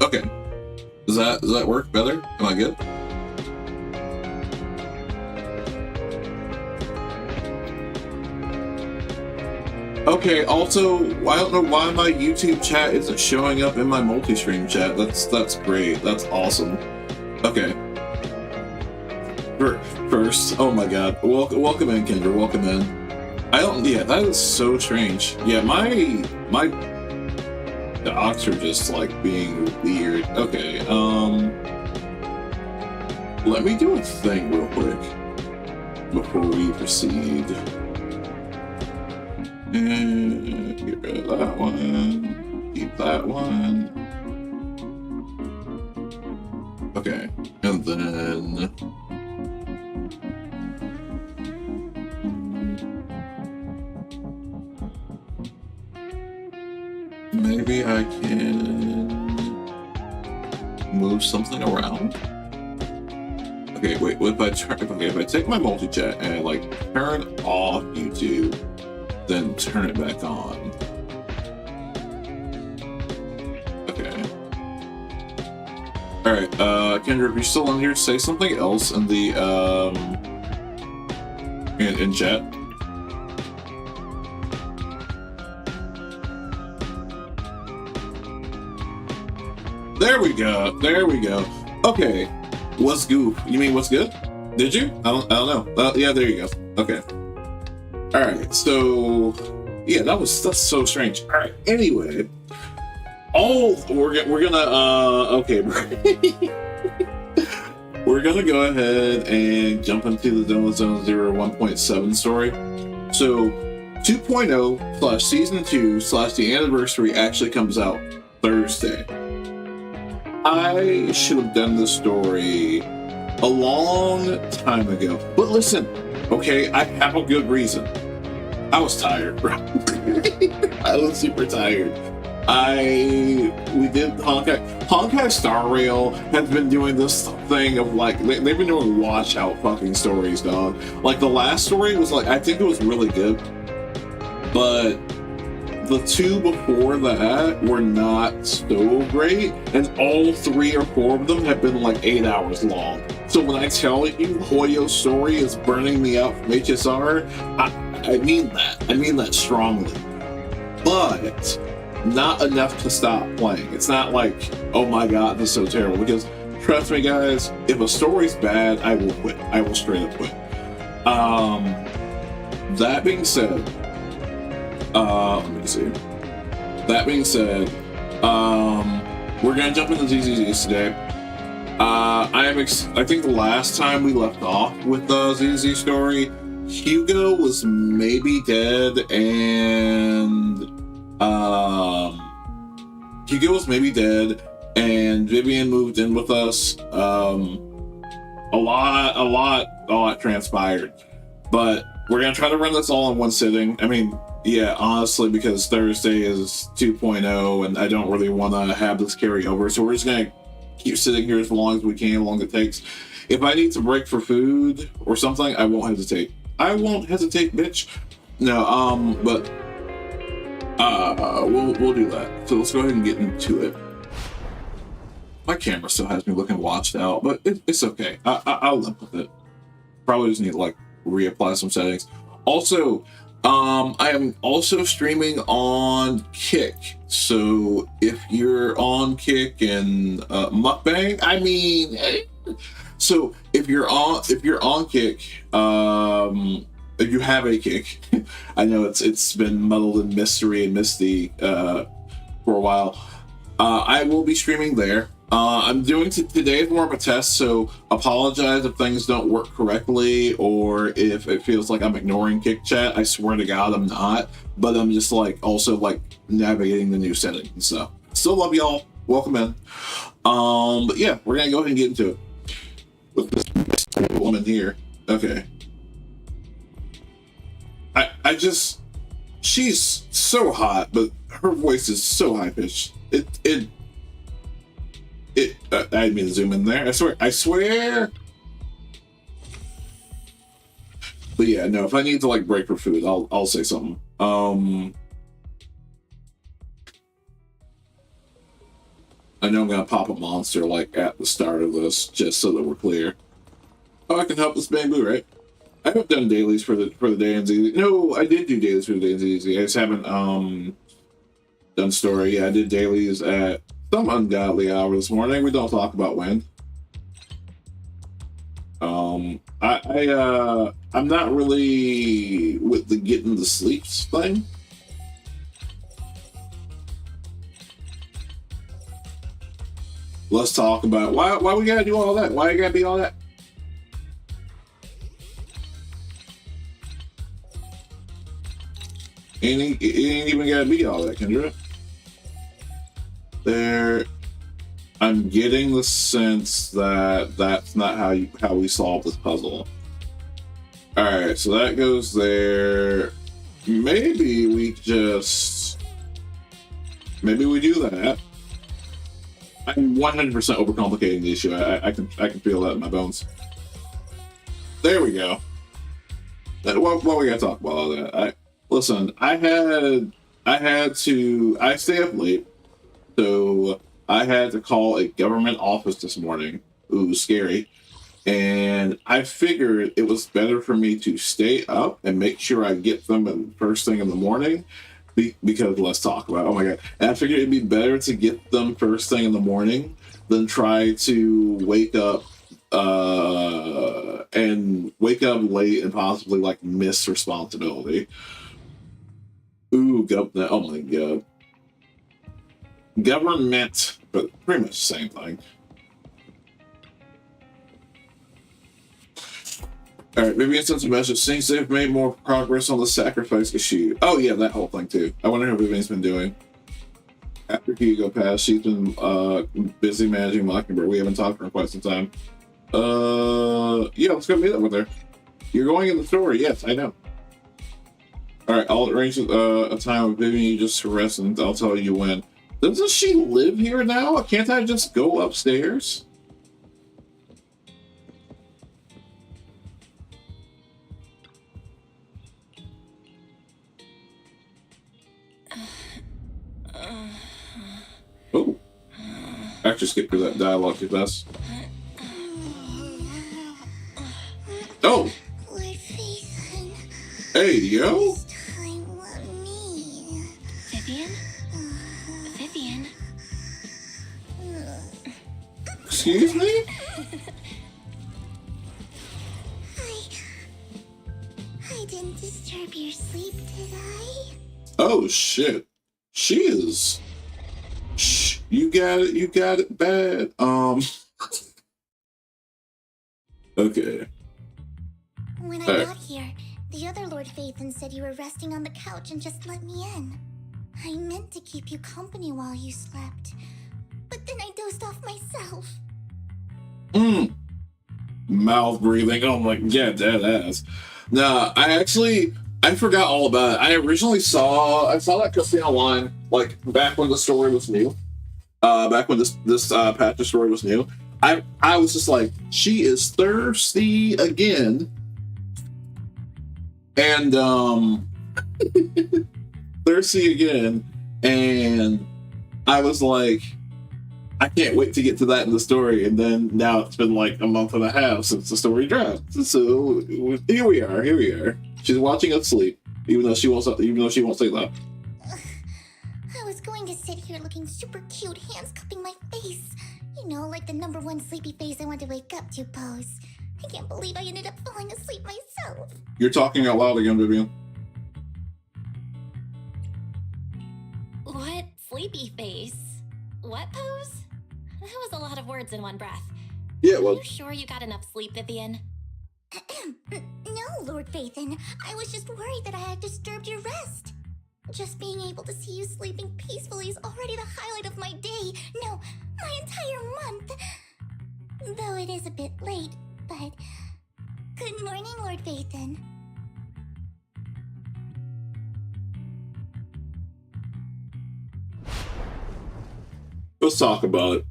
Okay. Does that work better? Am I good? Okay, also, I don't know why my YouTube chat isn't showing up in my multi-stream chat. That's great. That's awesome. Okay. First, oh my god. Welcome in, Kendra. Welcome in. Yeah, that is so strange. Yeah, the docs are just like being weird. Okay, let me do a thing real quick before we proceed. And get rid of that one. Keep that one. Okay, and then maybe I can move something around. Okay, wait. What if I turn? Okay, if I take my multi-chat and like turn off YouTube, then turn it back on. Okay. All right, Kendra, if you're still in here, say something else in the in chat. There we go. There we go. Okay. What's good? You mean what's good? Did you? I don't know. Yeah, there you go. Okay. All right. So, yeah, that's so strange. All right. Anyway, we're gonna okay. We're gonna go ahead and jump into the Zenless Zone 1.7 story. So, 2.0 / season 2 / the anniversary actually comes out Thursday. I should have done this story a long time ago. But listen, okay, I have a good reason. I was tired, bro. I was super tired. We did Honkai Star Rail has been doing this thing of like, they've been doing watch out fucking stories, dog. Like the last story was like, I think it was really good. But the two before that were not so great, and all 3 or 4 of them have been like 8 hours long. So when I tell you Hoyo's story is burning me out from HSR, I mean that. I mean that strongly. But not enough to stop playing. It's not like, oh my god, this is so terrible. Because trust me, guys, if a story's bad, I will quit. I will straight up quit. That being said, let me see. That being said, we're gonna jump into ZZZs today. I think the last time we left off with the ZZ story, Hugo was maybe dead, and Vivian moved in with us. A lot transpired, but we're gonna try to run this all in one sitting. I mean, yeah, honestly, because Thursday is 2.0 and I don't really want to have this carry over, so we're just gonna keep sitting here as long as we can, as long as it takes. If I need to break for food or something, I won't hesitate. I won't hesitate, bitch. No, but we'll do that. So let's go ahead and get into it. My camera still has me looking watched out, but it's okay. I'll live with it. Probably just need to like reapply some settings. Also, I am also streaming on Kick. So if you're on Kick and mukbang, I mean, so if you're on Kick, if you have a Kick, I know it's been muddled in mystery and misty for a while. I will be streaming there. I'm doing today is more of a test, so apologize if things don't work correctly or if it feels like I'm ignoring Kick Chat. I swear to God I'm not, but I'm just like also like navigating the new settings and stuff. Still love y'all. Welcome in. But yeah, we're gonna go ahead and get into it with this woman here. Okay. She's so hot, but her voice is so high pitched. I didn't mean to zoom in there. I swear. But yeah, no, if I need to like break for food, I'll say something. I know I'm gonna pop a monster like at the start of this, just so that we're clear. Oh, I can help this bamboo, right? I haven't done dailies for the day and Z. No, I did do dailies for the day and Z. I just haven't done story. Yeah, I did dailies at some ungodly hour this morning. We don't talk about when. I'm not really with the getting the sleeps thing. Let's talk about why we gotta do all that. Why you gotta be all that? It ain't even gotta be all that, Kendra. I'm getting the sense that that's not how we solve this puzzle. All right, so that goes there. Maybe we do that. I'm 100% overcomplicating the issue. I can feel that in my bones. There we go. What we gotta talk about all that? Listen. I stay up late, so I had to call a government office this morning. Ooh, scary. And I figured it was better for me to stay up and make sure I get them first thing in the morning. Because let's talk about it. Oh my god. And I figured it'd be better to get them first thing in the morning than try to wake up late and possibly like miss responsibility. Ooh, oh my god. Government, but pretty much the same thing. Alright, Vivian sends a message saying they've made more progress on the sacrifice issue. Oh yeah, that whole thing too. I wonder how Vivian's been doing. After Hugo passed, she's been busy managing Mockingbird. We haven't talked for quite some time. Yeah, let's go meet up with her. You're going in the store, yes, I know. Alright, I'll arrange a time with Vivian, you just rest and I'll tell you when. Doesn't she live here now? Can't I just go upstairs? Oh. I actually skipped through that dialogue too fast. Oh! Hey, yo! Vivian? Vivian? Excuse me? I didn't disturb your sleep, did I? Oh, shit. She is... Shh, you got it bad. Okay. When I got here, the other Lord Phaethon said you were resting on the couch and just let me in. I meant to keep you company while you slept, but then I dozed off myself. Mouth breathing. Oh my god, dead ass. Nah, I forgot all about it. I saw that casino line like back when the story was new. Back when this patch of story was new. I was just like, she is thirsty again. And thirsty again. And I was like, I can't wait to get to that in the story. And then now it's been like a month and a half since the story dropped. So here we are. She's watching us sleep, even though she won't say that. I was going to sit here looking super cute, hands cupping my face. You know, like the #1 sleepy face I want to wake up to pose. I can't believe I ended up falling asleep myself. You're talking out loud again, Vivian. What sleepy face? What pose? That was a lot of words in one breath. Yeah, well... Are you sure you got enough sleep, Vivian? No, Lord Phaethon. I was just worried that I had disturbed your rest. Just being able to see you sleeping peacefully is already the highlight of my day. No, my entire month. Though it is a bit late, but... Good morning, Lord Phaethon. Let's talk about it.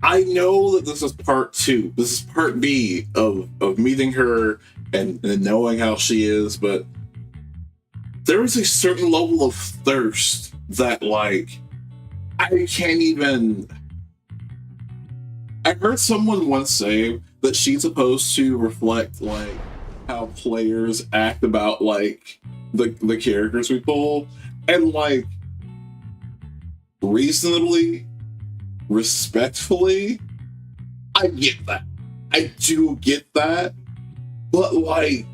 I know that this is part 2. This is part B of meeting her and knowing how she is, but there is a certain level of thirst that, like, I can't even. I heard someone once say that she's supposed to reflect, like, how players act about, like, the characters we pull, and, like, reasonably, respectfully, I get that. I do get that, but, like,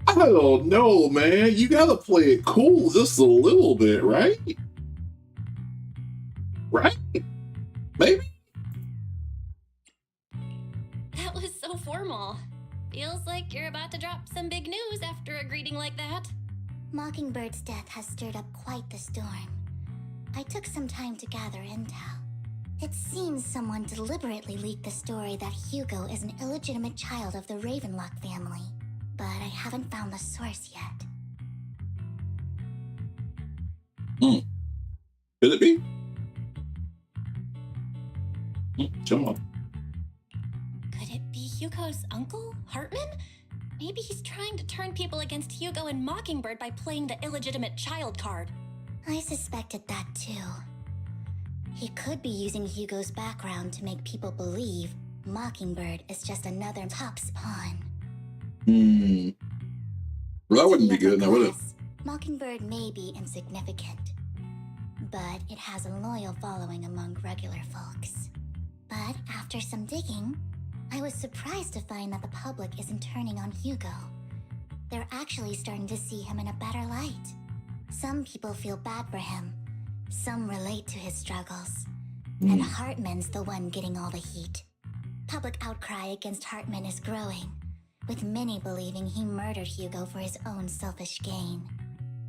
I don't know, man. You gotta play it cool just a little bit, right? Right? Maybe? That was so formal. Feels like you're about to drop some big news after a greeting like that. Mockingbird's death has stirred up quite the storm. I took some time to gather intel. It seems someone deliberately leaked the story that Hugo is an illegitimate child of the Ravenlock family, but I haven't found the source yet. Could it be? Come on. Could it be Hugo's uncle, Hartman? Maybe he's trying to turn people against Hugo and Mockingbird by playing the illegitimate child card. I suspected that too. He could be using Hugo's background to make people believe Mockingbird is just another Top's pawn. Well, that wouldn't be good, now would it? Mockingbird may be insignificant, but it has a loyal following among regular folks. But after some digging, I was surprised to find that the public isn't turning on Hugo. They're actually starting to see him in a better light. Some people feel bad for him. Some relate to his struggles. And Hartman's the one getting all the heat. Public outcry against Hartman is growing, with many believing he murdered Hugo for his own selfish gain.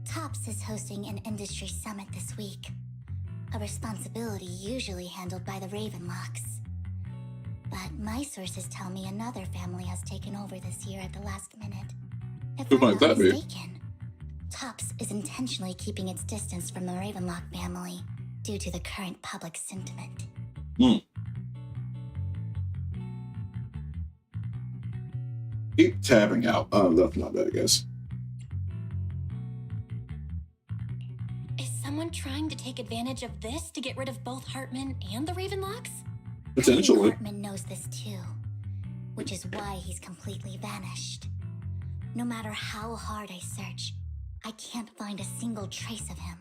Tops is hosting an industry summit this week, a responsibility usually handled by the Ravenlocks. But my sources tell me another family has taken over this year at the last minute. If Who I'm might not that be? mistaken, Tops is intentionally keeping its distance from the Ravenlock family due to the current public sentiment. Keep tapping out. Oh, that's not bad, I guess. Is someone trying to take advantage of this to get rid of both Hartman and the Ravenlocks? Potentially. I think Hartman knows this too, which is why he's completely vanished. No matter how hard I search, I can't find a single trace of him.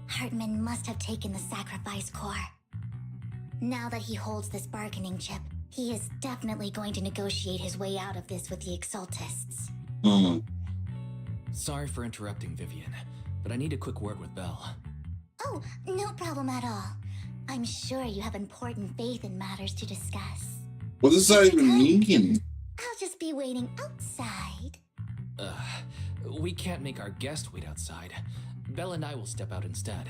Hartman must have taken the sacrifice core. Now that he holds this bargaining chip, he is definitely going to negotiate his way out of this with the Exaltists. Sorry for interrupting, Vivian, but I need a quick word with Belle. Oh, no problem at all. I'm sure you have important faith in matters to discuss. What does that even mean? I'll just be waiting outside. We can't make our guest wait outside. Belle and I will step out instead.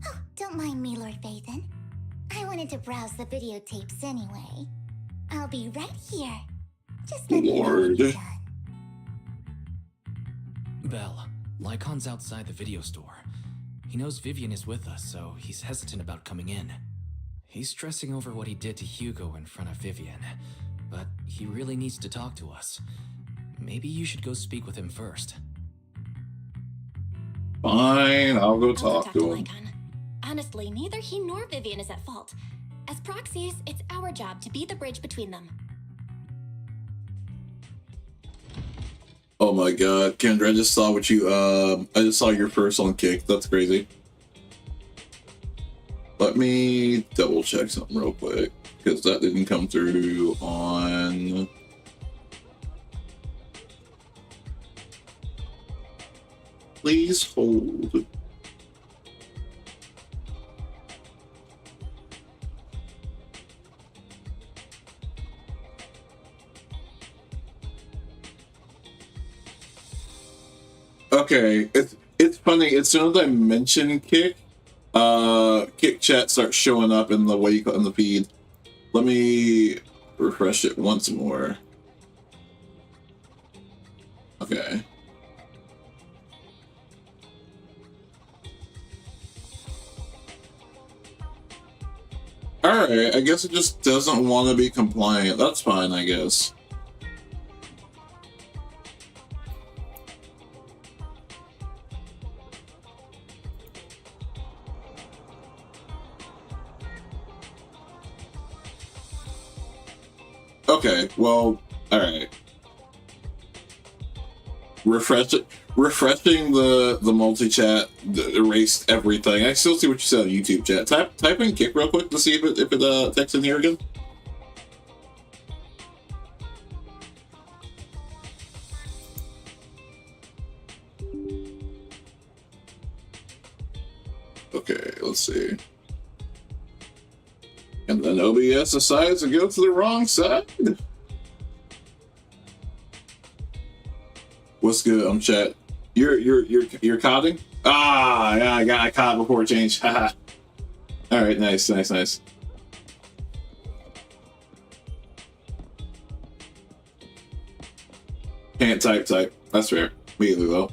Oh, don't mind me, Lord Vathan. I wanted to browse the videotapes anyway. I'll be right here. Just let me know when Lord. you're done. Belle, Lycon's outside the video store. He knows Vivian is with us, so he's hesitant about coming in. He's stressing over what he did to Hugo in front of Vivian, but he really needs to talk to us. Maybe you should go speak with him first. Fine, I'll go I'll talk to him. Lycon. Honestly, neither he nor Vivian is at fault. As proxies, it's our job to be the bridge between them. Oh my god, Kendra, I just saw what you, I just saw your first on Kick. That's crazy. Let me double check something real quick, because that didn't come through on... Please hold. Okay, it's funny. As soon as I mention Kick, Kick chat starts showing up in the wake in the feed. Let me refresh it once more. Okay. Alright, I guess it just doesn't want to be compliant. That's fine, I guess. Okay, well, alright. Refreshing the multi-chat erased everything. I still see what you said on YouTube chat. Type in kick real quick to see if it texts in here again. Okay, let's see. And then OBS decides to go to the wrong side. What's good? I'm chat. You're cotting? Ah, yeah, I caught before it changed. Haha. All right, nice. Can't type. That's fair. Immediately though.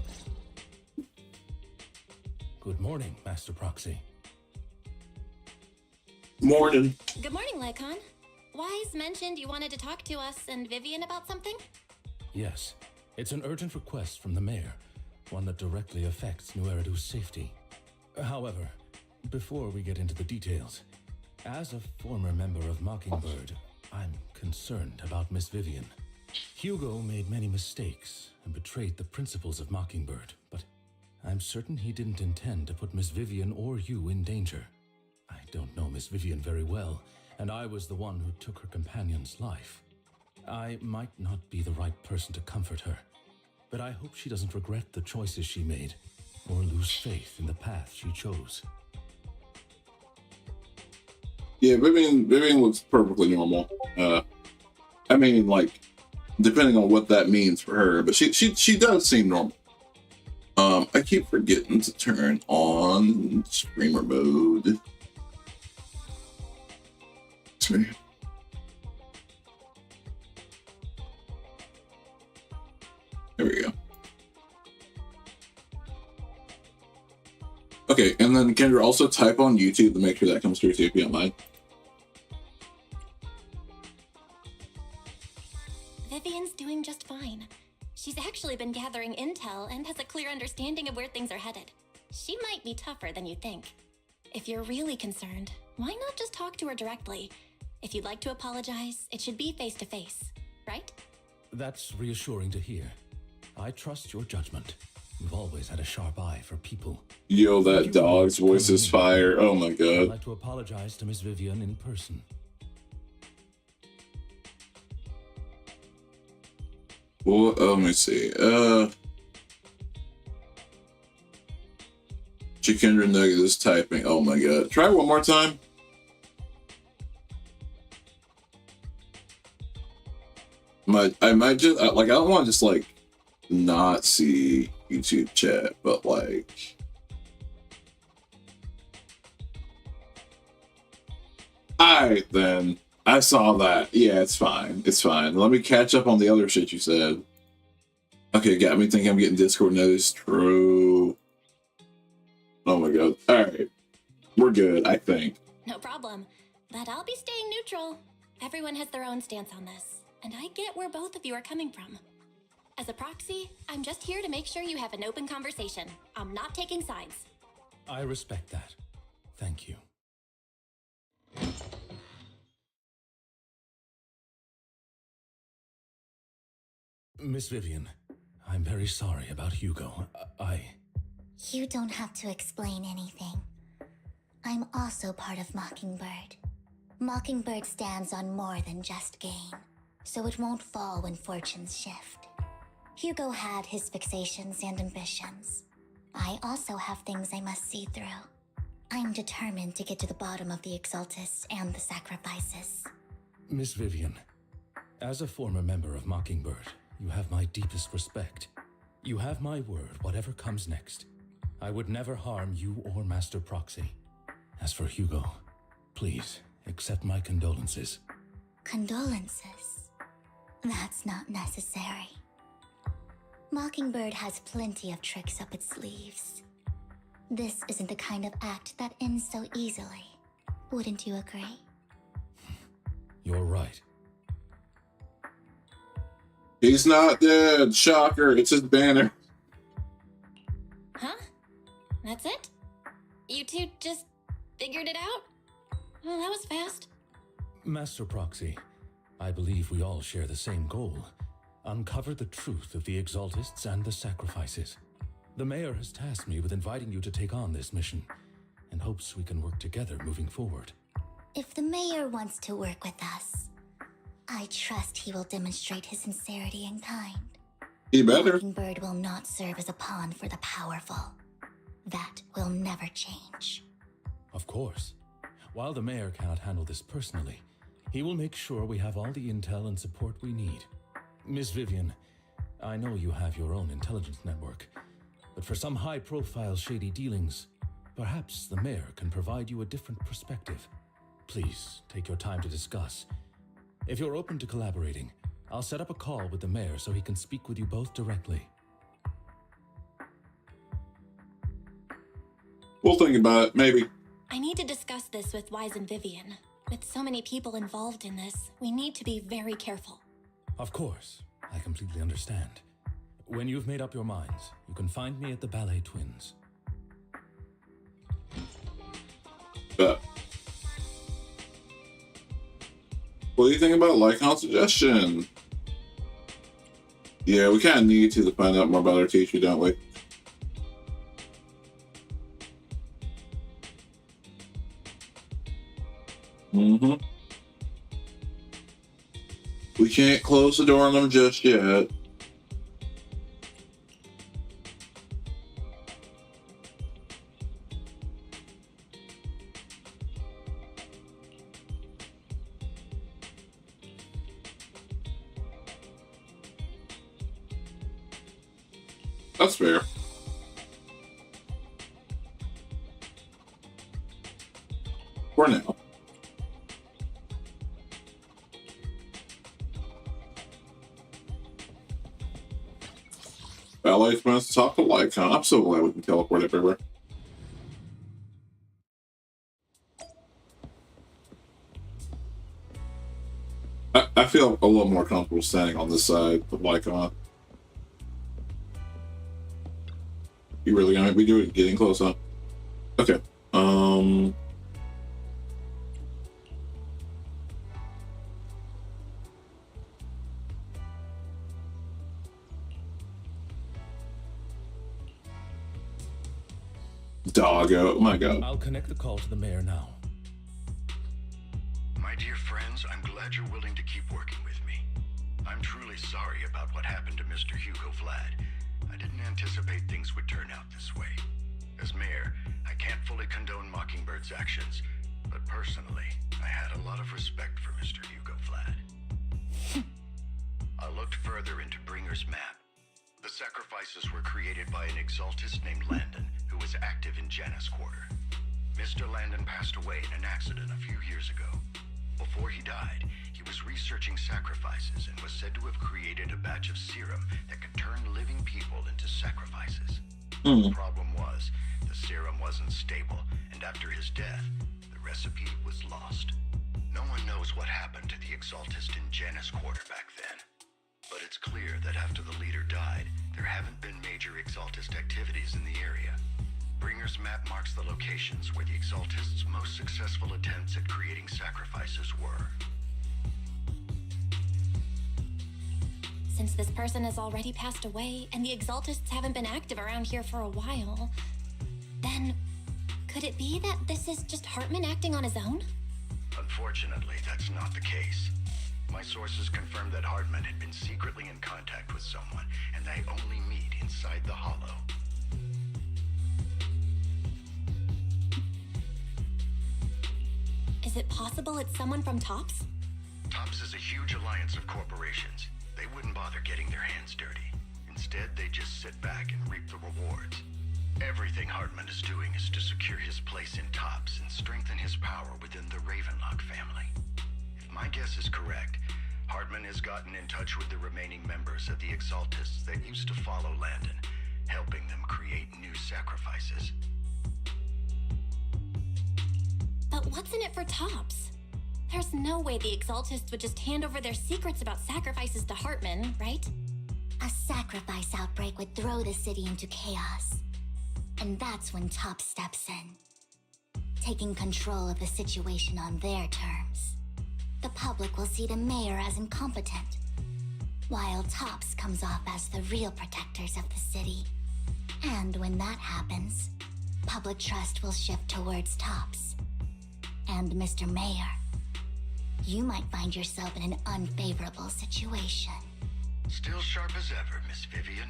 Good morning, Master Proxy. Morning. Good morning, Lycon. Wise mentioned you wanted to talk to us and Vivian about something? Yes, it's an urgent request from the mayor, one that directly affects New Eridu's safety. However, before we get into the details, as a former member of Mockingbird, I'm concerned about Miss Vivian. Hugo made many mistakes and betrayed the principles of Mockingbird, but I'm certain he didn't intend to put Miss Vivian or you in danger. I don't know Miss Vivian very well, and I was the one who took her companion's life. I might not be the right person to comfort her, but I hope she doesn't regret the choices she made or lose faith in the path she chose. Yeah, Vivian looks perfectly normal. I mean, like, depending on what that means for her, but she does seem normal. I keep forgetting to turn on streamer mode. There we go. Okay, and then Kendra, also type on YouTube to make sure that comes through to you if you don't mind. Vivian's doing just fine. She's actually been gathering intel and has a clear understanding of where things are headed. She might be tougher than you think. If you're really concerned, why not just talk to her directly? If you'd like to apologize, it should be face to face, right? That's reassuring to hear. I trust your judgment. You've always had a sharp eye for people. Yo, that dog's voice is fire. Oh my I'd god. like to apologize to Miss Vivian in person. Well, let me see. Kendra Nugget is typing. Oh my god. Try one more time. I might just like, I don't want to just like not see YouTube chat, but like, alright then. I saw that. Yeah, it's fine. Let me catch up on the other shit you said. Okay, got me thinking I'm getting Discord notice. True. Oh my god. Alright. We're good, I think. No problem. But I'll be staying neutral. Everyone has their own stance on this, and I get where both of you are coming from. As a proxy, I'm just here to make sure you have an open conversation. I'm not taking sides. I respect that. Thank you. Miss Vivian, I'm very sorry about Hugo. You don't have to explain anything. I'm also part of Mockingbird. Mockingbird stands on more than just gain, so it won't fall when fortunes shift. Hugo had his fixations and ambitions. I also have things I must see through. I'm determined to get to the bottom of the Exaltus and the sacrifices. Miss Vivian, as a former member of Mockingbird, you have my deepest respect. You have my word, whatever comes next. I would never harm you or Master Proxy. As for Hugo, please accept my condolences. Condolences? That's not necessary. Mockingbird has plenty of tricks up its sleeves. This isn't the kind of act that ends so easily. Wouldn't you agree? You're right. He's not dead. Shocker. It's his banner. Huh? That's it? You two just figured it out? Well, that was fast. Master Proxy, I believe we all share the same goal. Uncover the truth of the Exaltists and the sacrifices. The mayor has tasked me with inviting you to take on this mission, and hopes we can work together moving forward. If the mayor wants to work with us, I trust he will demonstrate his sincerity and kind. He better. Mockingbird will not serve as a pawn for the powerful. That will never change. Of course. While the mayor cannot handle this personally, he will make sure we have all the intel and support we need. Miss Vivian, I know you have your own intelligence network, but for some high-profile shady dealings, perhaps the mayor can provide you a different perspective. Please, take your time to discuss. If you're open to collaborating, I'll set up a call with the mayor so he can speak with you both directly. We'll think about it, maybe. I need to discuss this with Wise and Vivian. With so many people involved in this, we need to be very careful. Of course, I completely understand. When you've made up your minds, you can find me at the Ballet Twins. But what do you think about Lycon suggestion? Yeah, we kind of need to find out more about our teacher, don't we? Mm-hmm. We can't close the door on them just yet. That's fair. For now. Ballet's supposed to talk to Lycon. I'm so glad we can teleport everywhere. I feel a little more comfortable standing on this side of Lycon. You really gonna be doing getting close, huh? Okay. Doggo, oh my god. I'll connect the call to the mayor now. My dear friends, I'm glad you're willing to keep working with me. I'm truly sorry about what happened to Mr. Hugo Vlad. I didn't anticipate things would turn out this way. As mayor, I can't fully condone Mockingbird's actions, but personally, I had a lot of respect for Mr. Hugo Vlad. I looked further into Bringer's map. The sacrifices were created by an exaltist named Landon, who was active in Janus Quarter. Mr. Landon passed away in an accident a few years ago. Before he died, he was researching sacrifices and was said to have created a batch of serum that could turn living people into sacrifices. The problem was, the serum wasn't stable, and after his death, the recipe was lost. No one knows what happened to the exaltist in Janus Quarter back then. But it's clear that after the leader died, there haven't been major exaltist activities in the area. Bringer's map marks the locations where the exaltists' most successful attempts at creating sacrifices were. Since this person has already passed away and the exaltists haven't been active around here for a while, then could it be that this is just Hartman acting on his own? Unfortunately, that's not the case. My sources confirmed that Hartman had been secretly in contact with someone, and they only meet inside the Hollow. Is it possible it's someone from TOPS? TOPS is a huge alliance of corporations. They wouldn't bother getting their hands dirty. Instead, they just sit back and reap the rewards. Everything Hartman is doing is to secure his place in TOPS and strengthen his power within the Ravenlock family. If my guess is correct, Hartman has gotten in touch with the remaining members of the Exaltists that used to follow Landon, helping them create new sacrifices. But what's in it for TOPS? There's no way the Exaltists would just hand over their secrets about sacrifices to Hartman, right? A sacrifice outbreak would throw the city into chaos. And that's when TOPS steps in, taking control of the situation on their terms. the public will see the mayor as incompetent, while Tops comes off as the real protectors of the city. And when that happens, public trust will shift towards Tops. And Mr. Mayor, you might find yourself in an unfavorable situation. Still sharp as ever, Miss Vivian.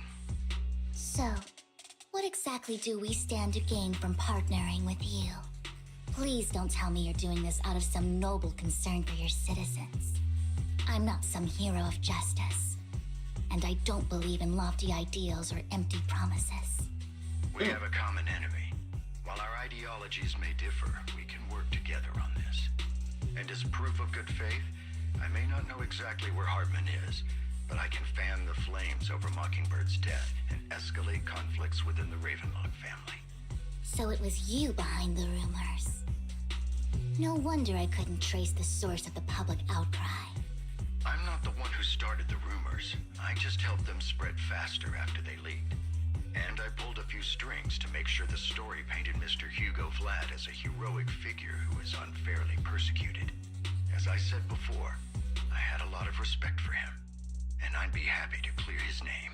So, what exactly do we stand to gain from partnering with you? Please don't tell me you're doing this out of some noble concern for your citizens. I'm not some hero of justice, and I don't believe in lofty ideals or empty promises. We have a common enemy. While our ideologies may differ, we can work together on this. And as proof of good faith, I may not know exactly where Hartman is, but I can fan the flames over Mockingbird's death and escalate conflicts within the Ravenlock family. So it was you behind the rumors. No wonder I couldn't trace the source of the public outcry. I'm not the one who started the rumors. I just helped them spread faster after they leaked. And I pulled a few strings to make sure the story painted Mr. Hugo Vlad as a heroic figure who is unfairly persecuted. As I said before, I had a lot of respect for him, and I'd be happy to clear his name.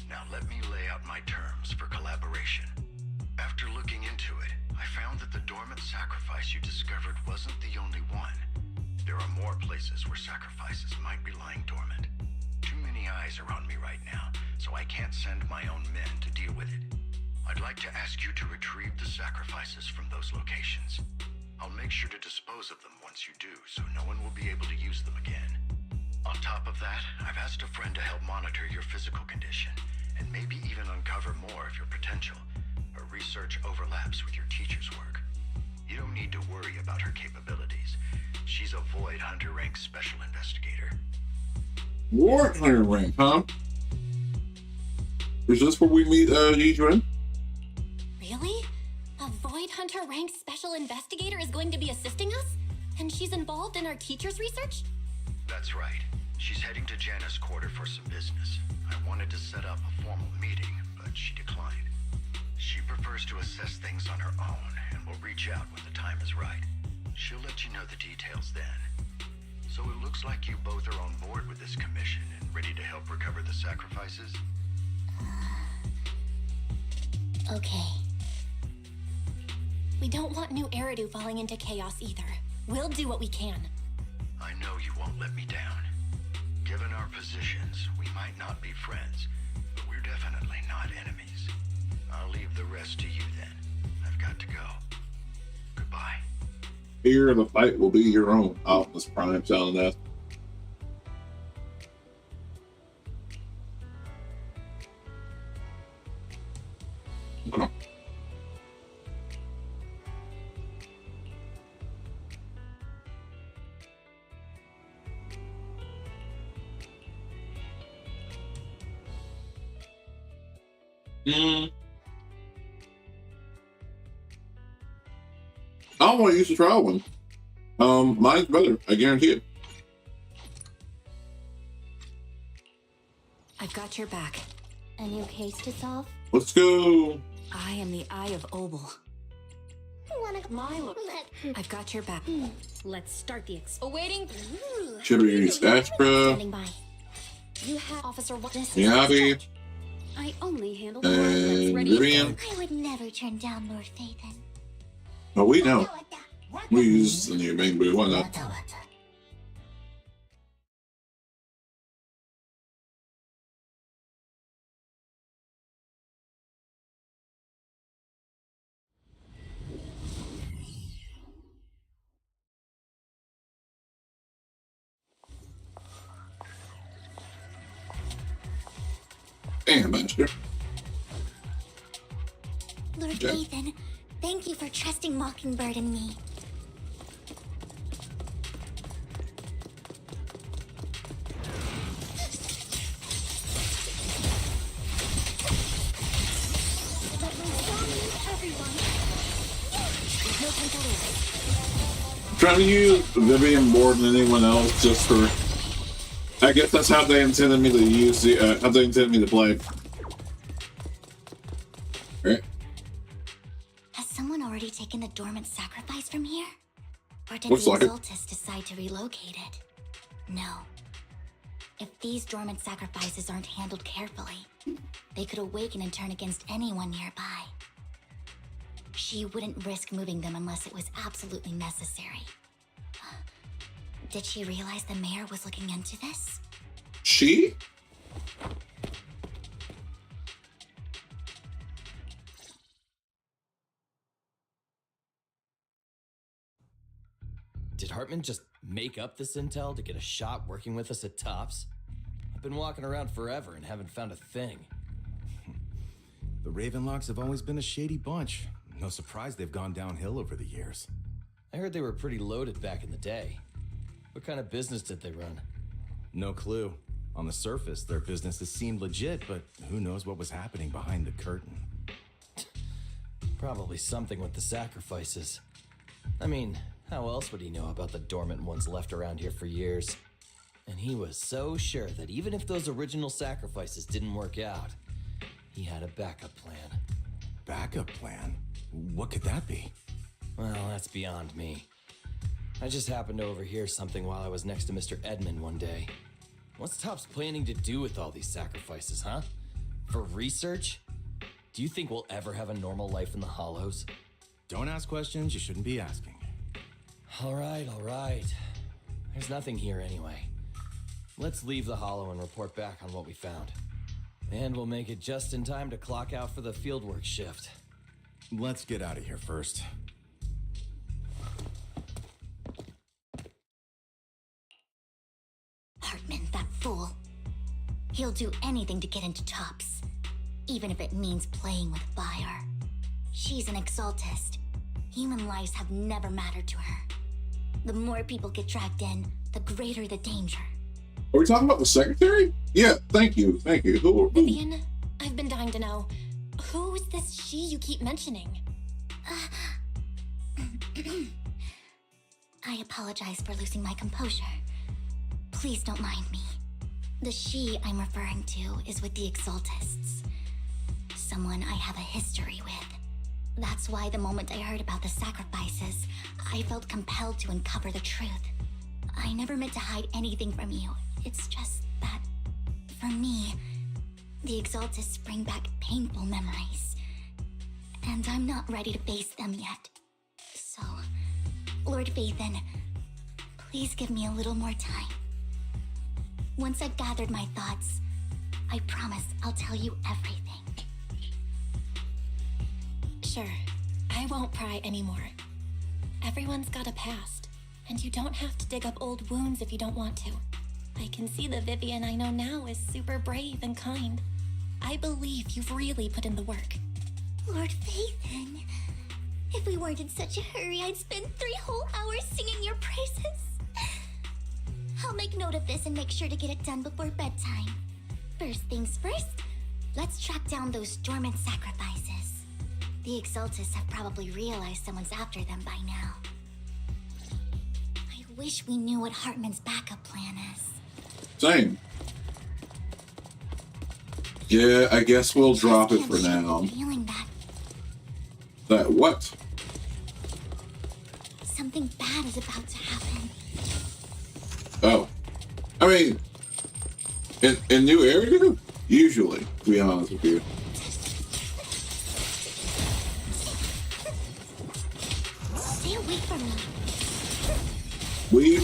Now let me lay out my terms for collaboration. After looking into it, I found that the dormant sacrifice you discovered wasn't the only one. There are more places where sacrifices might be lying dormant. Too many eyes are on me right now, so I can't send my own men to deal with it. I'd like to ask you to retrieve the sacrifices from those locations. I'll make sure to dispose of them once you do, so no one will be able to use them again. On top of that, I've asked a friend to help monitor your physical condition, and maybe even uncover more of your potential. Her research overlaps with your teacher's work. You don't need to worry about her capabilities. She's a Void Hunter rank special investigator. War Hunter rank, huh? Is this where we meet Yijun? Really? A Void Hunter ranked special investigator is going to be assisting us? And she's involved in our teacher's research? That's right. She's heading to Janus' quarter for some business. I wanted to set up a formal meeting, but she declined. She prefers to assess things on her own and will reach out when the time is right. She'll let you know the details then. So it looks like you both are on board with this commission and ready to help recover the sacrifices? Okay. We don't want new Eridu falling into chaos either. We'll do what we can. I know you won't let me down. Given our positions, we might not be friends, but we're definitely not enemies. I'll leave the rest to you then. I've got to go. Goodbye. Here, the fight will be your own. Optimus Prime telling that. I don't want to use the trial one. Mine's better. I guarantee it. I've got your back. A new case to solve? Let's go. I am the Eye of Obel. Milo. I've got your back. Let's start the Awaiting. Chibi's Astra. Standing by. You have Officer Wattis. Yabi. I only handle And Vivian. I would never turn down Lord Phaethon. Oh, we know. We use the new main blue. Why not? Damn, Banshee. Lord Phaethon, thank you for trusting Mockingbird and me. I'm trying to use Vivian more than anyone else just for... I guess that's how they intended me to use the... how they intended me to play. Alright. Has someone already taken the dormant sacrifice from here? Or did Looks the like it. Exaltus decide to relocate it? No. If these dormant sacrifices aren't handled carefully, they could awaken and turn against anyone nearby. She wouldn't risk moving them unless it was absolutely necessary. Did she realize the mayor was looking into this? She? Did Hartman just make up this intel to get a shot working with us at Tops? I've been walking around forever and haven't found a thing. The Ravenlocks have always been a shady bunch. No surprise they've gone downhill over the years. I heard they were pretty loaded back in the day. What kind of business did they run? No clue. On the surface, their businesses seemed legit, but who knows what was happening behind the curtain. Probably something with the sacrifices. I mean, how else would he know about the dormant ones left around here for years? And he was so sure that even if those original sacrifices didn't work out, he had a backup plan. Backup plan? What could that be? Well, that's beyond me. I just happened to overhear something while I was next to Mr. Edmund one day. What's Topps planning to do with all these sacrifices, huh? For research? Do you think we'll ever have a normal life in the Hollows? Don't ask questions you shouldn't be asking. All right. There's nothing here anyway. Let's leave the Hollow and report back on what we found. And we'll make it just in time to clock out for the fieldwork shift. Let's get out of here first. Hartman, that fool. He'll do anything to get into Tops, even if it means playing with fire. She's an Exaltist. Human lives have never mattered to her. The more people get dragged in, the greater the danger. Are we talking about the secretary? Yeah, thank you. Who? Vivian, I've been dying to know. Who is this she you keep mentioning? I apologize for losing my composure. Please don't mind me. The she I'm referring to is with the Exaltists. Someone I have a history with. That's why the moment I heard about the sacrifices, I felt compelled to uncover the truth. I never meant to hide anything from you. It's just that, for me, the Exaltists bring back painful memories. And I'm not ready to face them yet. So, Lord Vathan, please give me a little more time. Once I've gathered my thoughts, I promise I'll tell you everything. Sure, I won't pry anymore. Everyone's got a past, and you don't have to dig up old wounds if you don't want to. I can see the Vivian I know now is super brave and kind. I believe you've really put in the work. Lord Vathan, if we weren't in such a hurry, I'd spend 3 whole hours singing your praises. I'll make note of this and make sure to get it done before bedtime. First things first, let's track down those dormant sacrifices. The Exaltists have probably realized someone's after them by now. I wish we knew what Hartman's backup plan is. Same. Yeah, I guess we'll drop it for now. Feeling that That what? something bad is about to happen. Oh. I mean, in new area? Usually, to be honest with you. Stay away from me. We.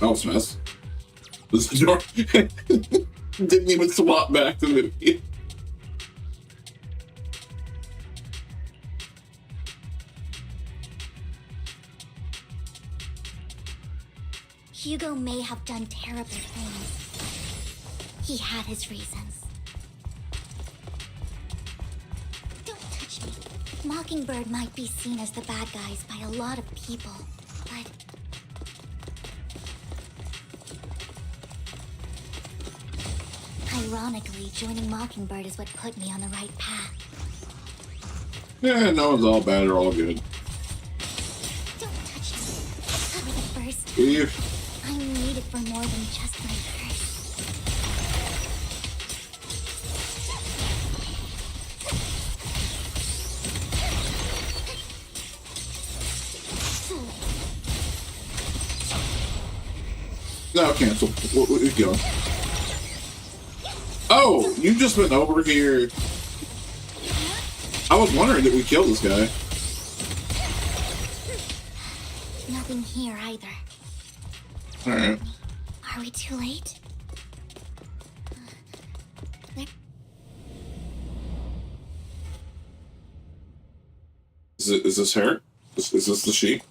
Oh, Smith. This door didn't even swap back to me. Hugo may have done terrible things. He had his reasons. Don't touch me. Mockingbird might be seen as the bad guys by a lot of people, but ironically, joining Mockingbird is what put me on the right path. Yeah, no one's all bad or all good. Don't touch me. Cover the first. Leave. I'm needed for more than just my curse. No, cancel. We're going. Oh, you just went over here. I was wondering, did we kill this guy? Nothing here either. Alright. Are we too late? Is this her? Is this the sheep?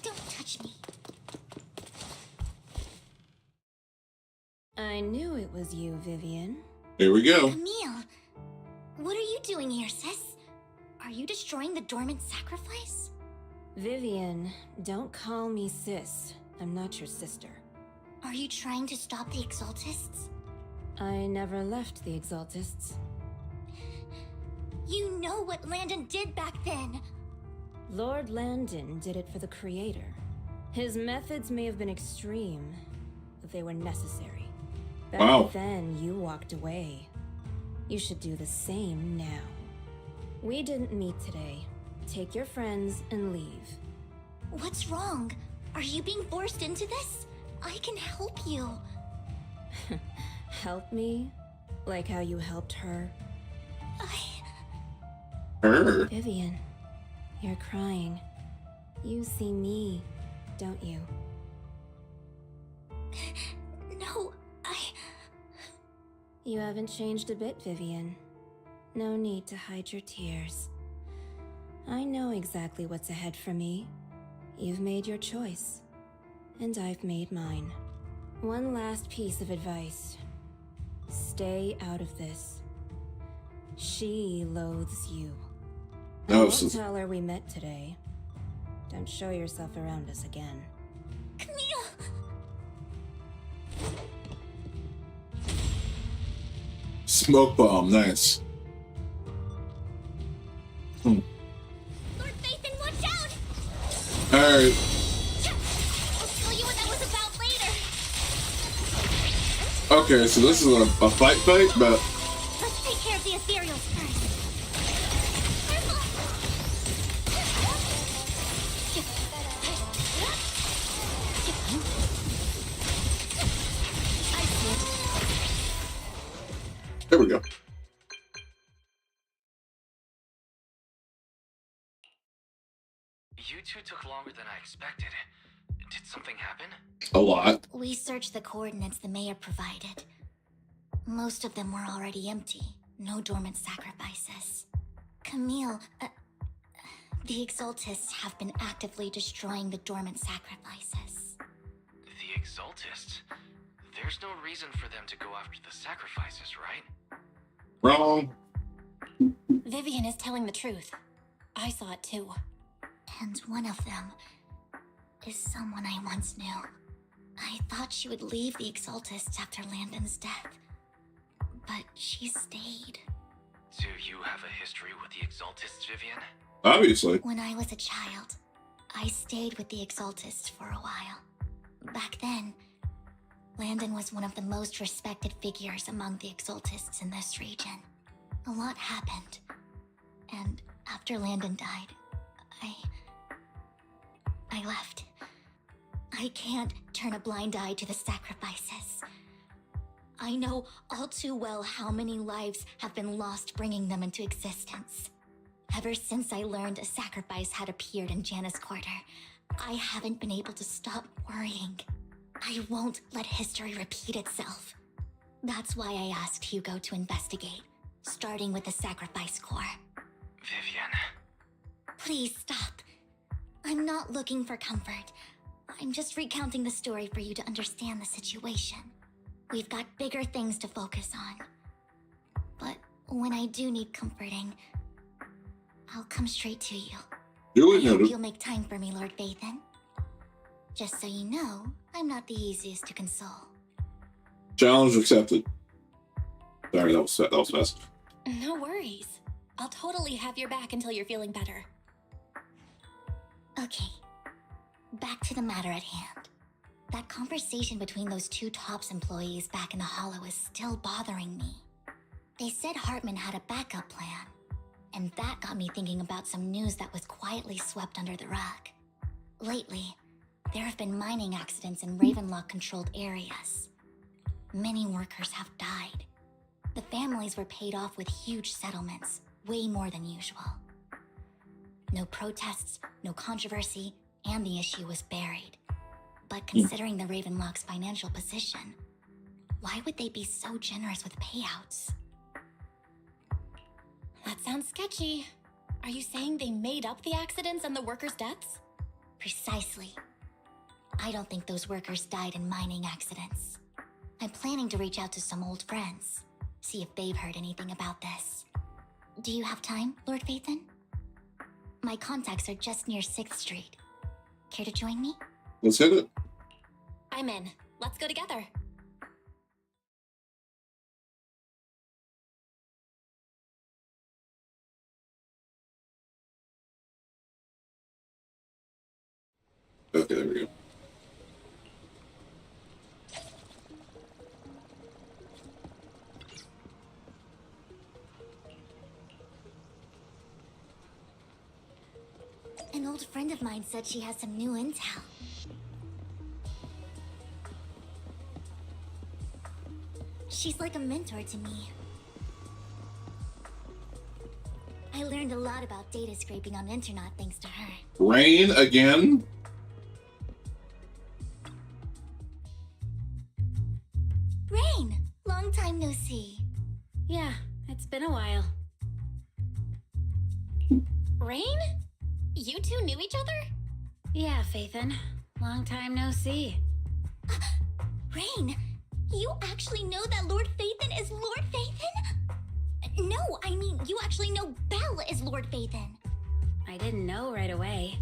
Don't touch me. I knew it was you, Vivian. Here we go. Camille, what are you doing here, sis? Are you destroying the dormant sacrifice? Vivian, don't call me sis. I'm not your sister. Are you trying to stop the Exaltists? I never left the Exaltists. You know what Landon did back then. Lord Landon did it for the Creator. His methods may have been extreme, but they were necessary. Back then, you walked away. You should do the same now. We didn't meet today. Take your friends and leave. What's wrong? Are you being forced into this? I can help you. Help me? Like how you helped her? Her? Vivian, you're crying. You see me, don't you? No, You haven't changed a bit, Vivian. No need to hide your tears. I know exactly what's ahead for me. You've made your choice, and I've made mine. One last piece of advice. Stay out of this. She loathes you. I won't tell her we met today. Don't show yourself around us again. Camille! Smoke bomb, nice. Lord Nathan, watch out! Alright. I'll tell you what that was about later. Okay, so this is a fight, but... Let's take care of the ethereals first. There we go. You two took longer than I expected. Did something happen? A lot. We searched the coordinates the mayor provided. Most of them were already empty. No dormant sacrifices. Camille, the Exaltists have been actively destroying the dormant sacrifices. The Exaltists? There's no reason for them to go after the sacrifices, right? Wrong. Vivian is telling the truth. I saw it too. And one of them is someone I once knew. I thought she would leave the Exaltists after Landon's death, but she stayed. Do you have a history with the Exaltists, Vivian? Obviously. When I was a child, I stayed with the Exaltists for a while. Back then, Landon was one of the most respected figures among the Exaltists in this region. A lot happened, and after Landon died, I left. I can't turn a blind eye to the sacrifices. I know all too well how many lives have been lost bringing them into existence. Ever since I learned a sacrifice had appeared in Janus Quarter, I haven't been able to stop worrying. I won't let history repeat itself. That's why I asked Hugo to investigate, starting with the Sacrifice Core. Vivian. Please stop. I'm not looking for comfort. I'm just recounting the story for you to understand the situation. We've got bigger things to focus on. But when I do need comforting, I'll come straight to you. I hope you'll make time for me, Lord Vathan. Just so you know, I'm not the easiest to console. Challenge accepted. Sorry, that was fast. No worries. I'll totally have your back until you're feeling better. Okay, back to the matter at hand. That conversation between those two TOPS employees back in the Hollow is still bothering me. They said Hartman had a backup plan, and that got me thinking about some news that was quietly swept under the rug. Lately, There have been mining accidents in Ravenlock-controlled areas. Many workers have died. The families were paid off with huge settlements, way more than usual. No protests, no controversy, and the issue was buried. But considering the Ravenlock's financial position, why would they be so generous with payouts? That sounds sketchy. Are you saying they made up the accidents and the workers' deaths? Precisely. I don't think those workers died in mining accidents. I'm planning to reach out to some old friends, see if they've heard anything about this. Do you have time, Lord Phaethon? My contacts are just near 6th Street. Care to join me? Let's hit it. I'm in. Let's go together. Okay, there we go. An old friend of mine said she has some new intel. She's like a mentor to me. I learned a lot about data scraping on internet thanks to her. Rain again? Rain! Long time no see. Yeah, it's been a while. Rain? You two knew each other? Yeah, Phaethon. Long time no see. Rain! You actually know that Lord Phaethon is Lord Phaethon? No, I mean, you actually know Belle is Lord Phaethon. I didn't know right away.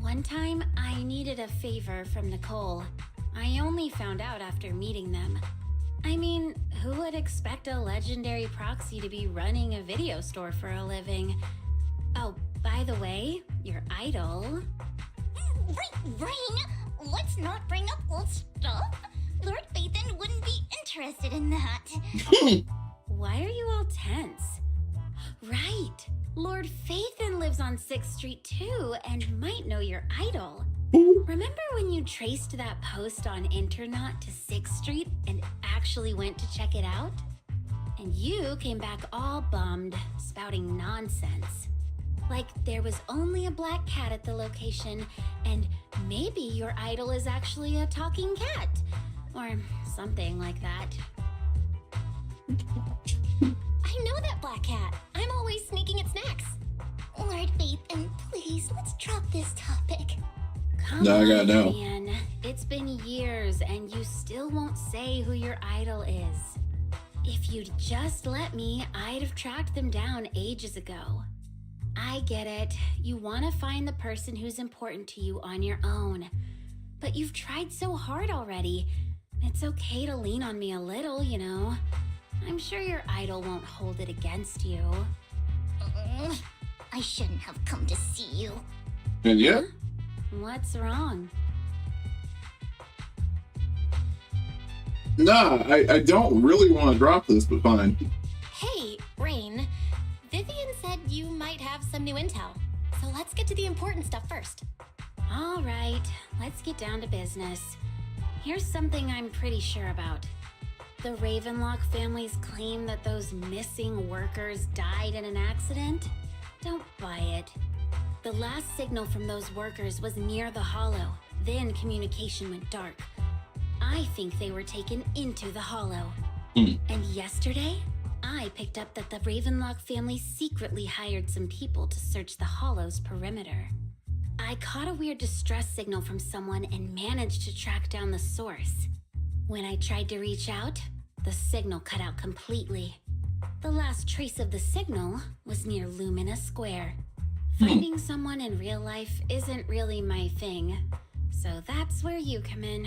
One time, I needed a favor from Nicole. I only found out after meeting them. I mean, who would expect a legendary Proxy to be running a video store for a living? Oh, by the way, your idol... Rain, let's not bring up old stuff. Lord Phaethon wouldn't be interested in that. Why are you all tense? Right, Lord Phaethon lives on 6th Street too, and might know your idol. Remember when you traced that post on Internet to 6th Street and actually went to check it out? And you came back all bummed, spouting nonsense. Like there was only a black cat at the location, and maybe your idol is actually a talking cat. Or something like that. I know that black cat. I'm always sneaking at snacks. Lord Phaethon, please, let's drop this topic. Come No, I on, gotta know. Vivian. It's been years and you still won't say who your idol is. If you'd just let me, I'd have tracked them down ages ago. I get it. You want to find the person who's important to you on your own. But you've tried so hard already. It's okay to lean on me a little, you know. I'm sure your idol won't hold it against you. I shouldn't have come to see you. And yeah, What's wrong? nah, I don't really want to drop this, but fine. Hey, Rain. Vivian said you might have some new intel. So let's get to the important stuff first. All right, let's get down to business. Here's something I'm pretty sure about. The Ravenlock family's claim that those missing workers died in an accident? Don't buy it. The last signal from those workers was near the Hollow. Then communication went dark. I think they were taken into the Hollow. And yesterday, I picked up that the Ravenlock family secretly hired some people to search the Hollow's perimeter. I caught a weird distress signal from someone and managed to track down the source. When I tried to reach out, the signal cut out completely. The last trace of the signal was near Lumina Square. Finding someone in real life isn't really my thing, so that's where you come in.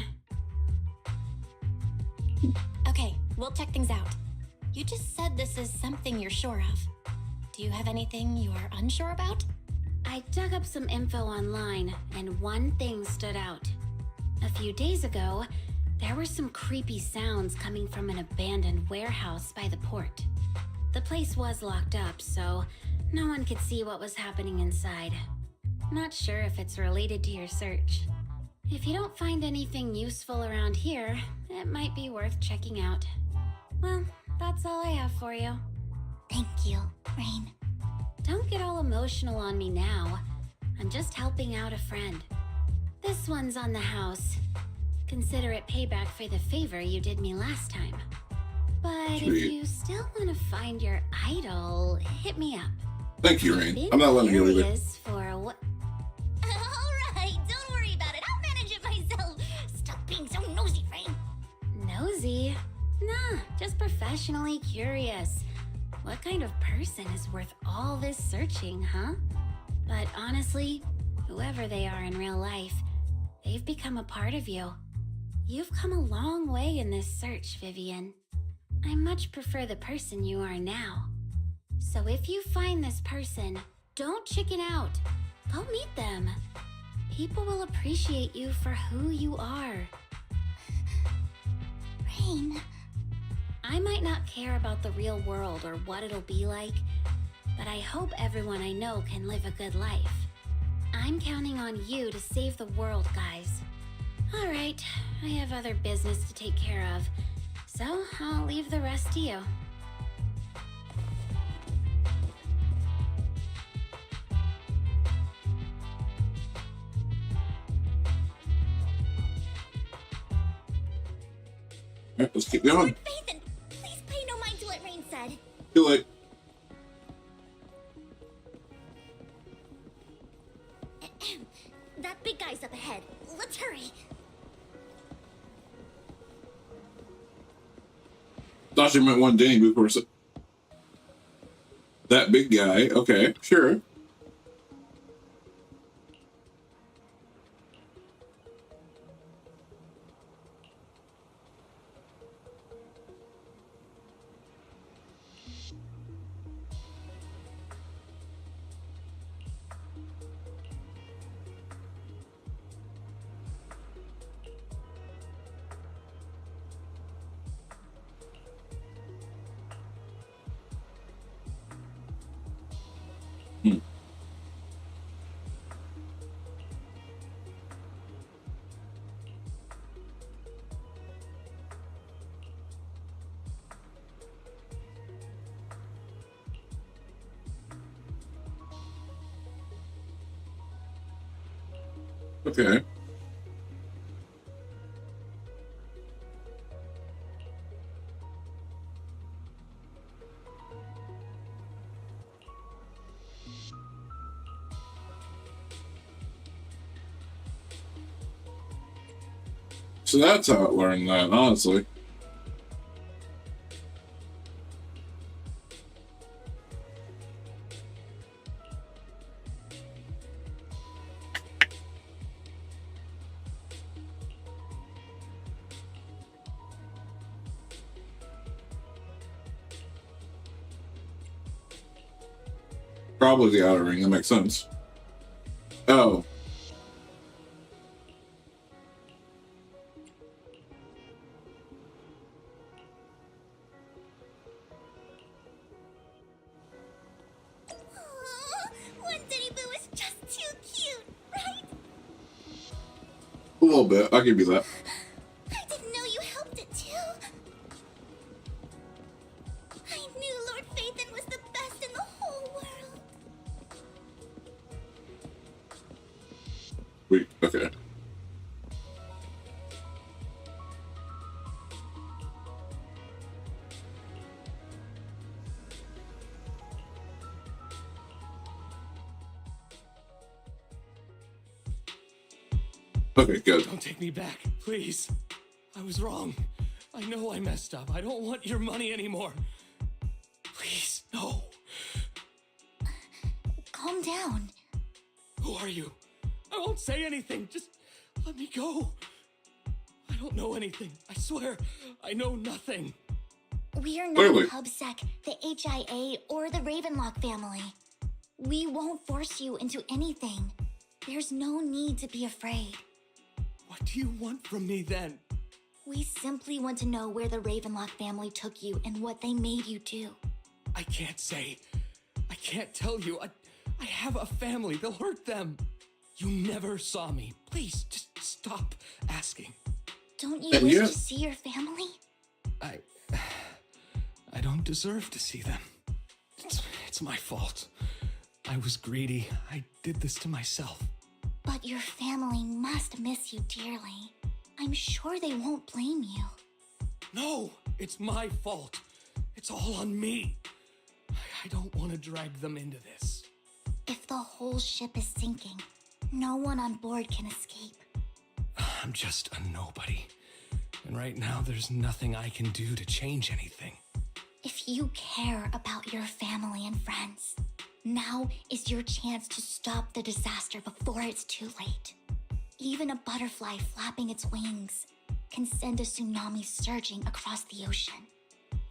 Okay, we'll check things out. You just said this is something you're sure of. Do you have anything you are unsure about? I dug up some info online, and one thing stood out. A few days ago, there were some creepy sounds coming from an abandoned warehouse by the port. The place was locked up, so no one could see what was happening inside. Not sure if it's related to your search. If you don't find anything useful around here, it might be worth checking out. Well, that's all I have for you. Thank you, Rain. Don't get all emotional on me now. I'm just helping out a friend. This one's on the house. Consider it payback for the favor you did me last time. But Sweet. if you still want to find your idol, hit me up. Thank you, Rain. Been I'm not letting you leave it. curious for what? Alright, don't worry about it. I'll manage it myself. Stop being so nosy, Rain. Nosy? Nah, just professionally curious. What kind of person is worth all this searching, huh? But honestly, whoever they are in real life, they've become a part of you. You've come a long way in this search, Vivian. I much prefer the person you are now. So if you find this person, don't chicken out. Go meet them. People will appreciate you for who you are. Rain. I might not care about the real world or what it'll be like, but I hope everyone I know can live a good life. I'm counting on you to save the world, guys. All right, I have other business to take care of, so I'll leave the rest to you. Alright, let's keep going. Nathan, please pay no mind to what Rain said. Too late. That big guy's up ahead. Let's hurry. Thought you meant one day before. That big guy. Okay, sure. Okay. So that's how it learned that, honestly. Probably the outer ring, that makes sense. Oh. One Teddy Boo is just too cute, right? A little bit, I'll give you that. I didn't know you helped it too. I knew Lord Phaethon was the best in the whole world. Wait, okay. Okay, good. Don't take me back, please. I was wrong. I know I messed up. I don't want your money anymore. Please, no. Calm down. Who are you? I won't say anything. Just let me go. I don't know anything. I swear, I know nothing. We are not Clearly. HubSec, the HIA, or the Ravenlock family. We won't force you into anything. There's no need to be afraid. What do you want from me then? We simply want to know where the Ravenlock family took you and what they made you do. I can't say. I can't tell you. I have a family. They'll hurt them. You never saw me. Please, just stop asking. Don't you wish to see your family? I don't deserve to see them. It's my fault. I was greedy. I did this to myself. But your family must miss you dearly. I'm sure they won't blame you. No, it's my fault. It's all on me. I don't want to drag them into this. If the whole ship is sinking, no one on board can escape. I'm just a nobody. And right now, there's nothing I can do to change anything. If you care about your family and friends, now is your chance to stop the disaster before it's too late. Even a butterfly flapping its wings can send a tsunami surging across the ocean.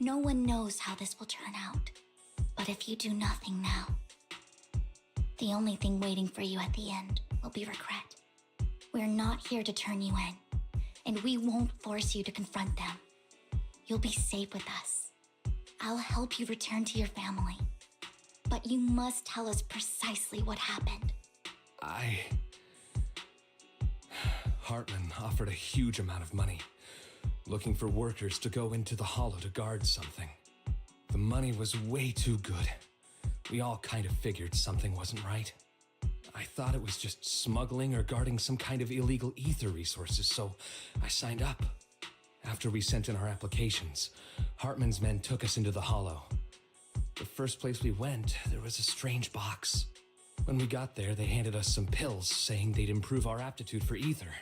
No one knows how this will turn out. But if you do nothing now, the only thing waiting for you at the end will be regret. We're not here to turn you in, and we won't force you to confront them. You'll be safe with us. I'll help you return to your family. But you must tell us precisely what happened. Hartman offered a huge amount of money, looking for workers to go into the hollow to guard something. The money was way too good. We all kind of figured something wasn't right. I thought it was just smuggling or guarding some kind of illegal ether resources, so I signed up. After we sent in our applications, Hartman's men took us into the hollow. The first place we went, there was a strange box. When we got there, they handed us some pills saying they'd improve our aptitude for ether,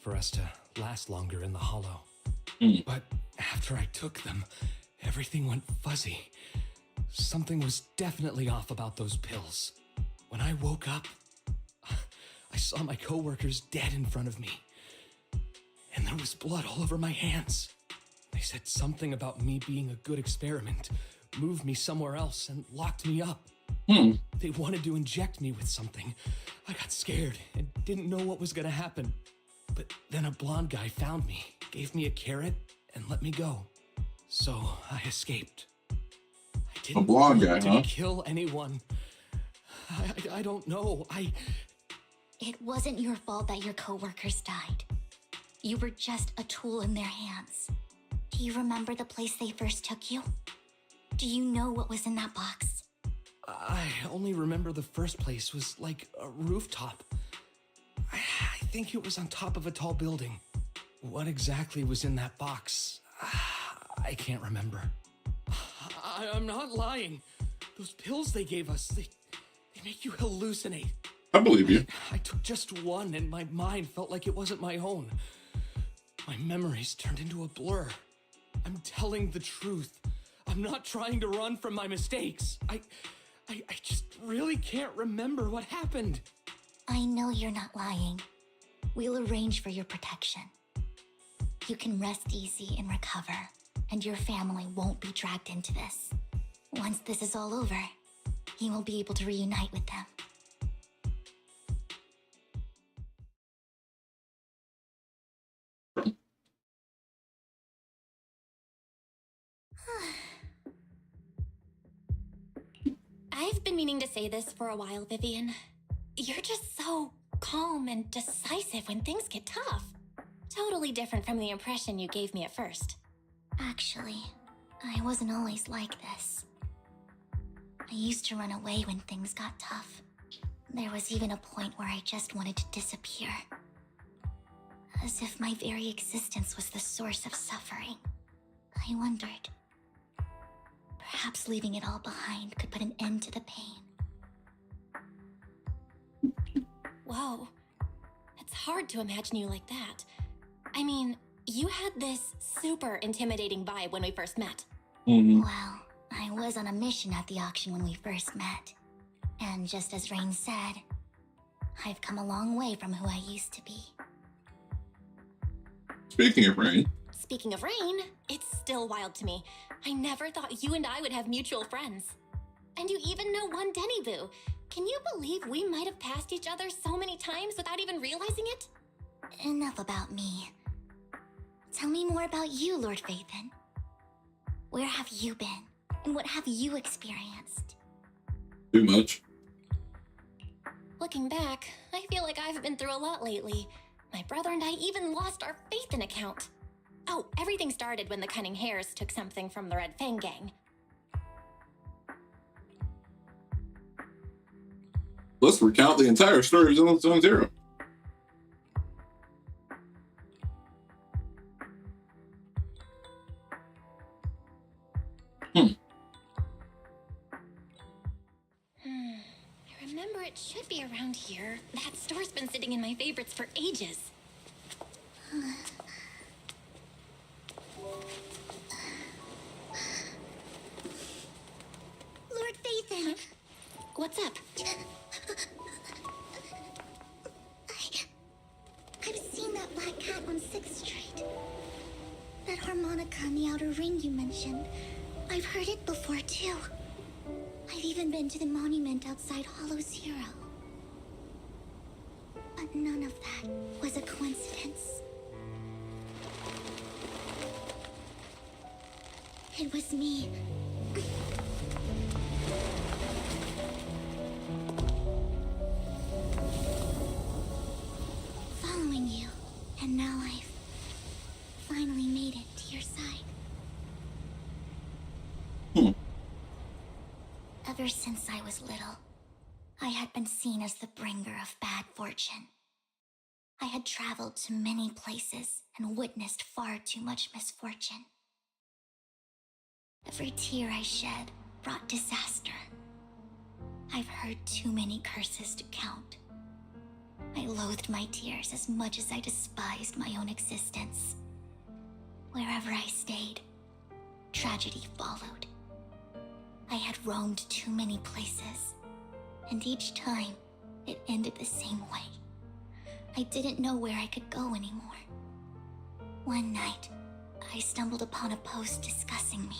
for us to last longer in the hollow. But after I took them, everything went fuzzy. Something was definitely off about those pills. When I woke up, I saw my coworkers dead in front of me. And there was blood all over my hands. They said something about me being a good experiment, moved me somewhere else, and locked me up. They wanted to inject me with something. I got scared and didn't know what was gonna happen. But then a blonde guy found me, gave me a carrot, and let me go. So I escaped. I didn't A blonde guy, want to huh? kill anyone. I don't know. It wasn't your fault that your coworkers died. You were just a tool in their hands. Do you remember the place they first took you? Do you know what was in that box? I only remember the first place was like a rooftop. I think it was on top of a tall building. What exactly was in that box? I can't remember. I'm not lying. Those pills they gave us, they make you hallucinate. I believe you. I took just one and my mind felt like it wasn't my own. My memories turned into a blur. I'm telling the truth. I'm not trying to run from my mistakes. I just really can't remember what happened. I know you're not lying. We'll arrange for your protection. You can rest easy and recover, and your family won't be dragged into this. Once this is all over, you will be able to reunite with them. I've been meaning to say this for a while, Vivian. You're just so calm and decisive when things get tough. Totally different from the impression you gave me at first. Actually, I wasn't always like this. I used to run away when things got tough. There was even a point where I just wanted to disappear. As if my very existence was the source of suffering. I wondered. Perhaps leaving it all behind could put an end to the pain. Whoa. It's hard to imagine you like that. I mean, you had this super intimidating vibe when we first met. Well, I was on a mission at the auction when we first met. And just as Rain said, I've come a long way from who I used to be. Speaking of Rain. Speaking of Rain, it's still wild to me. I never thought you and I would have mutual friends. And you even know one Denny Boo. Can you believe we might have passed each other so many times without even realizing it? Enough about me. Tell me more about you, Lord Phaethon. Where have you been? And what have you experienced? Too much. Looking back, I feel like I've been through a lot lately. My brother and I even lost our faith in account. Oh, everything started when the Cunning Hares took something from the Red Fang gang. Let's recount the entire story of Zenless Zone Zero. I remember it should be around here. That store's been sitting in my favorites for ages. Lord Phaethon! What's up? I've seen that black cat on 6th Street. That harmonica in the outer ring you mentioned. I've heard it before, too. I've even been to the monument outside Hollow Zero. But none of that was a coincidence. It was me. Following you, and now I've finally made it to your side. Ever since I was little, I had been seen as the bringer of bad fortune. I had traveled to many places and witnessed far too much misfortune. Every tear I shed brought disaster. I've heard too many curses to count. I loathed my tears as much as I despised my own existence. Wherever I stayed, tragedy followed. I had roamed too many places, and each time, it ended the same way. I didn't know where I could go anymore. One night, I stumbled upon a post discussing me.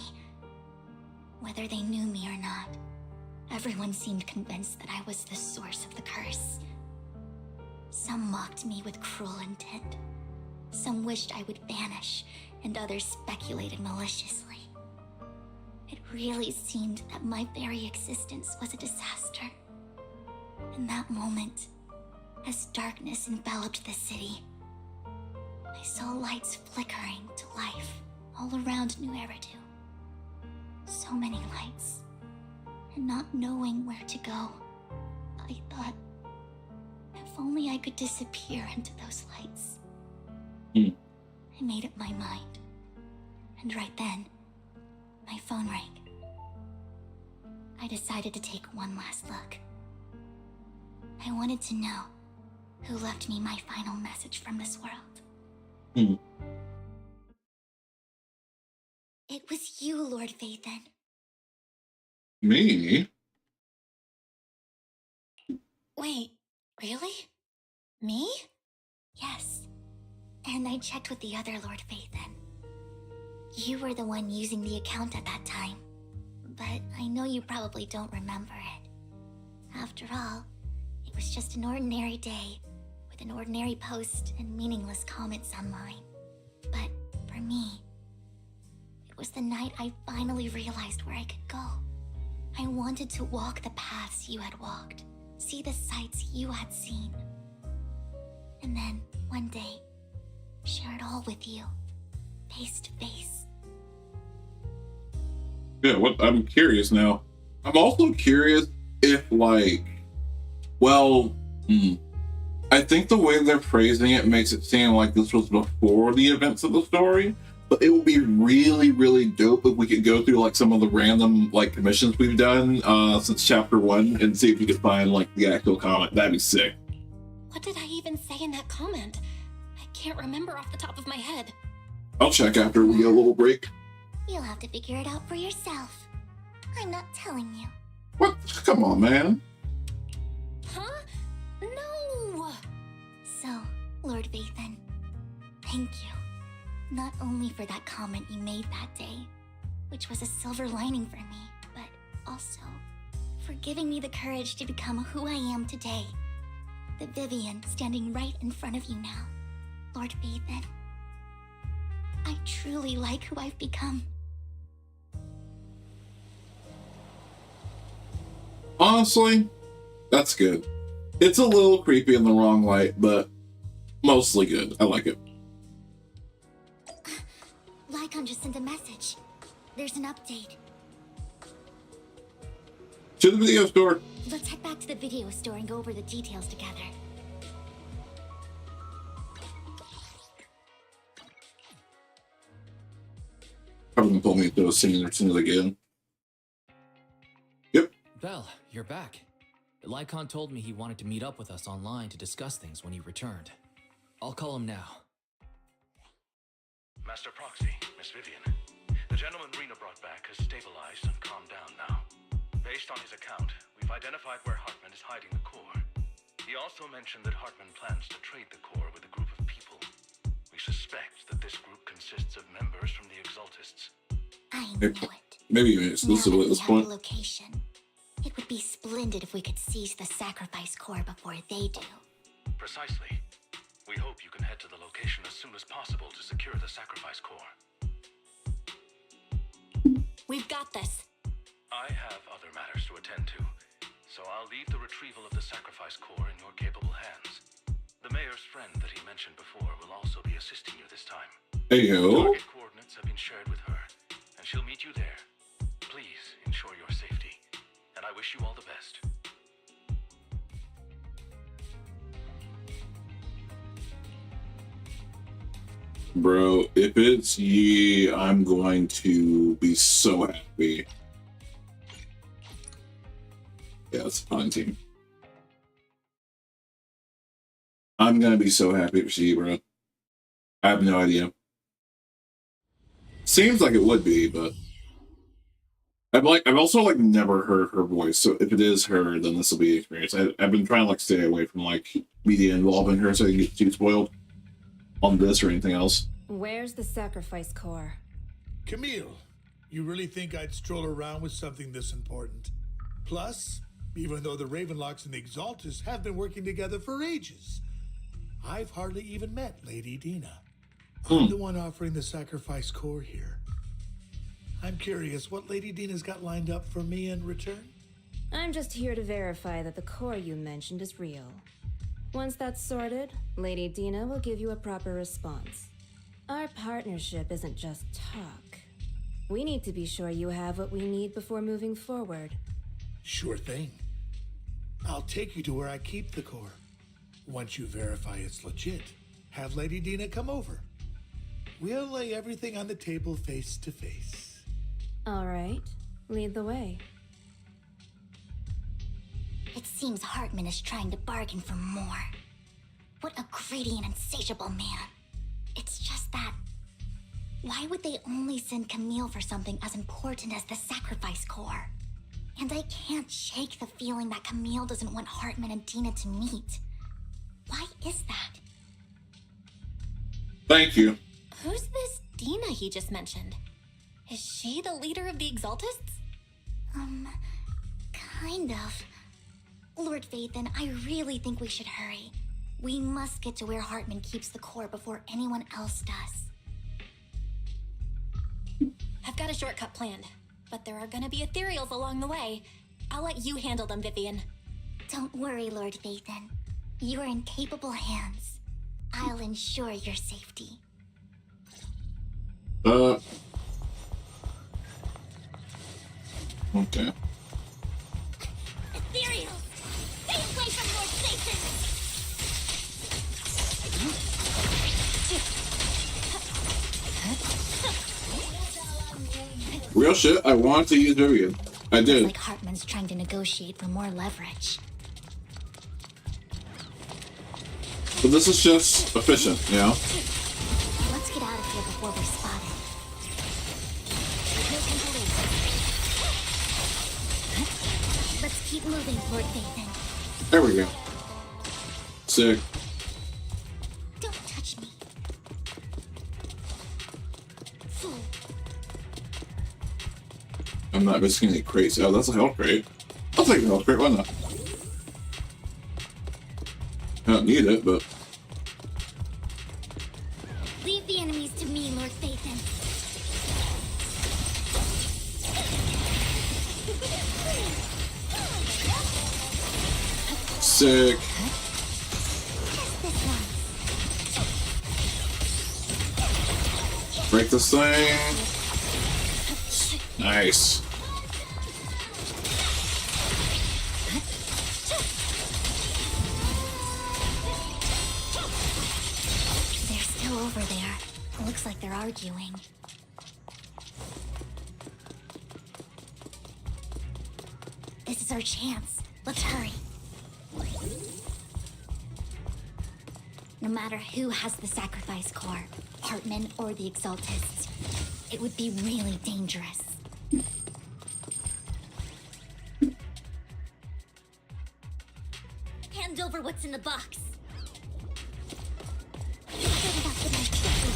Whether they knew me or not, everyone seemed convinced that I was the source of the curse. Some mocked me with cruel intent. Some wished I would vanish, and others speculated maliciously. It really seemed that my very existence was a disaster. In that moment, as darkness enveloped the city, I saw lights flickering to life all around New Eridu. So many lights, and not knowing where to go, I thought, if only I could disappear into those lights. I made up my mind, and right then, my phone rang. I decided to take one last look. I wanted to know who left me my final message from this world. It was you, Lord Phaethon. Me? Wait, really? Me? Yes. And I checked with the other Lord Phaethon. You were the one using the account at that time. But I know you probably don't remember it. After all, it was just an ordinary day, with an ordinary post and meaningless comments online. But for me, it was the night I finally realized where I could go. I wanted to walk the paths you had walked, see the sights you had seen. And then, one day, share it all with you, face to face. Yeah, I'm curious now. I'm also curious if, like, well, I think the way they're phrasing it makes it seem like this was before the events of the story, but it would be really, really dope if we could go through, like, some of the random, like, commissions we've done since Chapter 1 and see if we could find, like, the actual comment. That'd be sick. What did I even say in that comment? I can't remember off the top of my head. I'll check after we get a little break. You'll have to figure it out for yourself. I'm not telling you. What? Come on, man. Huh? No! So, Lord Phaethon, thank you. Not only for that comment you made that day, which was a silver lining for me, but also for giving me the courage to become who I am today. The Vivian standing right in front of you now. Lord Phaethon, I truly like who I've become. Honestly, that's good. It's a little creepy in the wrong light, but mostly good. I like it. Lycon just sent a message. There's an update. To the video store. Let's head back to the video store and go over the details together. Probably gonna pull me into a scene as soon as I get in. Yep. Belle, you're back. Lycon told me he wanted to meet up with us online to discuss things when he returned. I'll call him now. Master Proxy, Miss Vivian. The gentleman Rena brought back has stabilized and calmed down now. Based on his account, we've identified where Hartman is hiding the core. He also mentioned that Hartman plans to trade the core with a group of people. We suspect that this group consists of members from the Exaltists. I know it. Maybe even exclusively at this point. Location. It would be splendid if we could seize the sacrifice core before they do. Precisely. We hope you can head to the location as soon as possible to secure the sacrifice core. We've got this. I have other matters to attend to, so I'll leave the retrieval of the sacrifice core in your capable hands. The mayor's friend that he mentioned before will also be assisting you this time. Heyo. Target coordinates have been shared with her, and she'll meet you there. Please ensure your safety, and I wish you all the best. Bro, if it's Yi, I'm going to be so happy. Yeah, it's a fun team. I'm gonna be so happy for Yi, bro. I have no idea. Seems like it would be, but I've also never heard her voice, so if it is her, then this will be an experience. I've been trying to stay away from media involving her so I can get too spoiled on this or anything else. Where's the sacrifice core? Camille, you really think I'd stroll around with something this important? Plus, even though the Ravenlocks and the Exaltists have been working together for ages, I've hardly even met Lady Dina. I'm the one offering the sacrifice core here. I'm curious what Lady Dina's got lined up for me in return? I'm just here to verify that the core you mentioned is real. Once that's sorted, Lady Dina will give you a proper response. Our partnership isn't just talk. We need to be sure you have what we need before moving forward. Sure thing. I'll take you to where I keep the core. Once you verify it's legit, have Lady Dina come over. We'll lay everything on the table face to face. All right, lead the way. It seems Hartman is trying to bargain for more. What a greedy and insatiable man. It's just that... why would they only send Camille for something as important as the sacrifice core? And I can't shake the feeling that Camille doesn't want Hartman and Dina to meet. Why is that? Thank you. Who's this Dina he just mentioned? Is she the leader of the Exaltists? Kind of. Lord Vathan, I really think we should hurry. We must get to where Hartman keeps the core before anyone else does. I've got a shortcut planned, but there are gonna be ethereals along the way. I'll let you handle them, Vivian. Don't worry, Lord Vathan. You're in capable hands. I'll ensure your safety. Okay. Ethereals! Stay away from Lord Vathan! Real shit, I wanted to use Vivian. I did. Like Hartman's trying to negotiate for more leverage. But this is just efficient, you know? Let's get out of here before we're spotted. Let's keep moving, Lord Vathan. There we go. Sick. Don't touch me. Fool. I'm not risking any crates. Oh, that's a health crate. I'll take a health crate, why not? I don't need it, but... Leave the enemies to me, Lord Vathan. Sick. Break this thing. Nice. They're still over there. Looks like they're arguing. This is our chance. Let's hurry. No matter who has the sacrifice core, Hartman or the Exaltists, it would be really dangerous. Hand over what's in the box.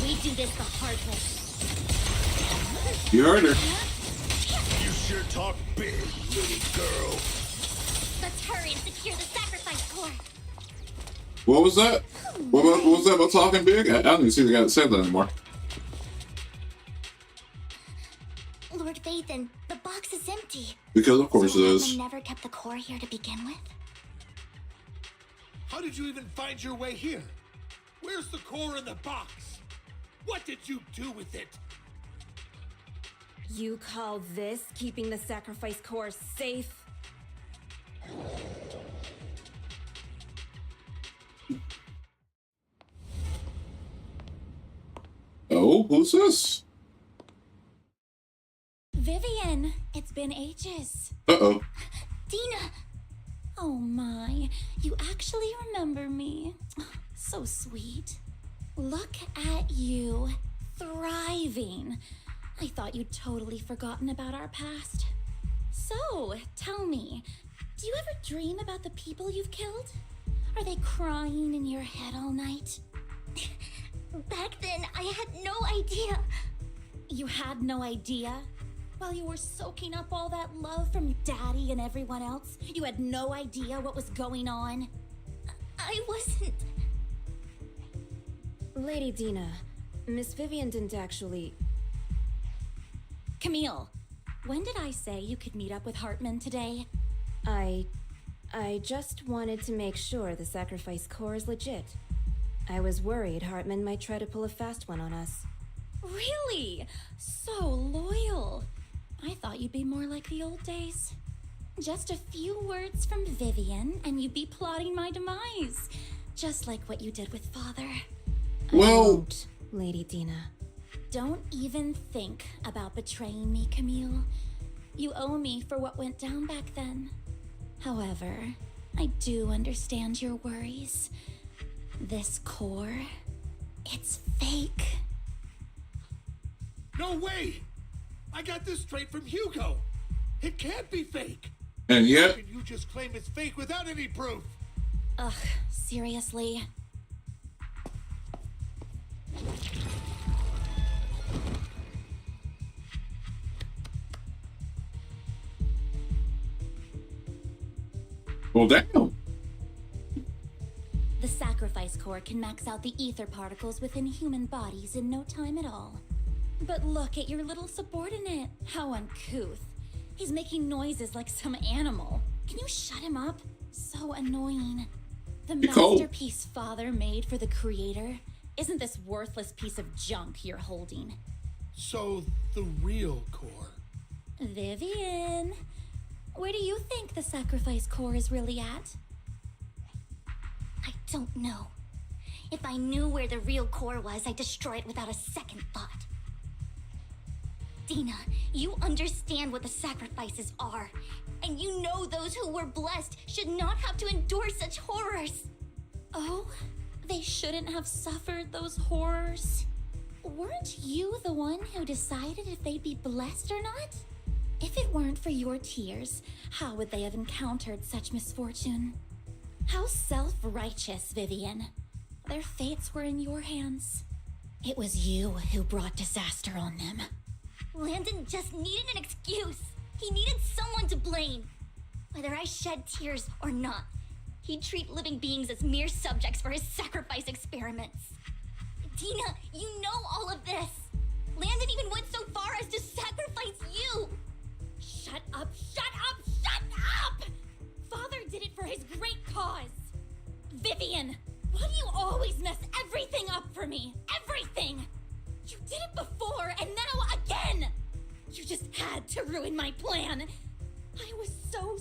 We do this the hard way. You heard her. You sure talk big, little girl. Let's hurry and secure the sacrifice core. What was that? What was that about talking big? I don't even see the guy that said that anymore. Lord Vathan, the box is empty. Because of course So it Hartman is. never kept the core here to begin with? How did you even find your way here? Where's the core in the box? What did you do with it? You call this keeping the sacrifice core safe? Oh, who's this? Vivian, it's been ages. Uh-oh. Dina! Oh my, you actually remember me. So sweet. Look at you, thriving. I thought you'd totally forgotten about our past. So, tell me, do you ever dream about the people you've killed? Are they crying in your head all night? Back then, I had no idea. You had no idea? While you were soaking up all that love from Daddy and everyone else, you had no idea what was going on? I wasn't... Lady Dina, Miss Vivian didn't actually... Camille, when did I say you could meet up with Hartman today? I just wanted to make sure the sacrifice core is legit. I was worried Hartman might try to pull a fast one on us. Really? So loyal. I thought you'd be more like the old days. Just a few words from Vivian and you'd be plotting my demise. Just like what you did with Father. I won't, Lady Dina. Don't even think about betraying me, Camille. You owe me for what went down back then. However, I do understand your worries. This core, it's fake. No way! I got this straight from Hugo. It can't be fake. And yet... How can you just claim it's fake without any proof? Ugh, seriously? Well, damn. The sacrifice core can max out the ether particles within human bodies in no time at all. But look at your little subordinate. How uncouth. He's making noises like some animal. Can you shut him up? So annoying. The masterpiece Father made for the creator isn't this worthless piece of junk you're holding. So, the real core. Vivian, where do you think the sacrifice core is really at? I don't know. If I knew where the real core was, I'd destroy it without a second thought. Dina, you understand what the sacrifices are. And you know those who were blessed should not have to endure such horrors. Oh, they shouldn't have suffered those horrors. Weren't you the one who decided if they'd be blessed or not? If it weren't for your tears, how would they have encountered such misfortune? How self-righteous, Vivian. Their fates were in your hands. It was you who brought disaster on them. Landon just needed an excuse. He needed someone to blame. Whether I shed tears or not, he'd treat living beings as mere subjects for his sacrifice experiments. Dina, you know all of this. Landon even went so far as to sacrifice you. Shut up, shut up, shut up! Father did it for his great cause. Vivian, why do you always mess everything up for me? Everything! You did it before, and now again! You just had to ruin my plan. I was so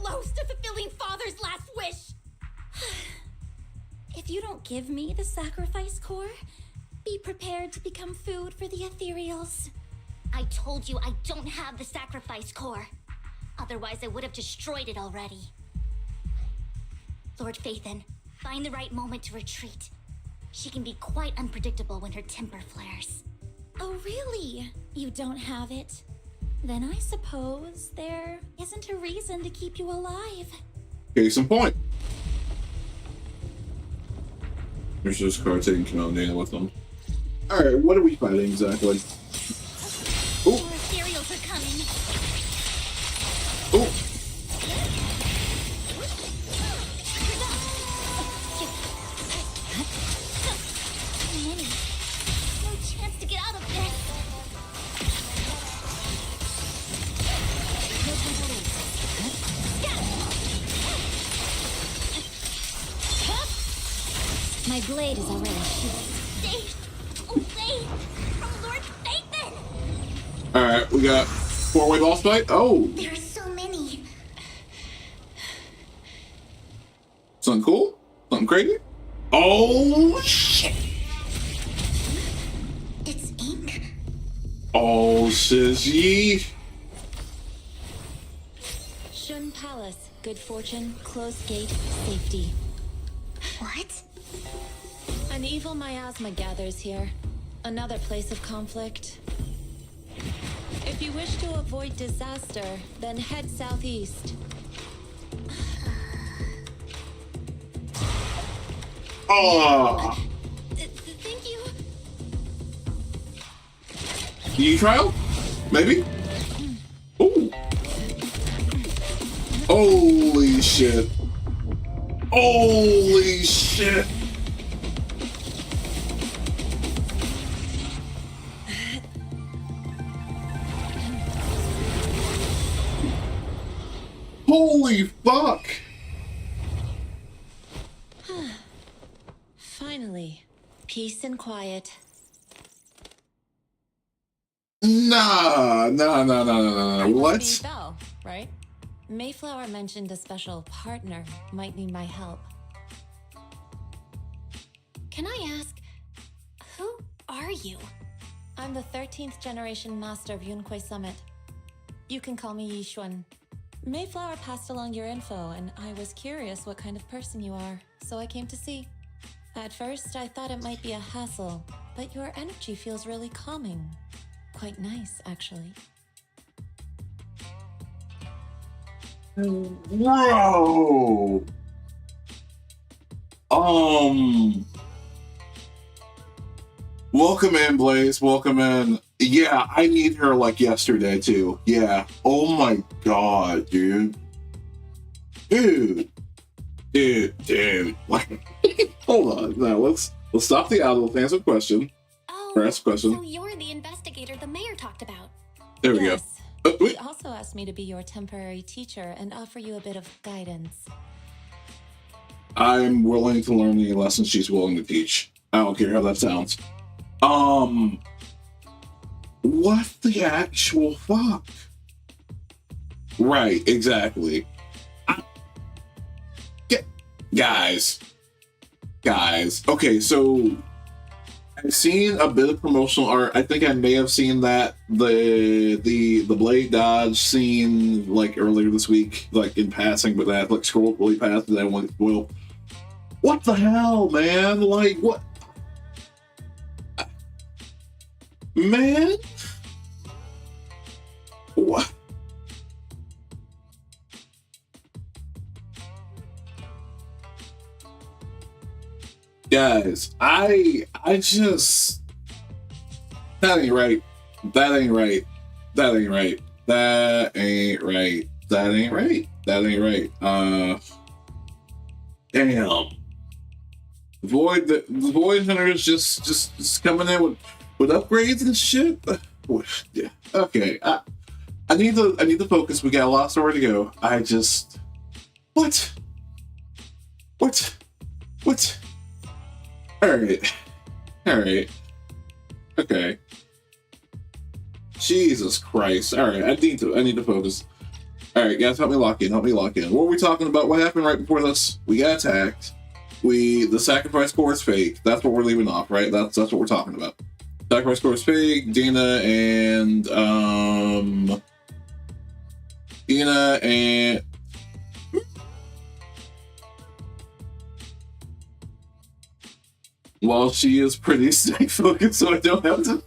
close to fulfilling Father's last wish. If you don't give me the sacrifice core, be prepared to become food for the ethereals. I told you I don't have the sacrifice core. Otherwise, I would have destroyed it already. Lord Phaethon, find the right moment to retreat. She can be quite unpredictable when her temper flares. Oh, really? You don't have it? Then I suppose there isn't a reason to keep you alive. Case in point. There's this card taking command with them. Alright, what are we fighting exactly? More ethereals are coming. Oh! Too many. No chance to get out of this. My blade is already shooting. Stay away from Lord Phaethon! Alright, we got 4-way boss fight. Oh! There are so many. Something cool? Something crazy? Oh, shit! It's ink. Oh, sissy. Shun Palace, good fortune, closed gate, safety. What? An evil miasma gathers here. Another place of conflict. If you wish to avoid disaster, then head southeast. Oh! Thank you. You trial? Maybe? Ooh. Holy shit. Holy shit. Holy fuck. Finally, peace and quiet. Nah. What? Bell, right? Mayflower mentioned a special partner might need my help. Can I ask, who are you? I'm the 13th generation master of Yunque Summit. You can call me Yishuan. Mayflower passed along your info, and I was curious what kind of person you are, so I came to see. At first, I thought it might be a hassle, but your energy feels really calming. Quite nice, actually. Bro. Welcome in, Blaze. Welcome in. Yeah, I need her like yesterday too. Yeah. Oh my god, dude. Dude. Like, hold on. Now let's stop the audio. Answer the question. Oh, Or ask a question. so you're the investigator the mayor talked about. There we Yes. go. He Wait. also asked me to be your temporary teacher and offer you a bit of guidance. I'm willing to learn any lessons she's willing to teach. I don't care how that sounds. What the actual fuck? Right, exactly. Guys. Okay, so I've seen a bit of promotional art. I think I may have seen that the Blade Dodge scene like earlier this week, like in passing, but that like scrolled really past and I went, well, what the hell, man? Like what? Man? What? Guys, I just that ain't right. That ain't right. That ain't right. That ain't right. That ain't right. That ain't right. Damn. The Void Hunters just coming in with upgrades and shit. Yeah. Okay. I need to focus. We got a lot of story to go. I just What? Alright. Okay. Jesus Christ. Alright, I need to focus. Alright, guys, help me lock in. What were we talking about? What happened right before this? We got attacked. The sacrifice core is fake. That's what we're leaving off, right? That's what we're talking about. Sacrifice core is fake. Dina and well, she is pretty snake focused, so I don't have to.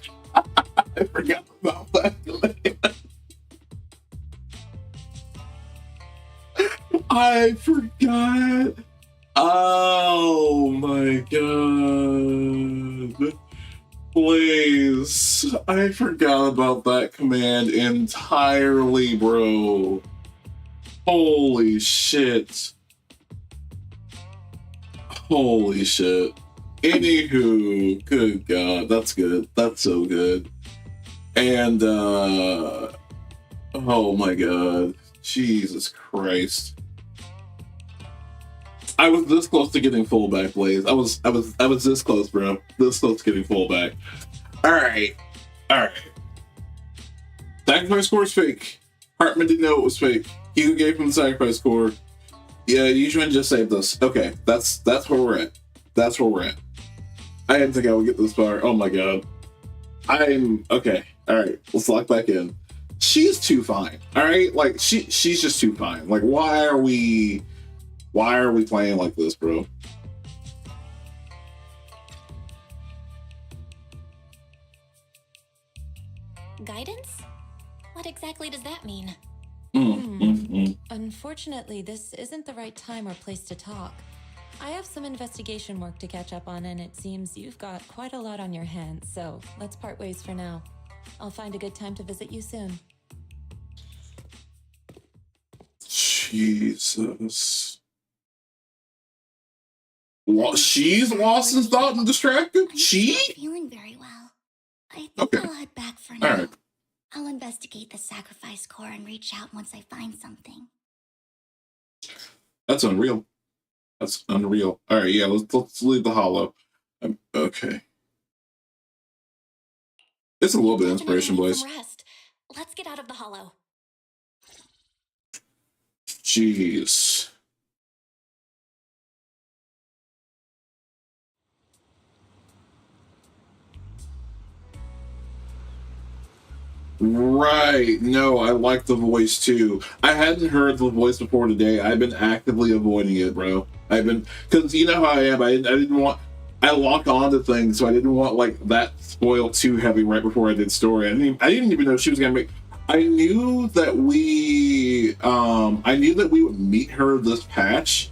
I forgot about that. I forgot. Oh my god. Please. I forgot about that command entirely, bro. Holy shit. Anywho, good god, that's good. That's so good. And, oh my god. Jesus Christ. I was this close to getting full back, Blaze. I was this close, bro. This close to getting full back. Alright. Sacrifice core is fake. Hartman didn't know it was fake. Hugo gave him the sacrifice core. Yeah, Yujuan just saved us. Okay, that's where we're at. I didn't think I would get this far. Oh my god. Okay. Alright, let's lock back in. She's too fine. Alright? Like, she's just too fine. Like, why are we playing like this, bro? Guidance? What exactly does that mean? Unfortunately, this isn't the right time or place to talk. I have some investigation work to catch up on, and it seems you've got quite a lot on your hands, so let's part ways for now. I'll find a good time to visit you soon. Jesus. She's lost in thought and distracted? I'm not feeling very well. I think I'll head back for now. Alright. I'll investigate the sacrifice core and reach out once I find something. That's unreal. Alright, yeah, let's leave the hollow. Okay. It's a little bit of inspiration, boys. Let's get out of the hollow. Jeez. Right. No, I like the voice too. I hadn't heard the voice before today. I've been actively avoiding it, bro. Because you know how I am. I lock on to things, so I didn't want like that spoiled too heavy right before I did story. I didn't even know she was gonna make. I knew that we would meet her this patch,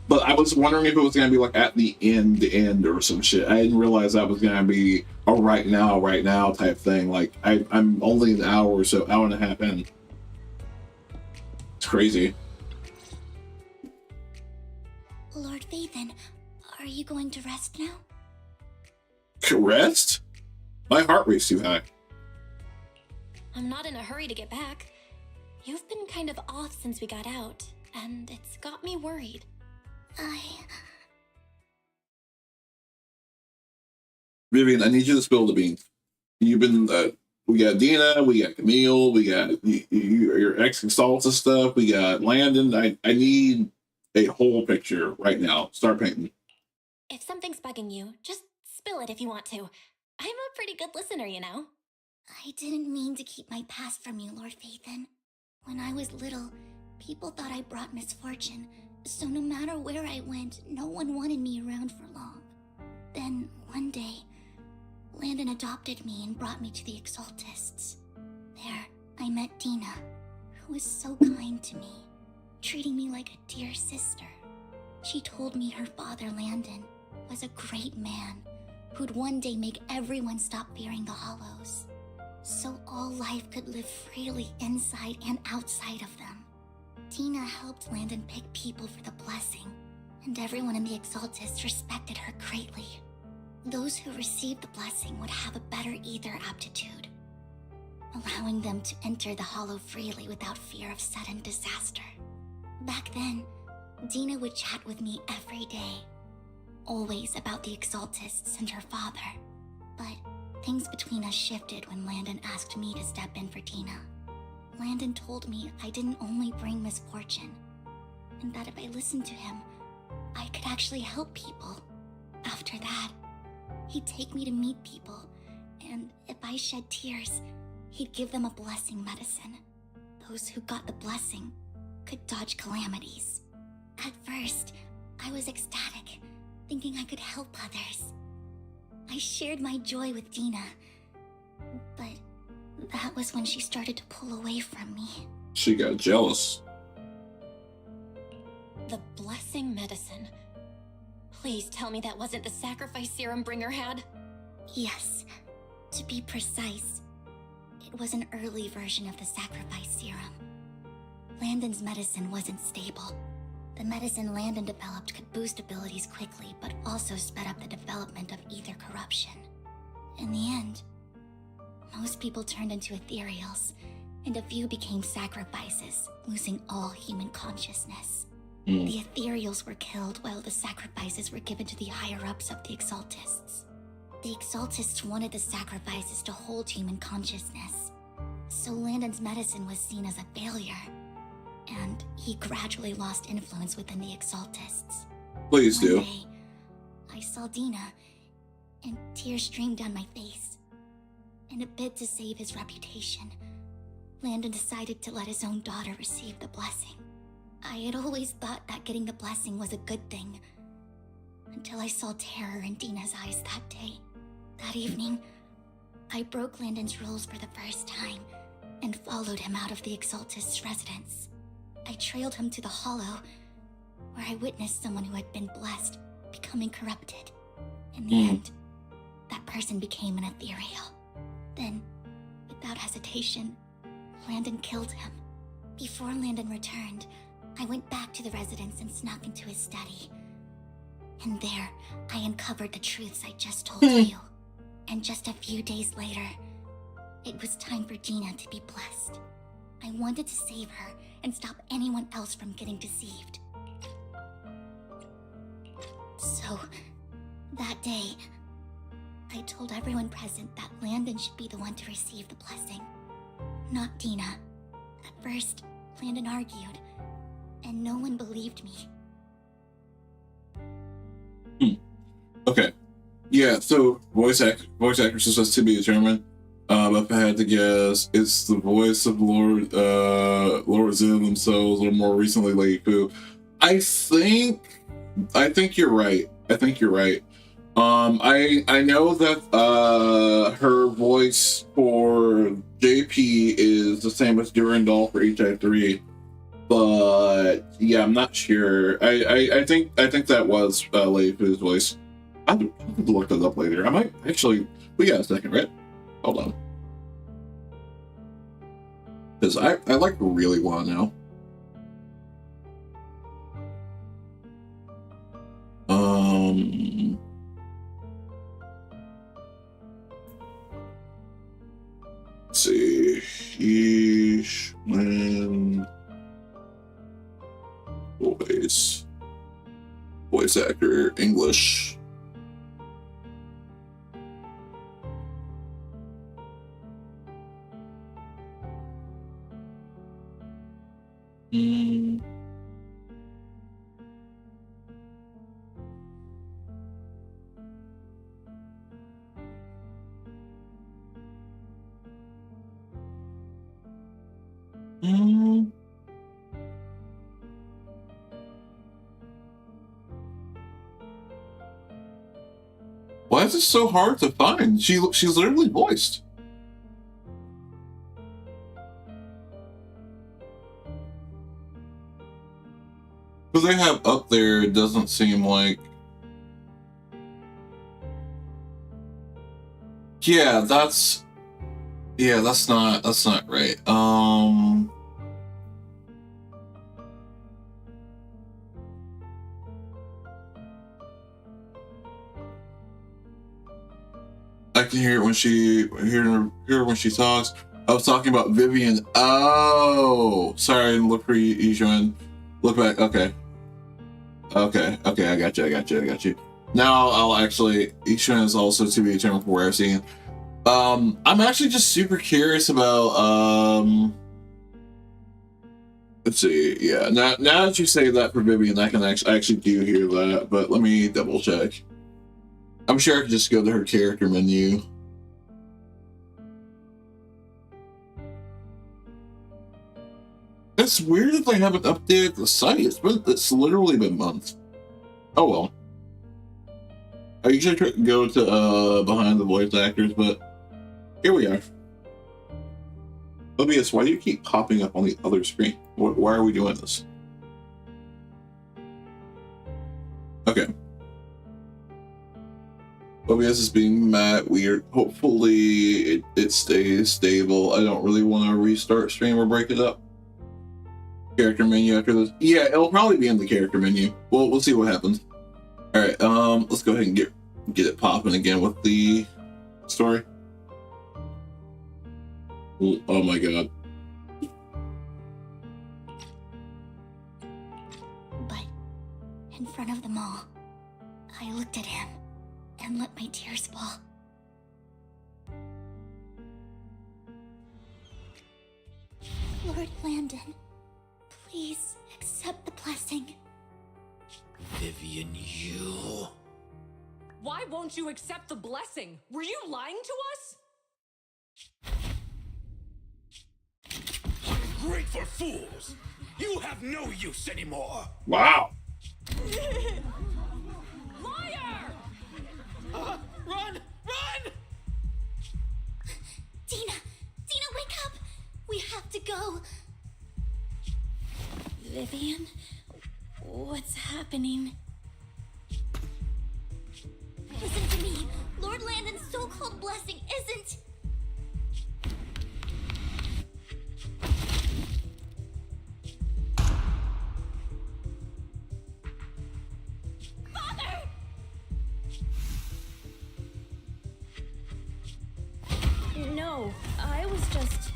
but I was wondering if it was gonna be like at the end or some shit. I didn't realize that was gonna be a right now type thing. Like I'm only an hour or so, hour and a half in. It's crazy. Lord Vathan, are you going to rest now? Rest? My heart rate's too high. I'm not in a hurry to get back. You've been kind of off since we got out, and it's got me worried. Vivian, I need you to spill the beans. You've been, we got Dina, we got Camille, we got your ex-consultant stuff, we got Landon. I need a whole picture right now. Start painting. If something's bugging you, just spill it if you want to. I'm a pretty good listener, you know. I didn't mean to keep my past from you, Lord Vathan. When I was little, people thought I brought misfortune, so no matter where I went, no one wanted me around for long. Then, one day, Landon adopted me and brought me to the Exaltists. There, I met Dina, who was so kind to me, treating me like a dear sister. She told me her father, Landon, was a great man who'd one day make everyone stop fearing the Hollows, so all life could live freely inside and outside of them. Dina helped Landon pick people for the blessing, and everyone in the Exaltists respected her greatly. Those who received the blessing would have a better ether aptitude, allowing them to enter the Hollow freely without fear of sudden disaster. Back then, Dina would chat with me every day, always about the Exaltists and her father. But things between us shifted when Landon asked me to step in for Dina. Landon told me I didn't only bring misfortune, and that if I listened to him, I could actually help people. After that, he'd take me to meet people, and if I shed tears, he'd give them a blessing medicine. Those who got the blessing could dodge calamities. At first, I was ecstatic, thinking I could help others. I shared my joy with Dina, but that was when she started to pull away from me. She got jealous. The blessing medicine. Please tell me that wasn't the sacrifice serum Bringer had? Yes, to be precise, it was an early version of the sacrifice serum. Landon's medicine wasn't stable. The medicine Landon developed could boost abilities quickly, but also sped up the development of ether corruption. In the end, most people turned into ethereals, and a few became sacrifices, losing all human consciousness. The ethereals were killed while the sacrifices were given to the higher-ups of the Exaltists. The Exaltists wanted the sacrifices to hold human consciousness, so Landon's medicine was seen as a failure, and he gradually lost influence within the Exaltists. Please do. One day, I saw Dina, and tears streamed down my face. In a bid to save his reputation, Landon decided to let his own daughter receive the blessing. I had always thought that getting the blessing was a good thing, until I saw terror in Dina's eyes that day. That evening, I broke Landon's rules for the first time and followed him out of the Exaltist's residence. I trailed him to the Hollow, where I witnessed someone who had been blessed becoming corrupted. In the end, that person became an ethereal. Then, without hesitation, Landon killed him. Before Landon returned, I went back to the residence and snuck into his study. And there, I uncovered the truths I just told you. And just a few days later, it was time for Dina to be blessed. I wanted to save her and stop anyone else from getting deceived. So, that day, I told everyone present that Landon should be the one to receive the blessing, not Dina. At first, Landon argued, and no one believed me. Okay. Yeah, so voice actresses was to be determined. If I had to guess, it's the voice of Lord Zen themselves, or more recently Lady Fu. I think you're right. I know that her voice for JP is the same as Durandal for HI3, but yeah, I'm not sure. I think that was Lady Fu's voice. I'll have to look that up later. I might actually. We got a second, right? Hold on. Because I like really want to know. Let's see. Ishman. Voice actor, English. Why is it so hard to find? She's literally voiced. Because they have up there, it doesn't seem like. Yeah, that's not right. I can hear it when she talks. I was talking about Vivian. Oh, sorry, I didn't look for you, Joanne. Look back. Okay. Okay, I got you. Now I'll actually, each one is also to be determined for where I've seen. I'm actually just super curious about, let's see, yeah, now that you say that for Vivian, I can actually do hear that, but let me double check. I'm sure I can just go to her character menu. It's weird that they haven't updated the site. It's literally been months. Oh well. I usually try to go to behind the voice actors, but here we are. OBS, why do you keep popping up on the other screen? Why are we doing this? Okay. OBS is being mad weird. Hopefully it stays stable. I don't really want to restart stream or break it up. Character menu after this. Yeah, it'll probably be in the character menu. Well, we'll see what happens. All right, let's go ahead and get it popping again with the story. Oh my god. But in front of them all, I looked at him and let my tears fall. Lord Landon, please accept the blessing. Vivian, you... Why won't you accept the blessing? Were you lying to us? Great for fools! You have no use anymore! Wow! Liar! Run! Run! Dina, wake up! We have to go. Vivian, what's happening? Listen to me. Lord Landon's so-called blessing isn't... Father! No, I was just...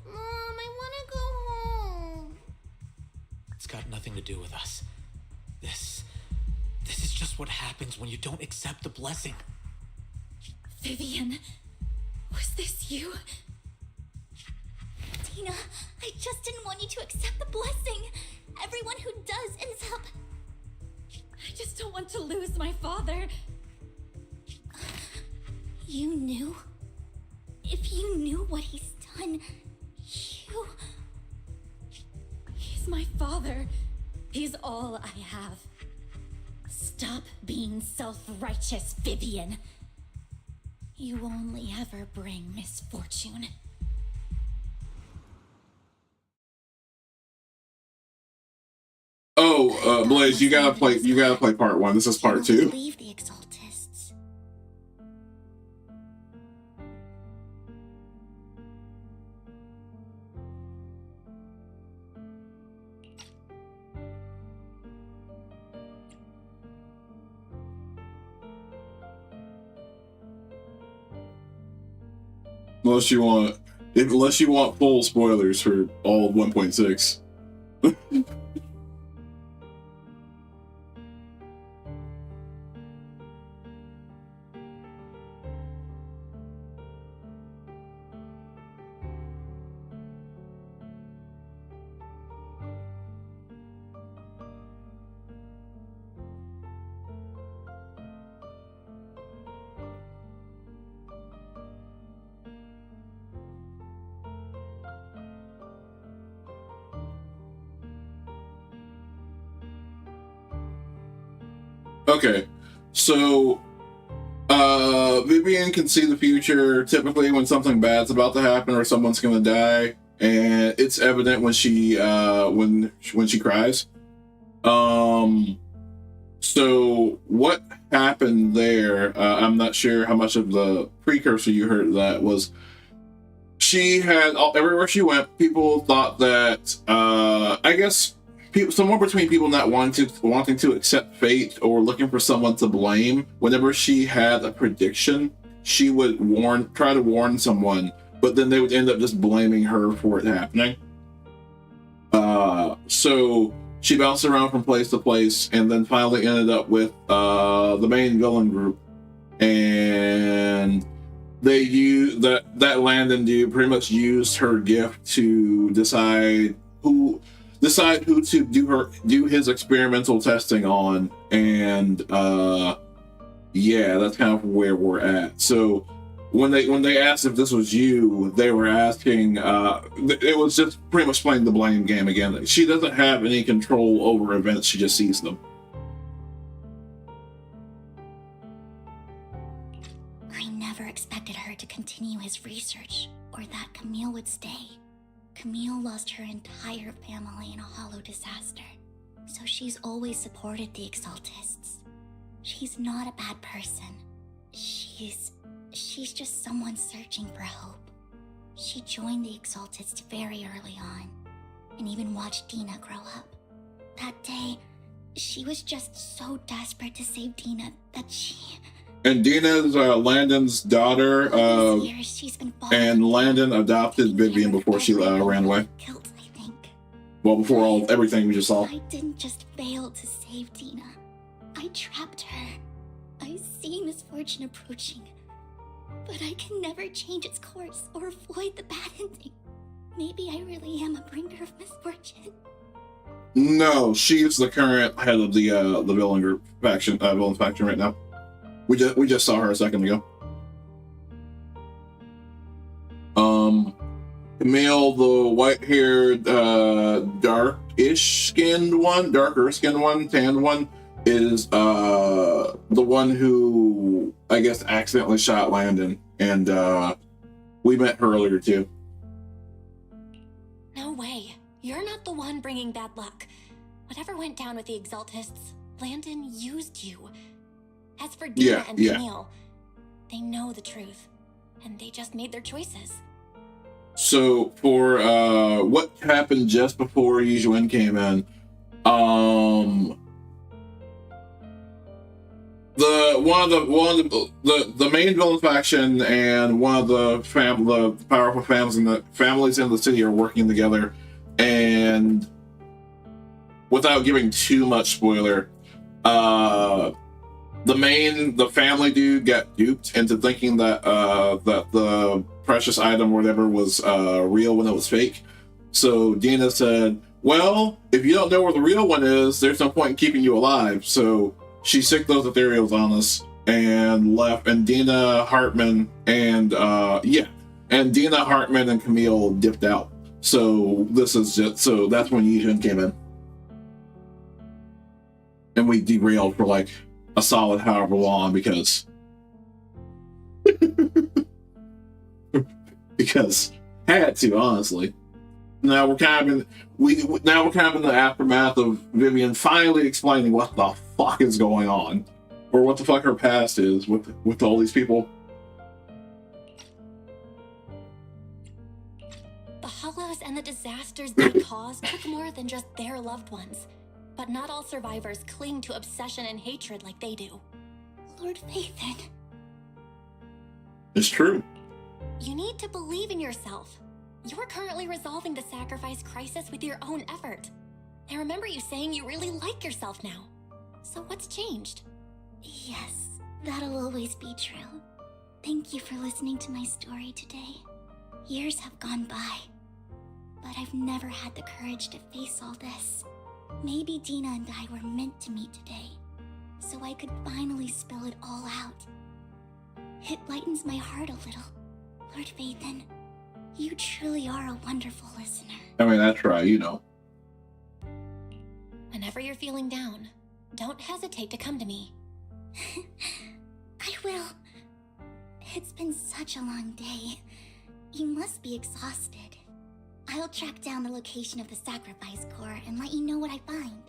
Mom, I want to go home. It's got nothing to do with us. This is just what happens when you don't accept the blessing. Vivian, was this you? Dina, I just didn't want you to accept the blessing. Everyone who does ends up... I just don't want to lose my father. You knew? If you knew what he's done, you... He's my father. He's all I have. Stop being self-righteous, Vivian. You only ever bring misfortune. Oh, Blaze, you gotta play part 1. This is part 2. Leave the exaltists. Unless you want full spoilers for all of 1.6. Okay, so Vivian can see the future typically when something bad's about to happen or someone's gonna die, and it's evident when she cries. So what happened there? I'm not sure how much of the precursor you heard of that was. She had everywhere she went, people thought that I guess. Somewhere between people not wanting to accept fate or looking for someone to blame. Whenever she had a prediction, she would try to warn someone, but then they would end up just blaming her for it happening. So she bounced around from place to place, and then finally ended up with the main villain group, and they used that Landon dude pretty much used her gift to decide who to do his experimental testing on, and yeah, that's kind of where we're at. So when they asked if this was you, they were asking, it was just pretty much playing the blame game again. She doesn't have any control over events, she just sees them. I never expected her to continue his research, or that Camille would stay. Camille lost her entire family in a hollow disaster, so she's always supported the Exaltists. She's not a bad person. She's just someone searching for hope. She joined the Exaltists very early on, and even watched Dina grow up. That day, she was just so desperate to save Dina that she... And Dina's Landon's daughter, and Landon adopted Vivian before she ran away. Guilt, I think. Well, before everything we just saw. I didn't just fail to save Dina. I trapped her. I see misfortune approaching, but I can never change its course or avoid the bad ending. Maybe I really am a bringer of misfortune. No, she's the current head of the villain group faction, villain faction right now. We just saw her a second ago. Camille, the white-haired, darker skinned one, tanned one, is the one who I guess accidentally shot Landon, and we met her earlier too. No way. You're not the one bringing bad luck. Whatever went down with the Exaltists, Landon used you. As for Dina and Camille, they know the truth, and they just made their choices. So for what happened just before Yijun came in, the main villain faction and one of the powerful families in the city are working together, and without giving too much spoiler, the family dude got duped into thinking that that the precious item or whatever was real when it was fake. So Dina said, well, if you don't know where the real one is, there's no point in keeping you alive. So she sicked those ethereals on us and left, and Dina Hartman and Dina Hartman and Camille dipped out. So that's when Yijun came in. And we derailed for like a solid however long because had to, honestly. Now we're kind of in the aftermath of Vivian finally explaining what the fuck is going on, or what the fuck her past is with all these people. The Hollows and the disasters they caused took more than just their loved ones. But not all survivors cling to obsession and hatred like they do. Lord Vathan. It's true. You need to believe in yourself. You're currently resolving the sacrifice crisis with your own effort. I remember you saying you really like yourself now. So what's changed? Yes, that'll always be true. Thank you for listening to my story today. Years have gone by, but I've never had the courage to face all this. Maybe Dina and I were meant to meet today, so I could finally spill it all out. It lightens my heart a little. Lord Vathan, you truly are a wonderful listener. I mean, that's right, you know. Whenever you're feeling down, don't hesitate to come to me. I will. It's been such a long day. You must be exhausted. I'll track down the location of the sacrifice core and let you know what I find.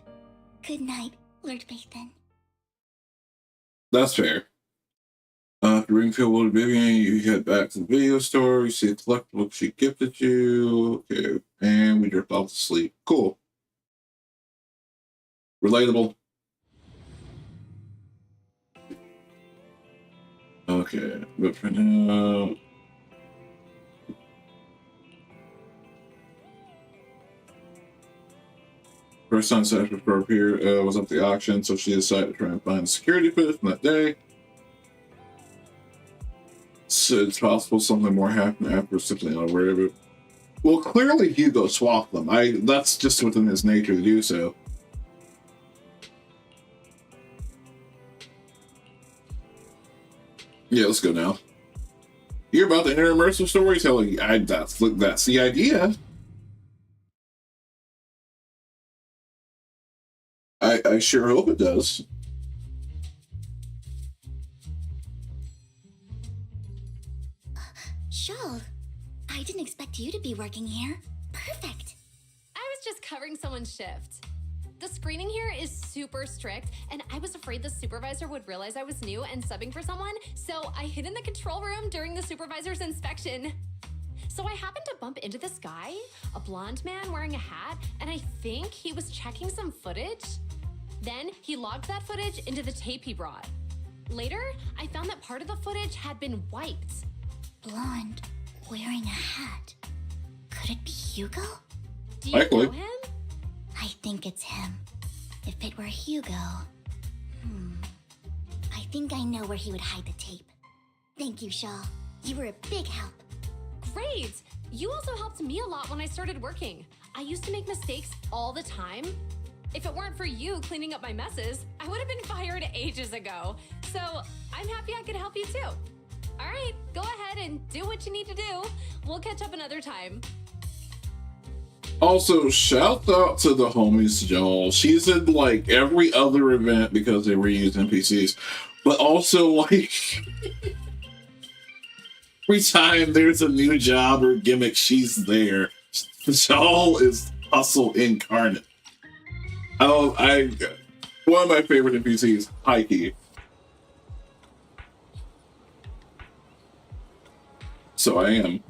Good night, Lord Vathan. That's fair. After Ringfield with Vivian, you head back to the video store, you see the collectible she gifted you. Okay, and we drift off to sleep. Cool. Relatable. Okay, but for now... her son's sex report here was at the auction, so she decided to try and find security footage from that day. So it's possible something more happened after, simply unaware of it. Well, clearly Hugo swapped them. That's just within his nature to do so. Yeah, let's go now. You're about the inter-immersive storytelling. That's the idea. I sure hope it does. Shawl, I didn't expect you to be working here. Perfect. I was just covering someone's shift. The screening here is super strict, and I was afraid the supervisor would realize I was new and subbing for someone, so I hid in the control room during the supervisor's inspection. So I happened to bump into this guy, a blonde man wearing a hat, and I think he was checking some footage. Then he logged that footage into the tape he brought. Later, I found that part of the footage had been wiped. Blonde, wearing a hat. Could it be Hugo? Do you know him? I think it's him. If it were Hugo... I think I know where he would hide the tape. Thank you, Shaw. You were a big help. Great! You also helped me a lot when I started working. I used to make mistakes all the time. If it weren't for you cleaning up my messes, I would have been fired ages ago. So I'm happy I could help you too. All right, go ahead and do what you need to do. We'll catch up another time. Also, shout out to the homies, y'all. She's in like every other event because they reuse NPCs, but also like every time there's a new job or gimmick, she's there. Y'all is hustle incarnate. One of my favorite NPCs, Heike. So I am.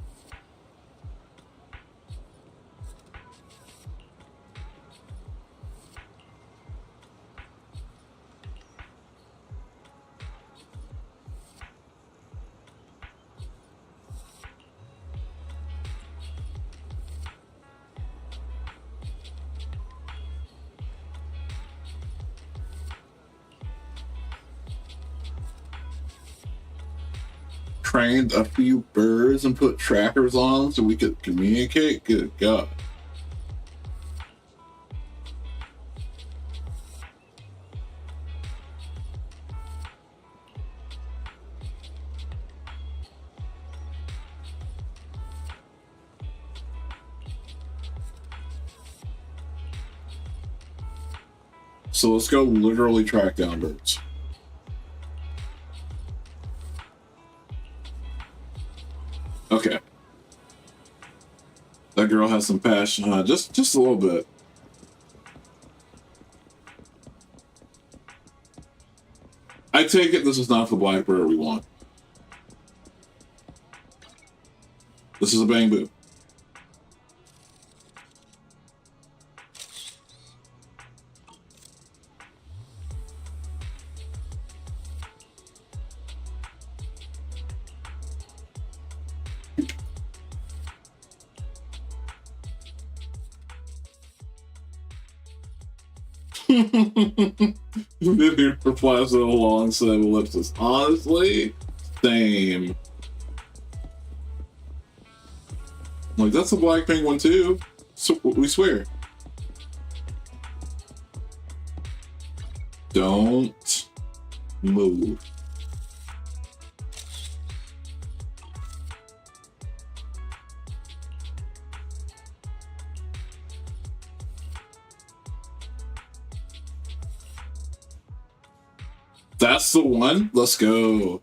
Trained a few birds and put trackers on them so we could communicate. Good God. So let's go literally track down birds. Okay. That girl has some passion, huh? Just a little bit. I take it this is not the black bird we want. This is a bamboo. Vivian replies with a long set of ellipses. Honestly, same. Like, that's a black penguin too. So, we swear. Don't move. That's the one. Let's go.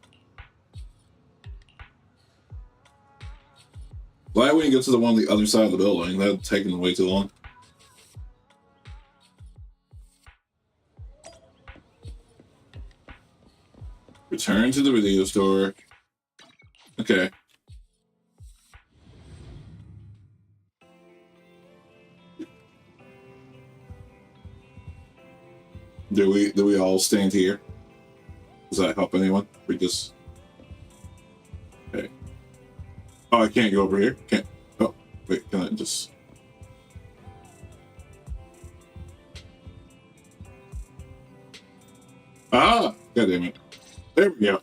Glad we didn't get to the one on the other side of the building. That had taken way too long. Return to the video store. Okay. Do we all stand here? Does that help anyone? We just... Okay. Oh, I can't go over here? Can't... Oh, wait, can I just... Ah, God damn it. There we go.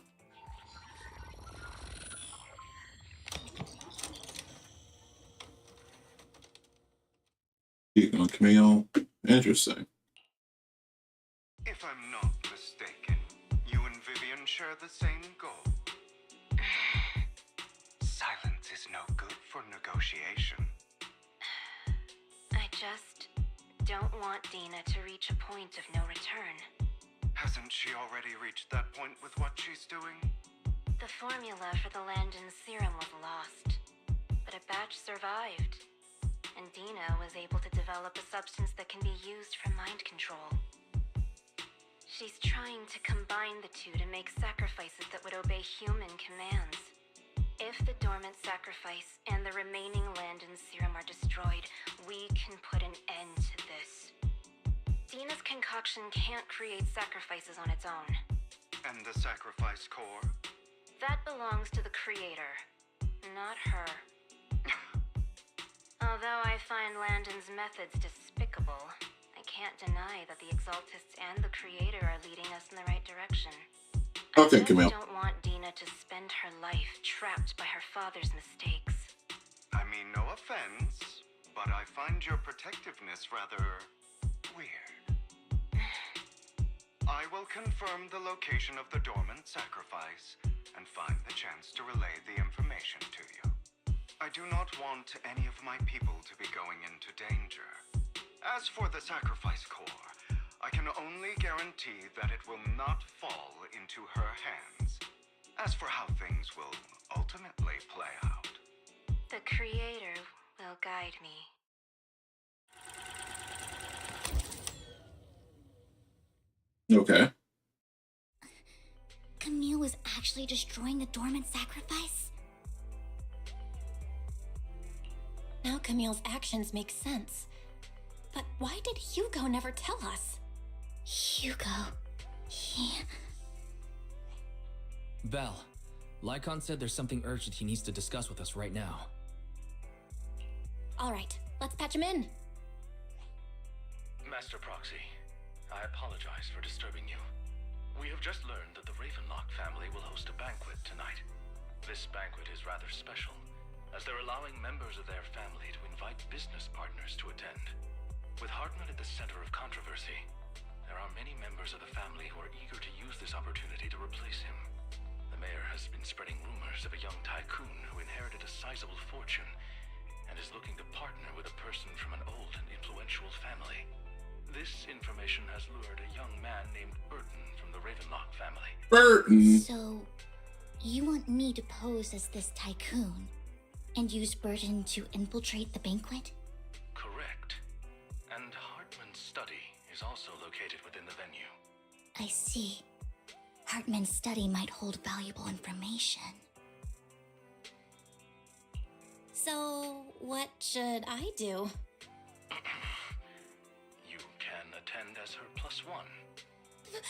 Hugo and Camille. Interesting. If I'm not mistaken, you and Vivian share the same goal. Silence is no good for negotiation. I just don't want Dina to reach a point of no return. Hasn't she already reached that point with what she's doing? The formula for the Landon serum was lost, but a batch survived, and Dina was able to develop a substance that can be used for mind control. She's trying to combine the two to make sacrifices that would obey human commands. If the dormant sacrifice and the remaining Landon serum are destroyed, we can put an end to this. Dina's concoction can't create sacrifices on its own. And the sacrifice core? That belongs to the creator, not her. Although I find Landon's methods despicable, I can't deny that the Exaltists and the creator are leading us in the right direction. Okay, I Camille. don't want Dina to spend her life trapped by her father's mistakes. I mean, no offense, but I find your protectiveness rather weird. I will confirm the location of the dormant sacrifice and find the chance to relay the information to you. I do not want any of my people to be going into danger. As for the sacrifice core, I can only guarantee that it will not fall into her hands. As for how things will ultimately play out, The creator will guide me. Okay. Camille was actually destroying the dormant sacrifice? Now Camille's actions make sense. But why did Hugo never tell us? Hugo... he... Val, Lycon said there's something urgent he needs to discuss with us right now. All right, let's patch him in. Master Proxy, I apologize for disturbing you. We have just learned that the Ravenlock family will host a banquet tonight. This banquet is rather special, as they're allowing members of their family to invite business partners to attend. With Hartman at the center of controversy, there are many members of the family who are eager to use this opportunity to replace him. The mayor has been spreading rumors of a young tycoon who inherited a sizable fortune and is looking to partner with a person from an old and influential family. This information has lured a young man named Burton from the Ravenlock family. Burton! So, you want me to pose as this tycoon and use Burton to infiltrate the banquet? Correct. And Hartman's study is also located within the venue. I see. Hartman's study might hold valuable information. So, what should I do? You can attend as her +1. +1?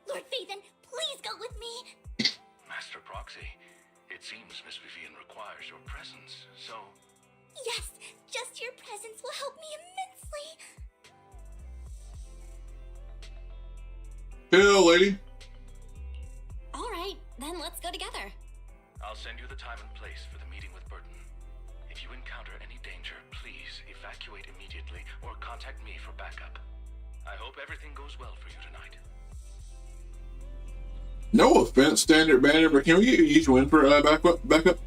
Lord Phaethon, please go with me! Master Proxy, it seems Miss Vivian requires your presence, so... Yes, just your presence will help me immensely! Chill, lady. All right, then let's go together. I'll send you the time and place for the meeting with Burton. If you encounter any danger, please evacuate immediately or contact me for backup. I hope everything goes well for you tonight. No offense, Standard Banner, but can we get each win for backup?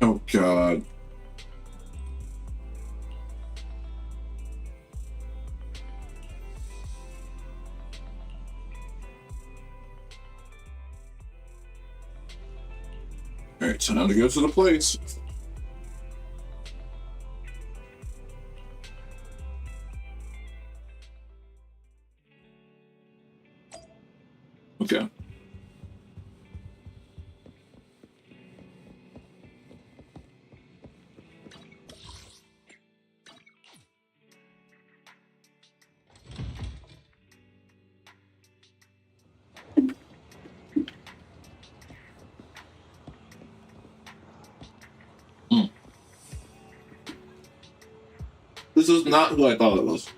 Oh, God. Alright, so now to go to the place. Okay. This is not who I thought it was.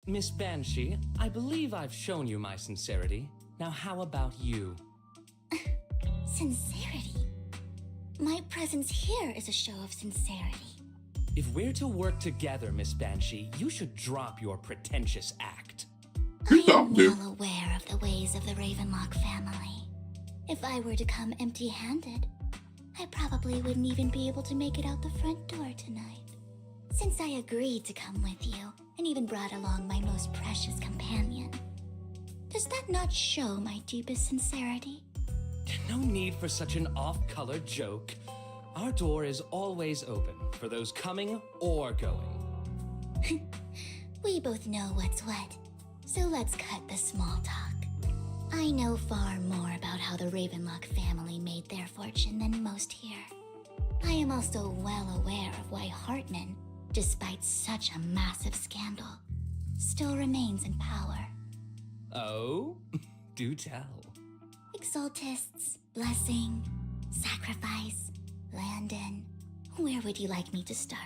Miss Banshee, I believe I've shown you my sincerity. Now how about you? Sincerity? My presence here is a show of sincerity. If we're to work together, Miss Banshee, you should drop your pretentious act. I am well aware of the ways of the Ravenlock family. If I were to come empty-handed, I probably wouldn't even be able to make it out the front door tonight. Since I agreed to come with you, and even brought along my most precious companion, does that not show my deepest sincerity? No need for such an off-color joke. Our door is always open for those coming or going. We both know what's what, so let's cut the small talk. I know far more about how the Ravenlock family made their fortune than most here. I am also well aware of why Hartman, despite such a massive scandal, still remains in power. Oh? Do tell. Exaltists, blessing, sacrifice, Landon. Where would you like me to start?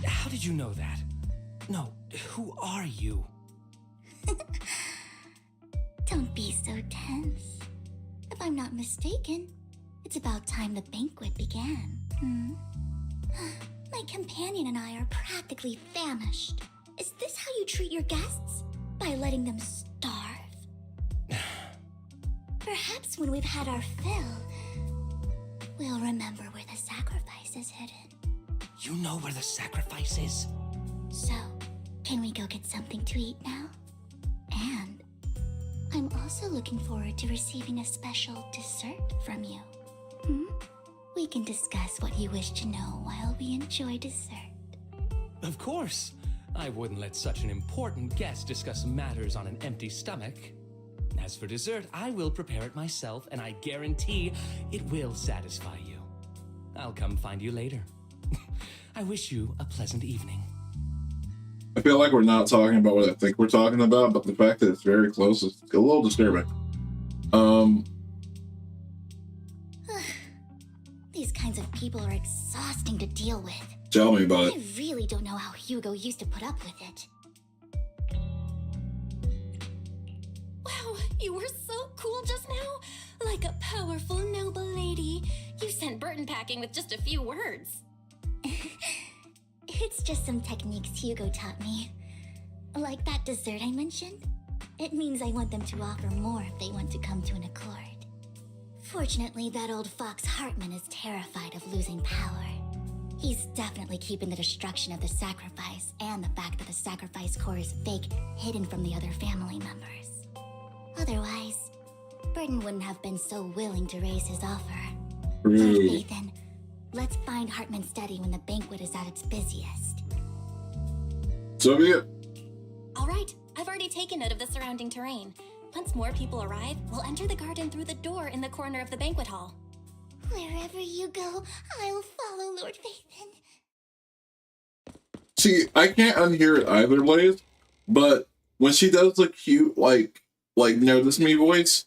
How did you know that? No, who are you? Don't be so tense. If I'm not mistaken, it's about time the banquet began. My companion and I are practically famished. Is this how you treat your guests? By letting them starve? Perhaps when we've had our fill, we'll remember where the sacrifice is hidden. You know where the sacrifice is? So, can we go get something to eat now? And I'm also looking forward to receiving a special dessert from you. We can discuss what you wish to know while we enjoy dessert. Of course. I wouldn't let such an important guest discuss matters on an empty stomach. As for dessert, I will prepare it myself, and I guarantee it will satisfy you. I'll come find you later. I wish you a pleasant evening. I feel like we're not talking about what I think we're talking about, but the fact that it's very close is a little disturbing. These kinds of people are exhausting to deal with. Tell me about it. I really don't know how Hugo used to put up with it. Wow, you were so cool just now. Like a powerful, noble lady. You sent Burton packing with just a few words. It's just some techniques Hugo taught me. Like that dessert I mentioned. It means I want them to offer more if they want to come to an accord. Fortunately, that old fox Hartman is terrified of losing power. He's definitely keeping the destruction of the sacrifice and the fact that the sacrifice core is fake hidden from the other family members. Otherwise, Burton wouldn't have been so willing to raise his offer. Lord Nathan, let's find Hartman's study when the banquet is at its busiest. So be it. All right, I've already taken note of the surrounding terrain. Once more people arrive, we'll enter the garden through the door in the corner of the banquet hall. Wherever you go, I'll follow, Lord Vathan. See, I can't unhear it either, Blaze, but when she does the cute, like notice me voice,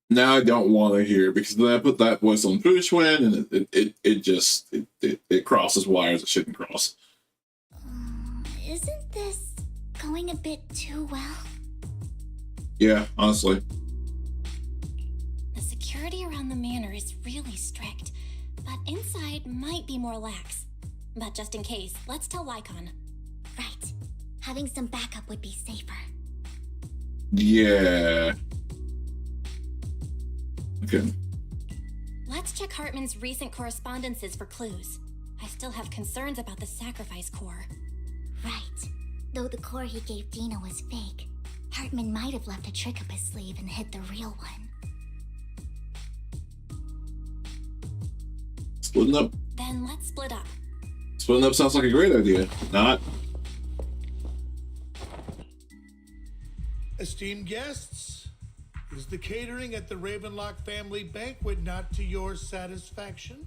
now I don't want to hear, because then I put that voice on Pushwin, and it crosses wires it shouldn't cross. Isn't this going a bit too well? Yeah, honestly. The security around the manor is really strict, but inside might be more lax. But just in case, let's tell Lycon. Right. Having some backup would be safer. Yeah. Okay. Let's check Hartman's recent correspondences for clues. I still have concerns about the sacrifice core. Right. Though the core he gave Dina was fake, Hartman might have left a trick up his sleeve and hid the real one. Splitting up? Then let's split up. Splitting up sounds like a great idea. Not. Esteemed guests, is the catering at the Ravenlock family banquet not to your satisfaction?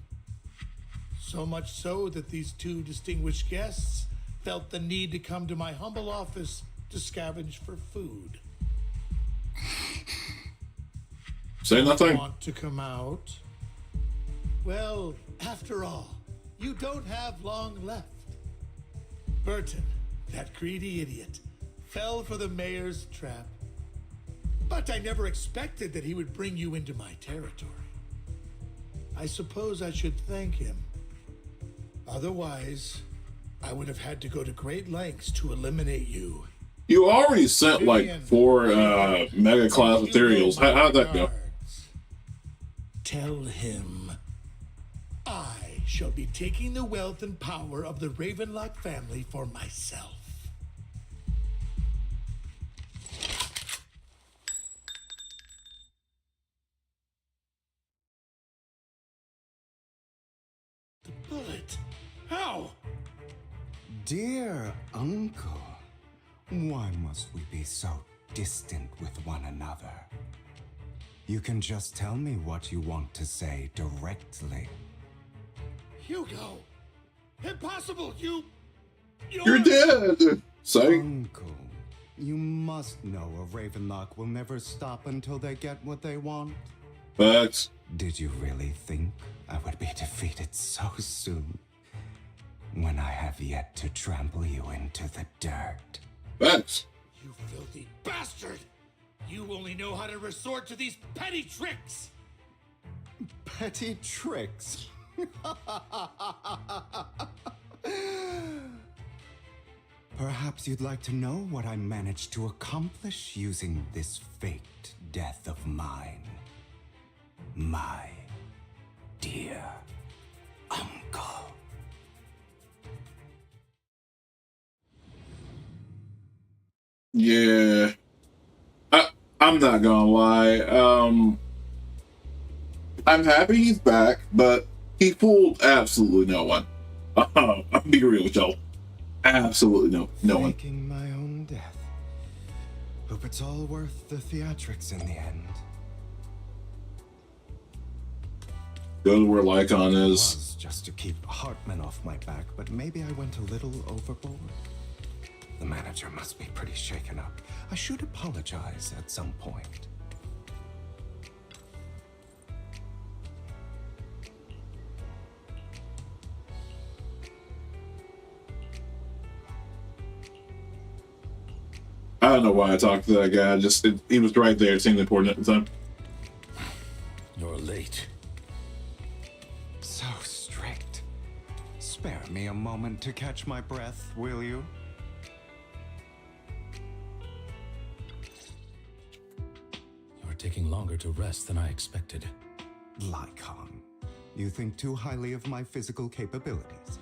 So much so that these two distinguished guests felt the need to come to my humble office to scavenge for food. Say nothing. Want to come out? Well, after all, you don't have long left. Burton, that greedy idiot, fell for the mayor's trap. But I never expected that he would bring you into my territory. I suppose I should thank him. Otherwise, I would have had to go to great lengths to eliminate you. You already sent like Vivian, 4 mega class materials. How'd that go? Tell him I shall be taking the wealth and power of the Ravenlock family for myself. The bullet. How? Dear uncle, why must we be so distant with one another? You can just tell me what you want to say directly. Hugo! Impossible! You're dead! Say. Uncle, you must know a Ravenlock will never stop until they get what they want. Facts. Did you really think I would be defeated so soon? When I have yet to trample you into the dirt. Facts. You filthy bastard! You only know how to resort to these petty tricks! Petty tricks? Perhaps you'd like to know what I managed to accomplish using this faked death of mine. My dear uncle. Yeah. I'm not gonna lie. I'm happy he's back, but he fooled absolutely no one. I'll be real with y'all. Absolutely no one. Faking my own death. Hope it's all worth the theatrics in the end. Go to where Lycon is. Was just to keep Hartman off my back, but maybe I went a little overboard. The manager must be pretty shaken up. I should apologize at some point. I don't know why I talked to that guy. He was right there. It seemed important at the time. You're late. So strict. Spare me a moment to catch my breath, will you? You're taking longer to rest than I expected. Lycon, you think too highly of my physical capabilities.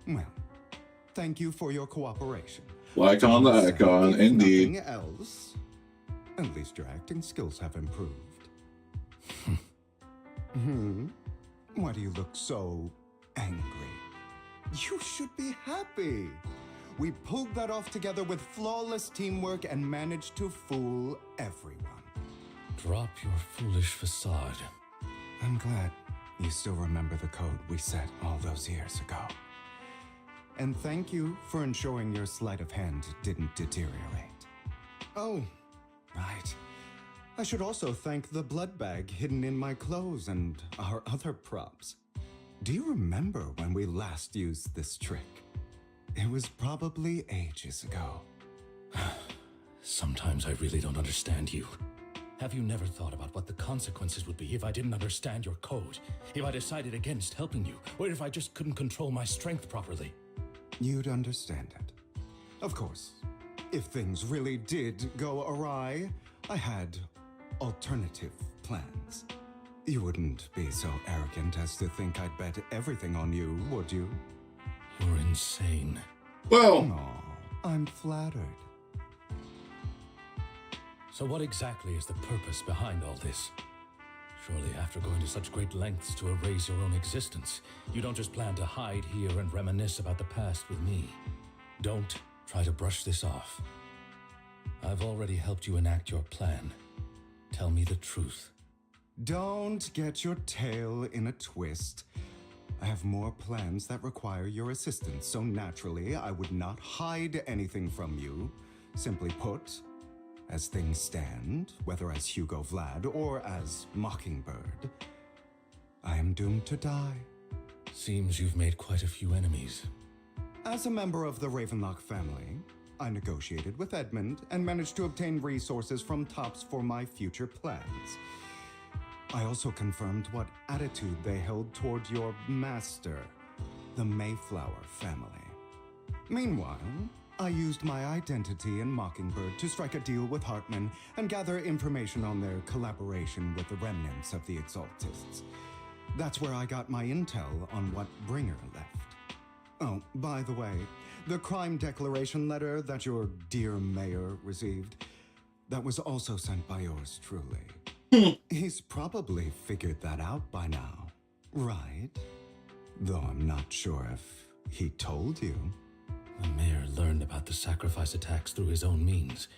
Well, thank you for your cooperation. Lycon the icon, indeed. Nothing else. At least your acting skills have improved. Why do you look so angry? You should be happy. We pulled that off together with flawless teamwork and managed to fool everyone. Drop your foolish facade. I'm glad you still remember the code we set all those years ago. And thank you for ensuring your sleight of hand didn't deteriorate. Oh, right. I should also thank the blood bag hidden in my clothes and our other props. Do you remember when we last used this trick? It was probably ages ago. Sometimes I really don't understand you. Have you never thought about what the consequences would be if I didn't understand your code? If I decided against helping you? Or if I just couldn't control my strength properly? You'd understand it. Of course, if things really did go awry, I had alternative plans. You wouldn't be so arrogant as to think I'd bet everything on you, would you? You're insane. Well, no, I'm flattered. So what exactly is the purpose behind all this? Surely after going to such great lengths to erase your own existence, you don't just plan to hide here and reminisce about the past with me. Don't try to brush this off. I've already helped you enact your plan. Tell me the truth. Don't get your tail in a twist. I have more plans that require your assistance, so naturally I would not hide anything from you. Simply put, as things stand, whether as Hugo Vlad or as Mockingbird, I am doomed to die. Seems you've made quite a few enemies. As a member of the Ravenlock family, I negotiated with Edmund and managed to obtain resources from Tops for my future plans. I also confirmed what attitude they held toward your master, the Mayflower family. Meanwhile, I used my identity in Mockingbird to strike a deal with Hartman and gather information on their collaboration with the remnants of the Exaltists. That's where I got my intel on what Bringer left. Oh, by the way, the crime declaration letter that your dear mayor received, that was also sent by yours truly. He's probably figured that out by now, right? Though I'm not sure if he told you. The mayor learned about the sacrifice attacks through his own means,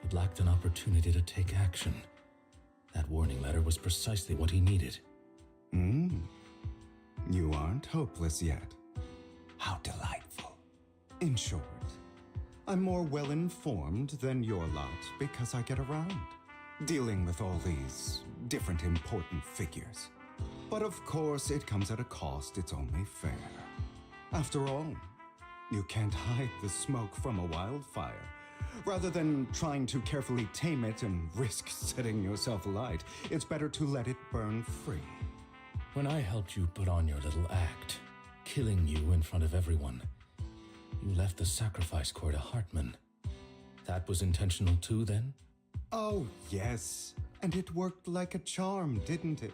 but lacked an opportunity to take action. That warning letter was precisely what he needed. You aren't hopeless yet. How delightful. In short, I'm more well-informed than your lot because I get around, dealing with all these different important figures. But of course, it comes at a cost. It's only fair. After all, you can't hide the smoke from a wildfire. Rather than trying to carefully tame it and risk setting yourself alight, it's better to let it burn free. When I helped you put on your little act, killing you in front of everyone, you left the sacrifice core to Hartman. That was intentional too, then? Oh, yes. And it worked like a charm, didn't it?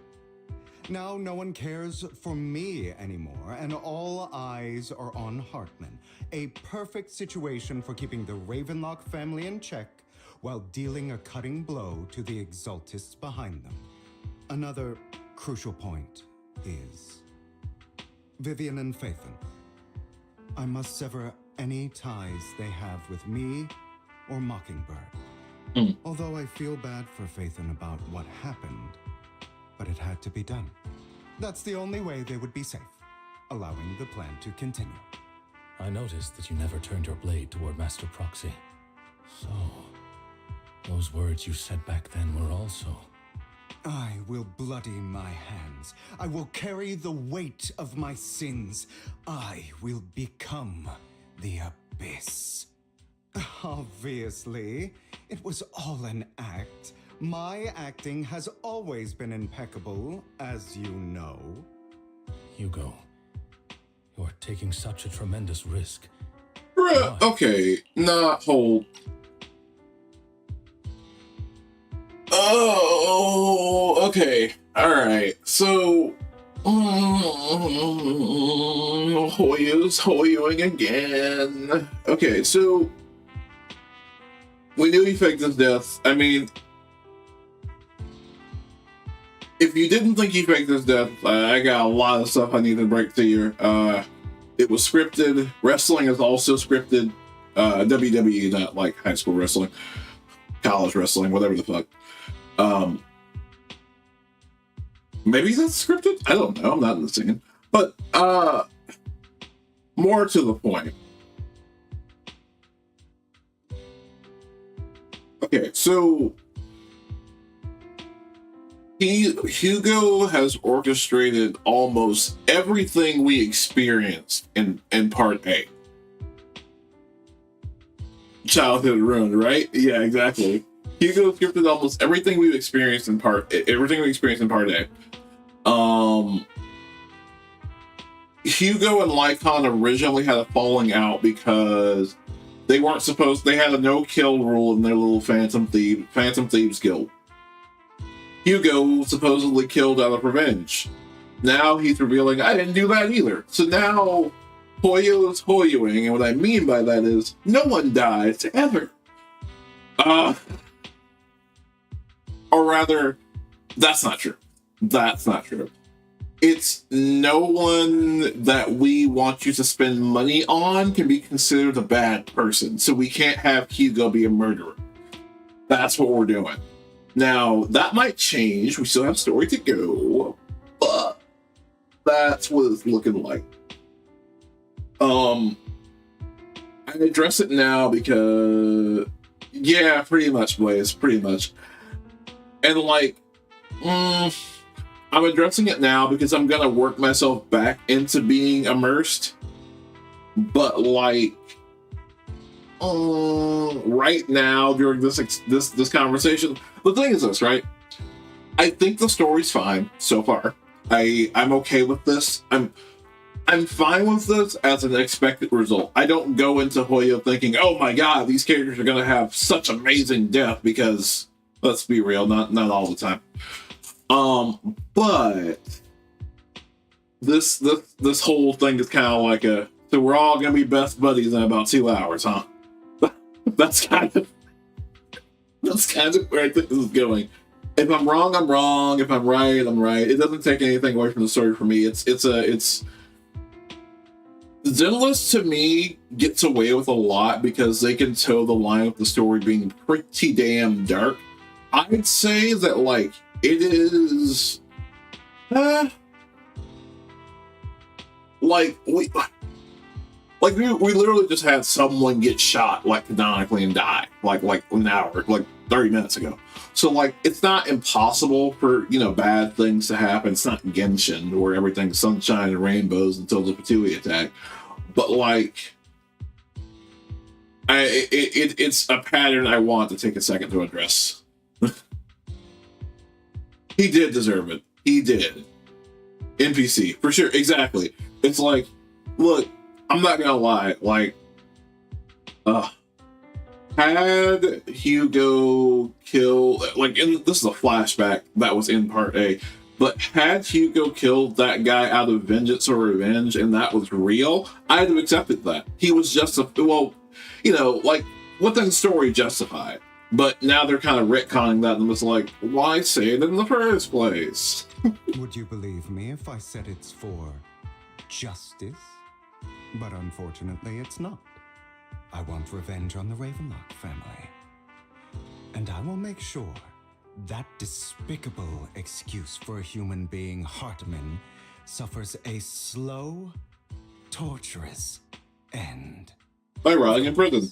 Now no one cares for me anymore, and all eyes are on Hartman. A perfect situation for keeping the Ravenlock family in check while dealing a cutting blow to the Exaltists behind them. Another crucial point is Vivian and Phaethon. I must sever any ties they have with me or Mockingbird. Although I feel bad for Phaethon about what happened, but it had to be done. That's the only way they would be safe, allowing the plan to continue. I noticed that you never turned your blade toward Master Proxy. So, those words you said back then were also... I will bloody my hands. I will carry the weight of my sins. I will become the Abyss. Obviously, it was all an act. My acting has always been impeccable, as you know. Hugo, you're taking such a tremendous risk. Bruh, okay, nah, hold. Oh, okay, alright, so... Hoyo's hoyoing again. Okay, so... We knew he faked his death. I mean... If you didn't think he faked his death, I got a lot of stuff I need to break to you. It was scripted. Wrestling is also scripted. WWE, not like high school wrestling. College wrestling, whatever the fuck. Maybe that's scripted? I don't know. I'm not in the scene. But, more to the point. Okay, so... Hugo has orchestrated almost everything we experienced in Part A. Childhood ruined, right? Yeah, exactly. Hugo scripted almost everything we've experienced in Part A. Hugo and Lycon originally had a falling out because they weren't supposed. They had a no-kill rule in their little Phantom Thieves guild. Hugo supposedly killed out of revenge. Now he's revealing, I didn't do that either. So now Hoyo is hoyoing, and what I mean by that is no one dies ever. Or rather, that's not true. That's not true. It's no one that we want you to spend money on can be considered a bad person. So we can't have Hugo be a murderer. That's what we're doing. Now, that might change. We still have story to go. But that's what it's looking like. I address it now because... Yeah, pretty much, Blaze. Pretty much. And like... I'm addressing it now because I'm gonna work myself back into being immersed. But like, right now during this conversation, the thing is this, right? I think the story's fine so far. I'm okay with this. I'm fine with this as an expected result. I don't go into Hoyo thinking, oh my god, these characters are gonna have such amazing death, because let's be real, not all the time. But this whole thing is kind of like so we're all gonna be best buddies in about 2 hours, huh? That's kind of where I think this is going. If I'm wrong, I'm wrong. If I'm right, I'm right. It doesn't take anything away from the story for me. It's Zenless to me gets away with a lot because they can toe the line with the story being pretty damn dark. I'd say that like it is like we literally just had someone get shot like canonically and die like an hour, like 30 minutes ago. So like it's not impossible for bad things to happen. It's not Genshin where everything's sunshine and rainbows until the Patui attack. But like it's a pattern I want to take a second to address. He did deserve it. He did. NPC, for sure, exactly. It's like, look, I'm not gonna lie, like, had Hugo killed, like, this is a flashback that was in part A, but had Hugo killed that guy out of vengeance or revenge and that was real, I'd have accepted that. He was just like, what the story justified. But now they're kind of retconning that and it's like, why say it in the first place? Would you believe me if I said it's for justice? But unfortunately, it's not. I want revenge on the Ravenlock family. And I will make sure that despicable excuse for a human being, Hartman, suffers a slow, torturous end. By rotting in prison.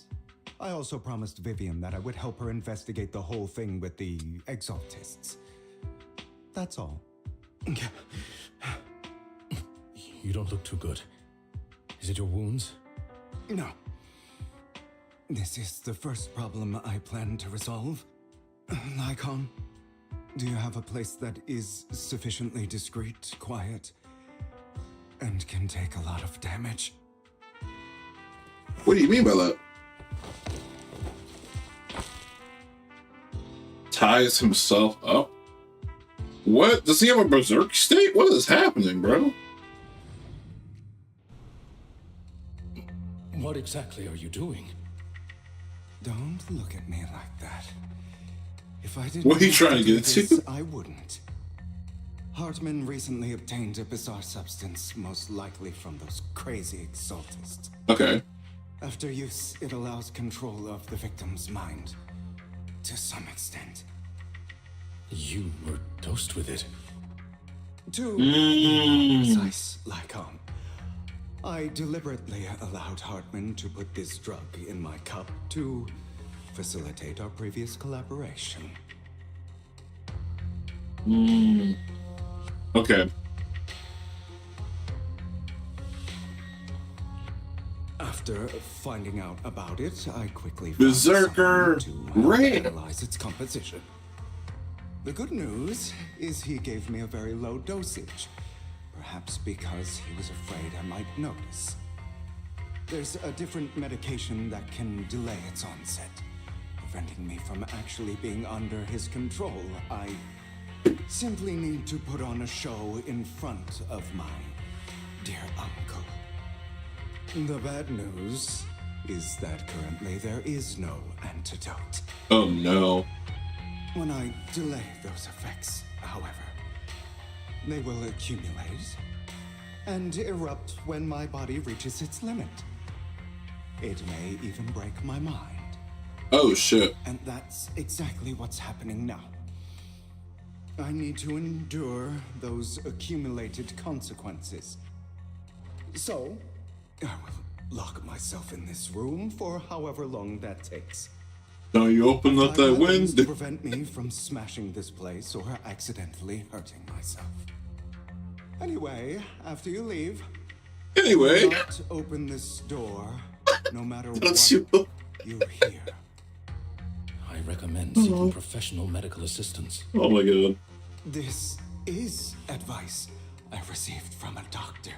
I also promised Vivian that I would help her investigate the whole thing with the Exaltists. That's all. You don't look too good. Is it your wounds? No. This is the first problem I plan to resolve. Lycon, do you have a place that is sufficiently discreet, quiet, and can take a lot of damage? What do you mean by that? Ties himself up? What? Does he have a berserk state? What is happening, bro? What exactly are you doing? Don't look at me like that. If I didn't what are you trying to get to? I wouldn't. Hartman recently obtained a bizarre substance, most likely from those crazy Exaltists. Okay. After use, it allows control of the victim's mind. To some extent. You were dosed with it. To be precise, Lycon. I deliberately allowed Hartman to put this drug in my cup to facilitate our previous collaboration. Okay. After finding out about it, I quickly Berserker Raid. Analyze its composition. The good news is he gave me a very low dosage, perhaps because he was afraid I might notice. There's a different medication that can delay its onset, preventing me from actually being under his control. I simply need to put on a show in front of my dear uncle. The bad news is that currently there is no antidote. Oh no. When I delay those effects, however, They will accumulate and erupt when my body reaches its limit. It may even break my mind. Oh, shit. And that's exactly what's happening now. I need to endure those accumulated consequences. So, I will lock myself in this room for however long that takes. Now you open up that window to prevent me from smashing this place or accidentally hurting myself. Anyway, after you leave, do not open this door, no matter what you hear. I recommend seeking professional medical assistance. Oh my god. This is advice I received from a doctor.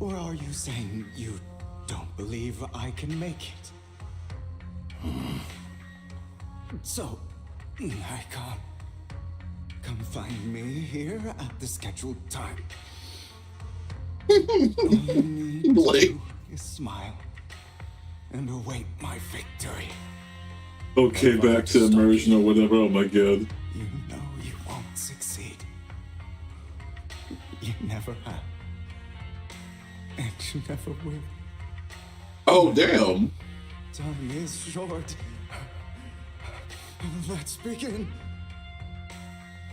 Or are you saying you don't believe I can make it? So, Icon, come find me here at the scheduled time. All you need to do is smile and await my victory. Okay, back to immersion or whatever. Oh my god. You know you won't succeed. You never have. And you never will. Oh, damn. Time is short. Let's begin.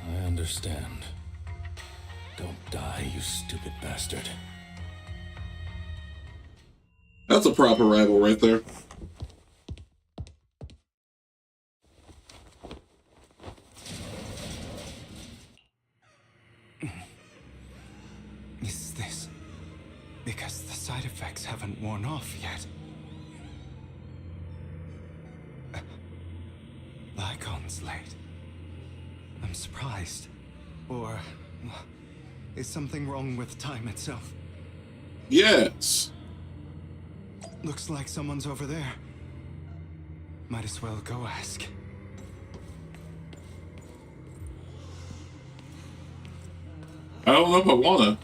I understand. Don't die, you stupid bastard. That's a proper rival right there. Is this because the side effects haven't worn off yet? The icon's late. I'm surprised. Or is something wrong with time itself? Yes. Looks like someone's over there. Might as well go ask. I don't know if I wanna.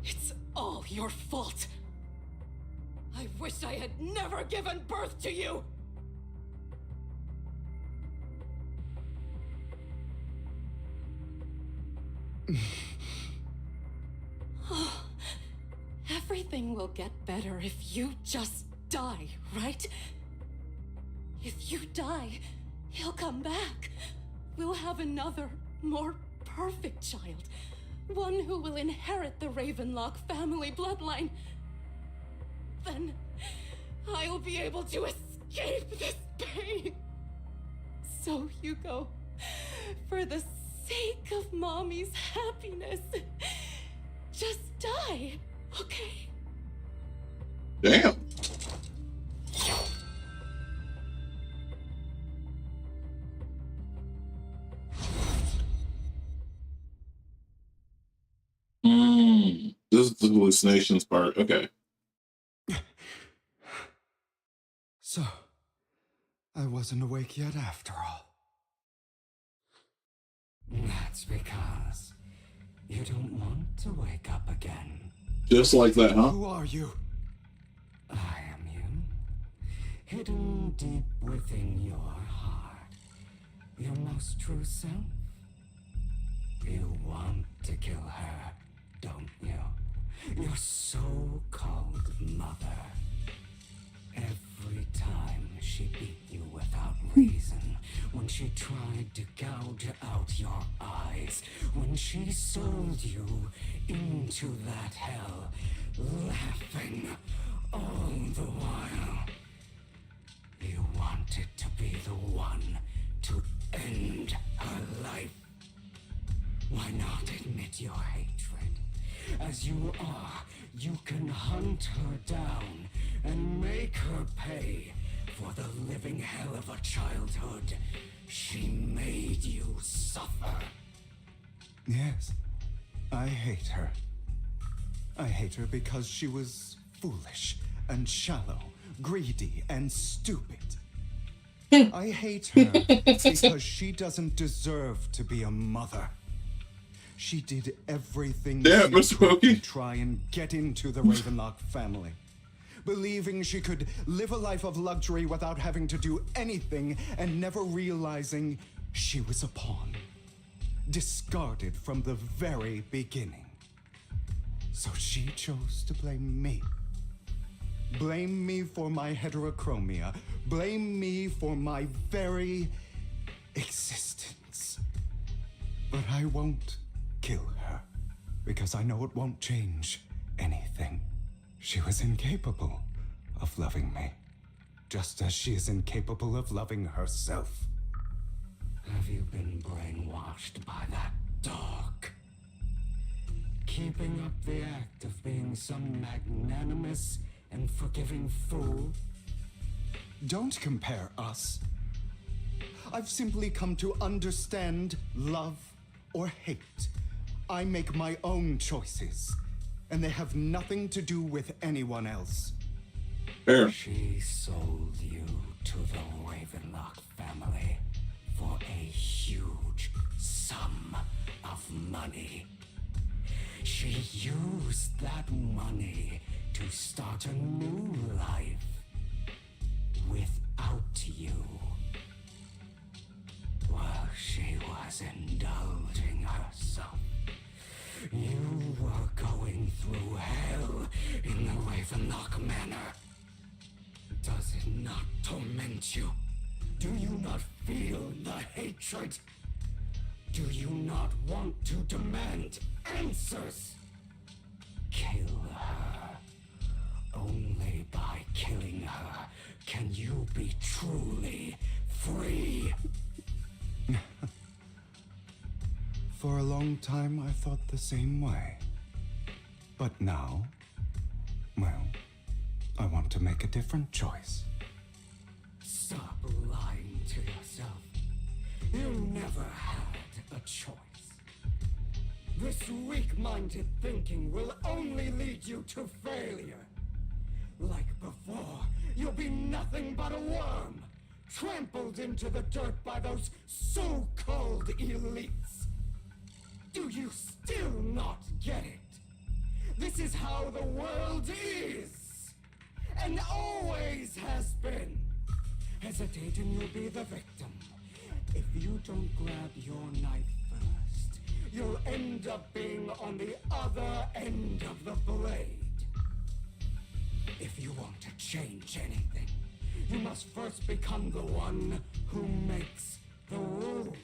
It's all your fault. I wish I had never given birth to you. Everything will get better if you just die, right? If you die, he'll come back. We'll have another, more perfect child. One who will inherit the Ravenlock family bloodline. Then I'll be able to escape this pain. So, Hugo, for the sake of Mommy's happiness, just die, okay? Damn. This is the hallucinations part. Okay. So, I wasn't awake yet after all. That's because you don't want to wake up again. Just like that, huh? Who are you? I am you. Hidden deep within your heart. Your most true self. You want to kill her, don't you? Your so-called mother. Every time she beat you without reason, when she tried to gouge out your eyes, when she sold you into that hell, laughing all the while. You wanted to be the one to end her life. Why not admit your hatred? As you are, you can hunt her down and make her pay For the living hell of a childhood, she made you suffer. Yes, I hate her. I hate her because she was foolish and shallow, greedy and stupid. I hate her because she doesn't deserve to be a mother. She did everything she could to try and get into the Ravenlock family, believing she could live a life of luxury without having to do anything and never realizing she was a pawn, discarded from the very beginning. So she chose to blame me. Blame me for my heterochromia. Blame me for my very existence. But I won't kill her, because I know it won't change anything. She was incapable of loving me, just as she is incapable of loving herself. Have you been brainwashed by that dog? Keeping up the act of being some magnanimous and forgiving fool? Don't compare us. I've simply come to understand love or hate. I make my own choices, and they have nothing to do with anyone else. Fair. She sold you to the Ravenlock family for a huge sum of money. She used that money to start a new life without you. While she was indulging herself, you were going through hell in the Ravenlock Manor. Does it not torment you? Do you not feel the hatred? Do you not want to demand answers? Kill her. Only by killing her can you be truly free. For a long time, I thought the same way. But now, well, I want to make a different choice. Stop lying to yourself. You never had a choice. This weak-minded thinking will only lead you to failure. Like before, you'll be nothing but a worm, trampled into the dirt by those so-called elites. Do you still not get it? This is how the world is, and always has been. Hesitate and you'll be the victim. If you don't grab your knife first, you'll end up being on the other end of the blade. If you want to change anything, you must first become the one who makes the rules.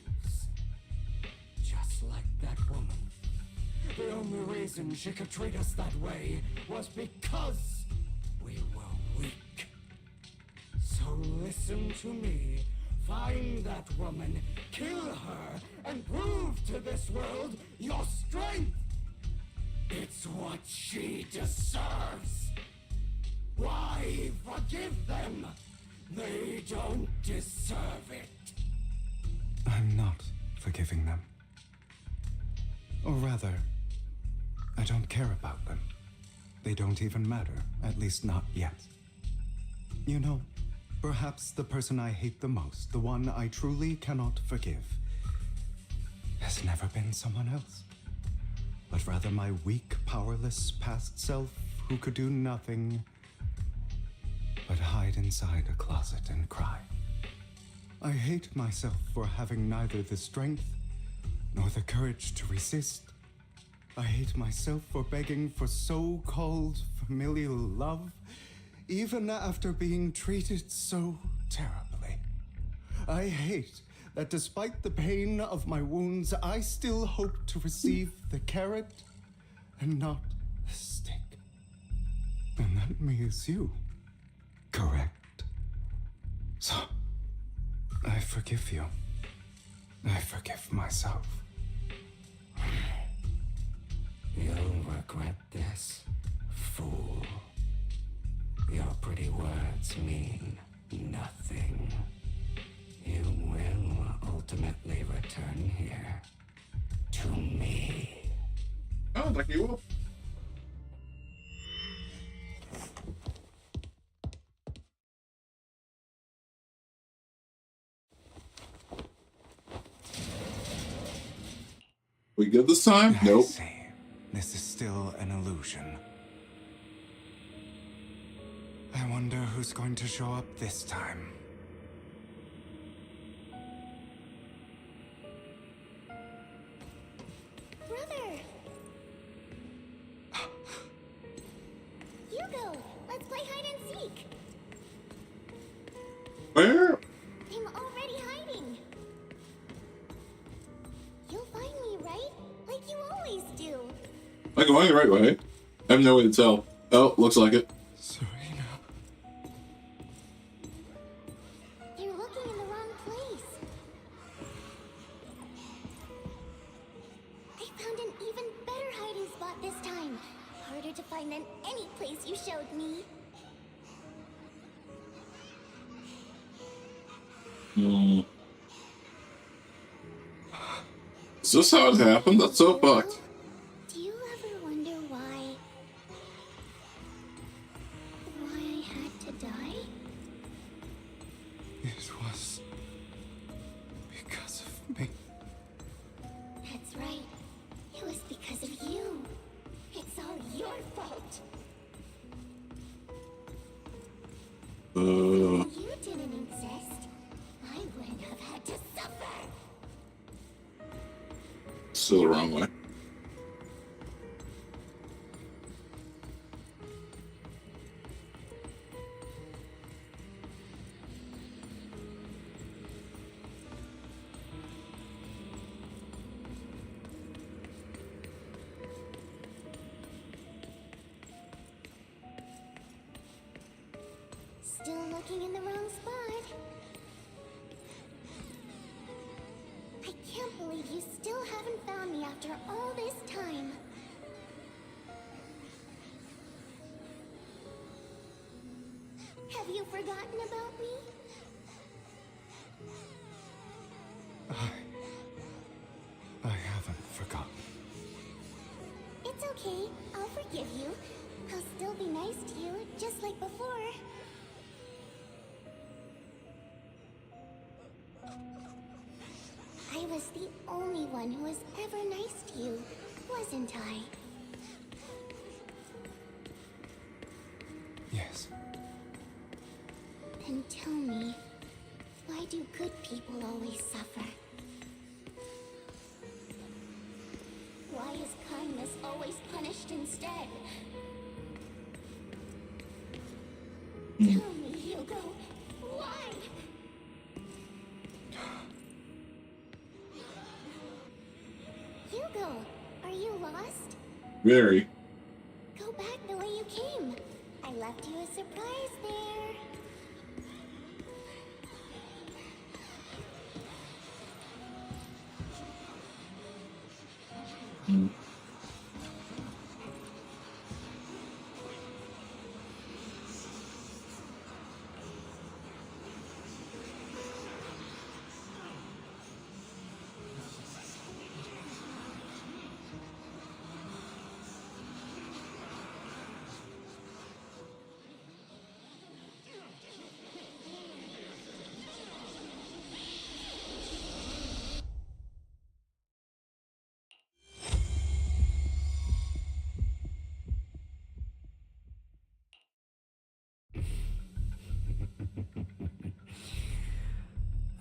Just like that woman. The only reason she could treat us that way was because we were weak. So listen to me. Find that woman, kill her, and prove to this world your strength. It's what she deserves. Why forgive them? They don't deserve it. I'm not forgiving them. Or rather, I don't care about them. They don't even matter, at least not yet. You know, perhaps the person I hate the most, the one I truly cannot forgive, has never been someone else, but rather my weak, powerless past self who could do nothing but hide inside a closet and cry. I hate myself for having neither the strength nor the courage to resist. I hate myself for begging for so-called familial love, even after being treated so terribly. I hate that despite the pain of my wounds, I still hope to receive the carrot and not the stick. And that means you. Correct. So, I forgive you. I forgive myself. You'll regret this, fool. Your pretty words mean nothing. You will ultimately return here to me. Oh, like you will. We good this time? I Nope. see. This is still an illusion. I wonder who's going to show up this time. Brother! Hugo, let's play hide and seek. Where? I'm already hiding. You'll find me, right? Like you always do. Am I going the right way? I have no way to tell. Oh, looks like it. Serena. You're looking in the wrong place. I found an even better hiding spot this time. Harder to find than any place you showed me. Is this how it happened? That's so fucked. Do you ever wonder why I had to die? It was because of me. That's right. It was because of you. It's all your fault. If you didn't exist, I wouldn't have had to suffer. Still the wrong way. Still looking in the wrong spot. I can't believe you still haven't found me after all this time. Have you forgotten about me? I haven't forgotten. It's okay. I'll forgive you. I'll still be nice to you, just like before. I was the only one who was ever nice to you, wasn't I? Yes. Then tell me, why do good people always suffer? Why is kindness always punished instead? Tell me, Hugo, why? Hugo, are you lost? Very. Go back the way you came. I left you a surprise there.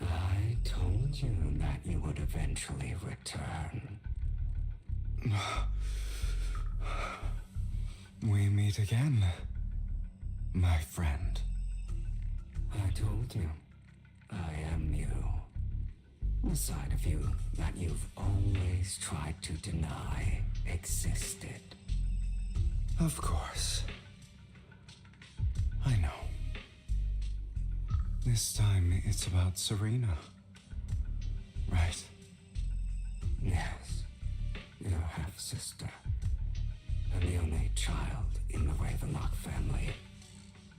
I told you that you would eventually return. We meet again, my friend. I told you, I am you. The side of you that you've always tried to deny existed. Of course. I know. This time it's about Serena. Right? Yes, your half-sister. And the only child in the Ravenlock family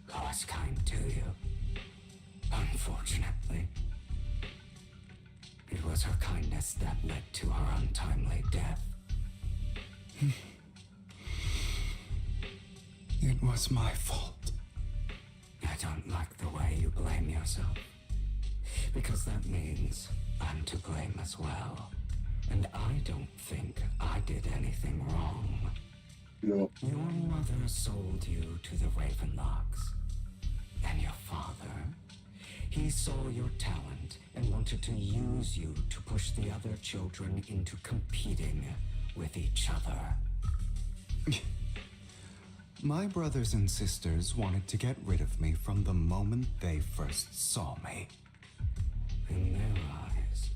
who was kind to you. Unfortunately, it was her kindness that led to her untimely death. It was my fault. I don't like the way you blame yourself, because that means I'm to blame as well. And I don't think I did anything wrong. No. Your mother sold you to the Ravenlocks. And your father, he saw your talent and wanted to use you to push the other children into competing with each other. My brothers and sisters wanted to get rid of me from the moment they first saw me. In their eyes,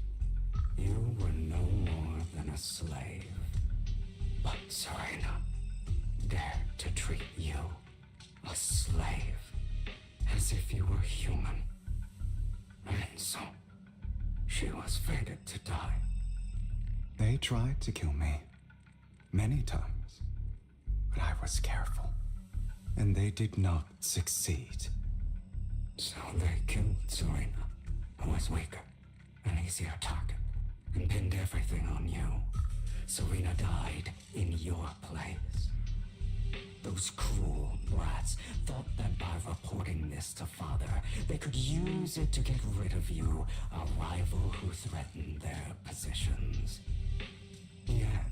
you were no more than a slave. But Serena dared to treat you, a slave, as if you were human. And so, she was fated to die. They tried to kill me many times, but I was careful, and they did not succeed. So they killed Serena, who was weaker, an easier target, and pinned everything on you. Serena died in your place. Those cruel brats thought that by reporting this to Father, they could use it to get rid of you, a rival who threatened their positions. Yet,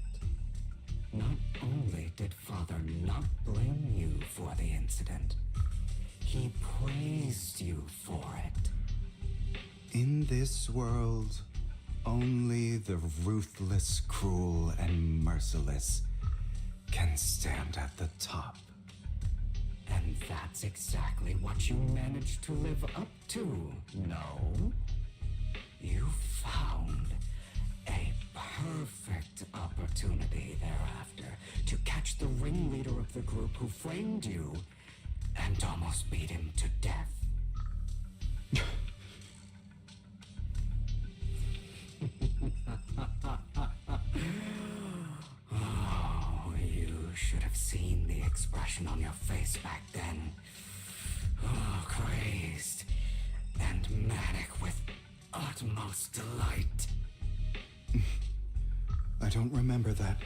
not only did Father not blame you for the incident, he praised you for it. In this world, only the ruthless, cruel, and merciless can stand at the top. And that's exactly what you managed to live up to, no? You found a perfect opportunity thereafter to catch the ringleader of the group who framed you and almost beat him to death. Oh, you should have seen the expression on your face back then. Oh, crazed and manic with utmost delight. I don't remember that.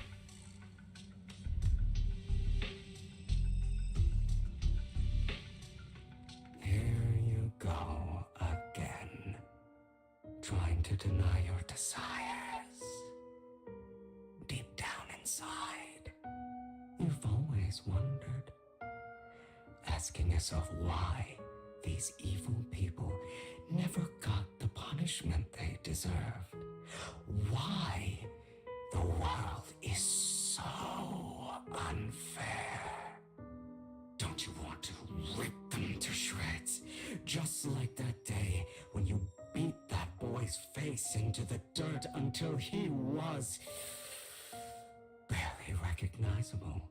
Here you go again, trying to deny your desires. Deep down inside, you've always wondered, asking yourself why these evil people never got the punishment they deserved. Why the world is so unfair. Don't you want to rip them to shreds? Just like that day when you beat that boy's face into the dirt until he was barely recognizable.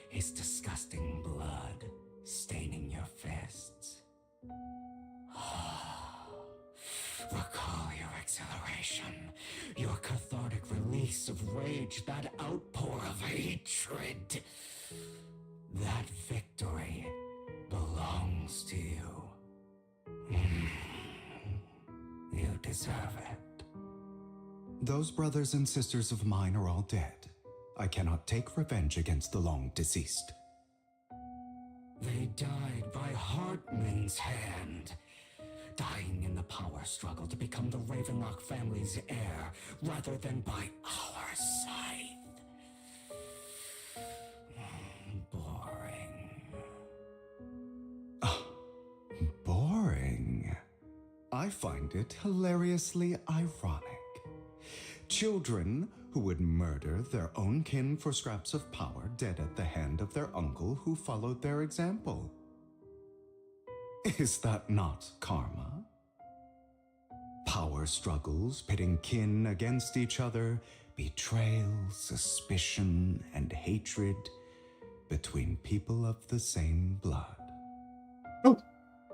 His disgusting blood staining your fists. Recall your exhilaration, your cathartic release of rage, that outpour of hatred. That victory belongs to you. You deserve it. Those brothers and sisters of mine are all dead. I cannot take revenge against the long deceased. They died by Hartman's hand, dying in the power struggle to become the Ravenlock family's heir, rather than by our scythe. Boring. I find it hilariously ironic. Children who would murder their own kin for scraps of power dead at the hand of their uncle who followed their example. Is that not karma? Power struggles pitting kin against each other, betrayal, suspicion, and hatred between people of the same blood. Oh.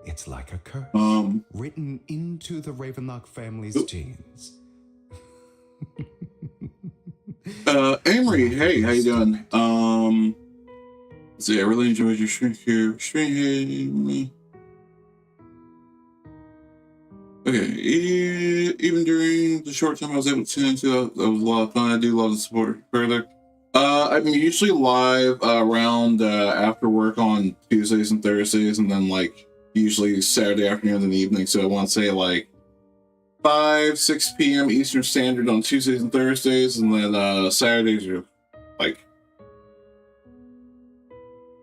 It's like a curse written into the Ravenlock family's genes. Amory, hey, how you doing? So yeah, I really enjoyed your stream. Okay, even during the short time I was able to tune into that was a lot of fun. I do love the support further. I'm usually live around after work on Tuesdays and Thursdays, and then like usually Saturday afternoons and evenings. So I want to say like 6 p.m. Eastern Standard on Tuesdays and Thursdays, and then Saturdays are like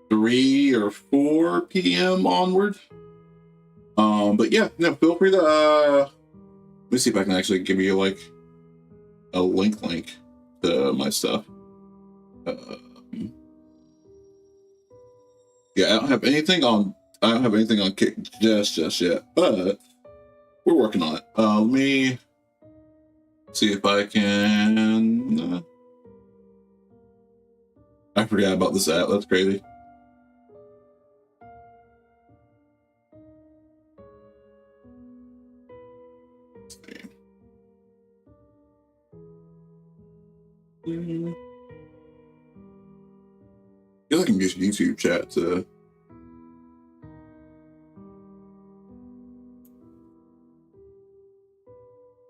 3 or 4 p.m. onward. But yeah, no, feel free to let me see if I can actually give you like a link to my stuff. Yeah, I don't have anything on Kick just yet, but we're working on it. Let me see if I can. I forgot about this app. That's crazy. I feel like I can use YouTube chat to.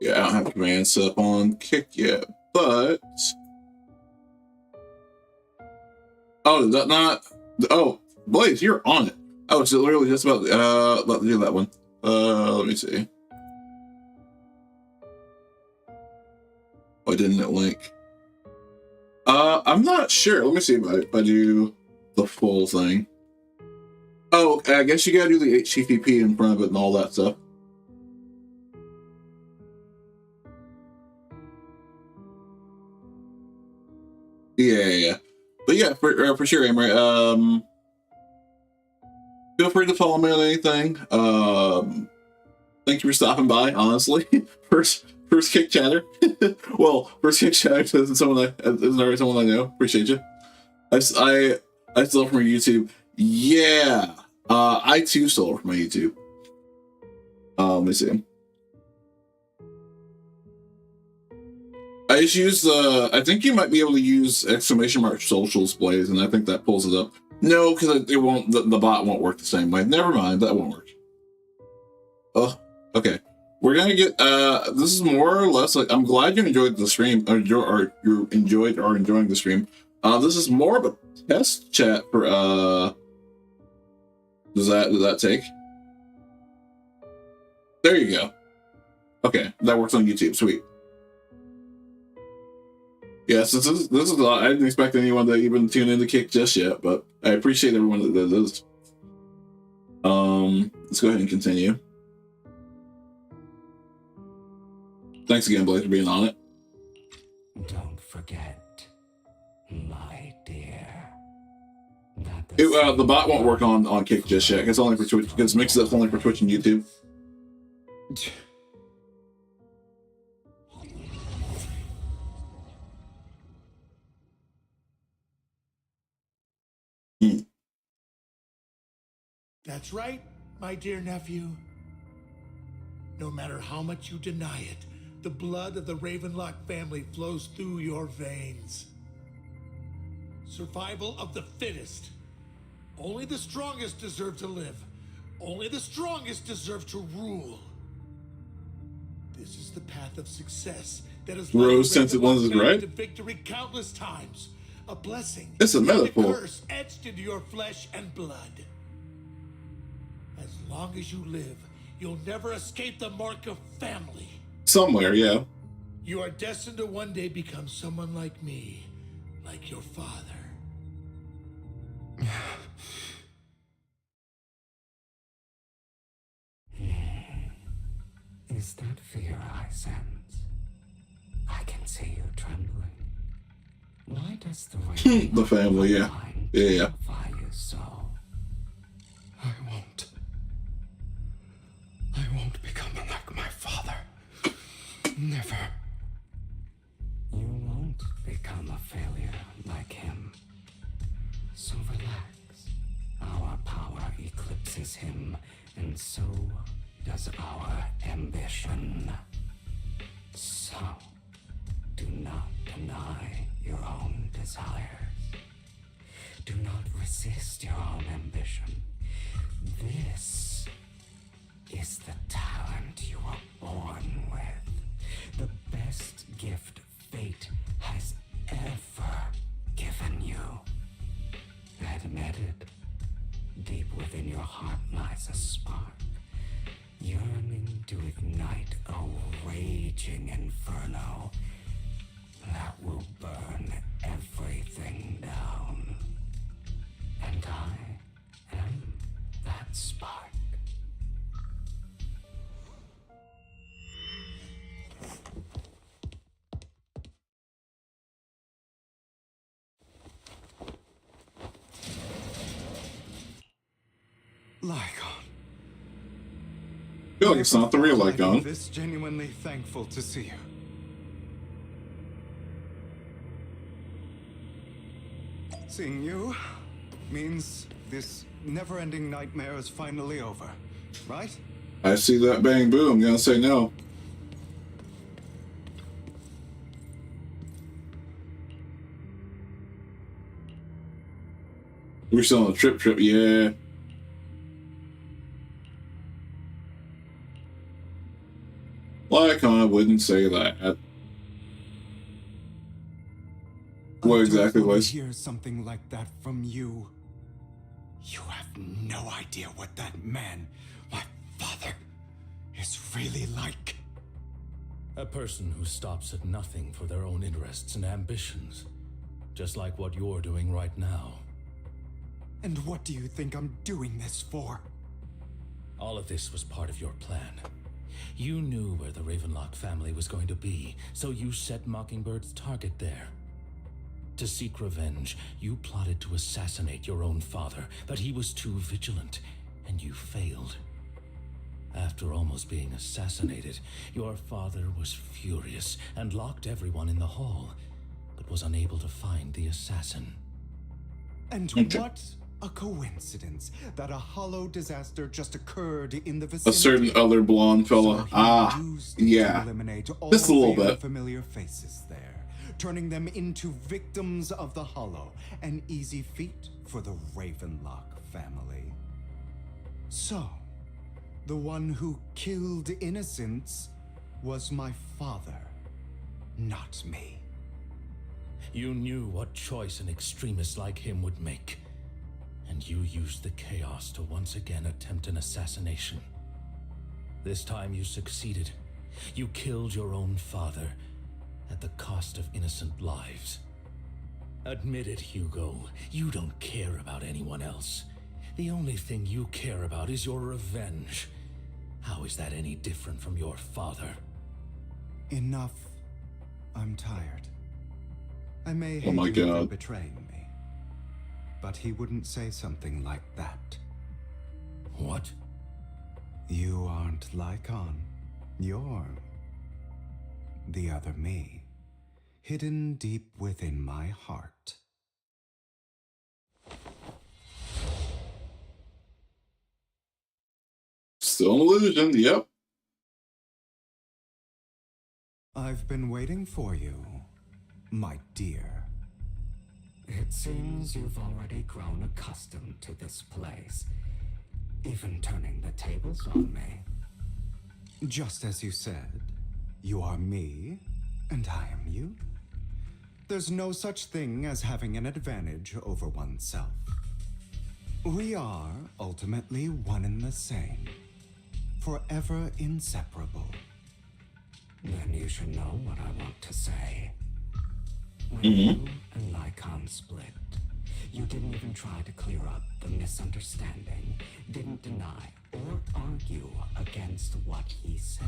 Yeah, I don't have command set up on Kick yet, but. Oh, is that not? Oh, Blaze, you're on it. I was literally just about to do that one. Let me see. Why didn't it link? I'm not sure. Let me see if I do the full thing. Oh, I guess you gotta do the HTTP in front of it and all that stuff. Yeah. But yeah, for sure, Amory. Feel free to follow me on anything. Thank you for stopping by. Honestly, first Kick chatter. Well, first Kick chatter isn't already someone I know. Appreciate you. I stole from my YouTube. Yeah. I too stole from my YouTube. Let me see. I just use I think you might be able to use !socials, Blaze, and I think that pulls it up. No, because it won't. The bot won't work the same way. Never mind, that won't work. Oh, okay. We're gonna get. This is more or less like. I'm glad you enjoyed the stream, or you enjoyed or enjoying the stream. This is more of a test chat for. Does that take? There you go. Okay, that works on YouTube. Sweet. Yes, this is a lot. I didn't expect anyone to even tune in to Kick just yet, but I appreciate everyone that does. Let's go ahead and continue. Thanks again, Blake, for being on it. Don't forget, my dear. The bot won't work on Kick just yet. It's only for Twitch. Because Mix-Up's only for Twitch and YouTube. That's right, my dear nephew. No matter how much you deny it, the blood of the Ravenlock family flows through your veins. Survival of the fittest. Only the strongest deserve to live. Only the strongest deserve to rule. This is the path of success that has led Rose-scented ones is right. to victory countless times. A blessing. It's a metaphor. A curse etched into your flesh and blood. As long as you live, you'll never escape the mark of family. Somewhere, yeah. You are destined to one day become someone like me, like your father. Is that fear I sense? I can see you trembling. Why does the way the family, yeah. Yeah. you so? I won't become like my father. Never. You won't become a failure like him. So relax. Our power eclipses him, and so does our ambition. So, do not deny your own desires. Do not resist your own ambition. This is the talent you were born with. The best gift fate has ever given you. Admit it. Deep within your heart lies a spark, yearning to ignite a raging inferno that will burn everything down. And I am that spark. Lycon. I feel like it's not the real Lycon. I'm this genuinely thankful to see you. Seeing you means this never-ending nightmare is finally over, right? I see that bang boom. I'm gonna say no. We're still on a trip, yeah. Lycon wouldn't say that. What exactly was? Hear something like that from you. You have no idea what that man, my father, is really like. A person who stops at nothing for their own interests and ambitions. Just like what you're doing right now. And what do you think I'm doing this for? All of this was part of your plan. You knew where the Ravenlock family was going to be, so you set Mockingbird's target there. To seek revenge, you plotted to assassinate your own father, but he was too vigilant, and you failed. After almost being assassinated, your father was furious and locked everyone in the hall, but was unable to find the assassin. And what a coincidence that a hollow disaster just occurred in the vicinity. A certain other blonde fella. Yeah. Just a little bit. Familiar faces there, turning them into victims of the hollow. An easy feat for the Ravenlock family. So, the one who killed innocents was my father, not me. You knew what choice an extremist like him would make. And you used the chaos to once again attempt an assassination. This time you succeeded. You killed your own father at the cost of innocent lives. Admit it, Hugo. You don't care about anyone else. The only thing you care about is your revenge. How is that any different from your father? Enough. I'm tired. I may Oh my hate you for God. betraying me. But he wouldn't say something like that. What? You aren't Lycon. You're the other me, hidden deep within my heart. Still an illusion, yep. I've been waiting for you, my dear. It seems you've already grown accustomed to this place, even turning the tables on me. Just as you said, you are me, and I am you. There's no such thing as having an advantage over oneself. We are ultimately one and the same, forever inseparable. Then you should know what I want to say. When you and Lycon split, you didn't even try to clear up the misunderstanding, didn't deny or argue against what he said.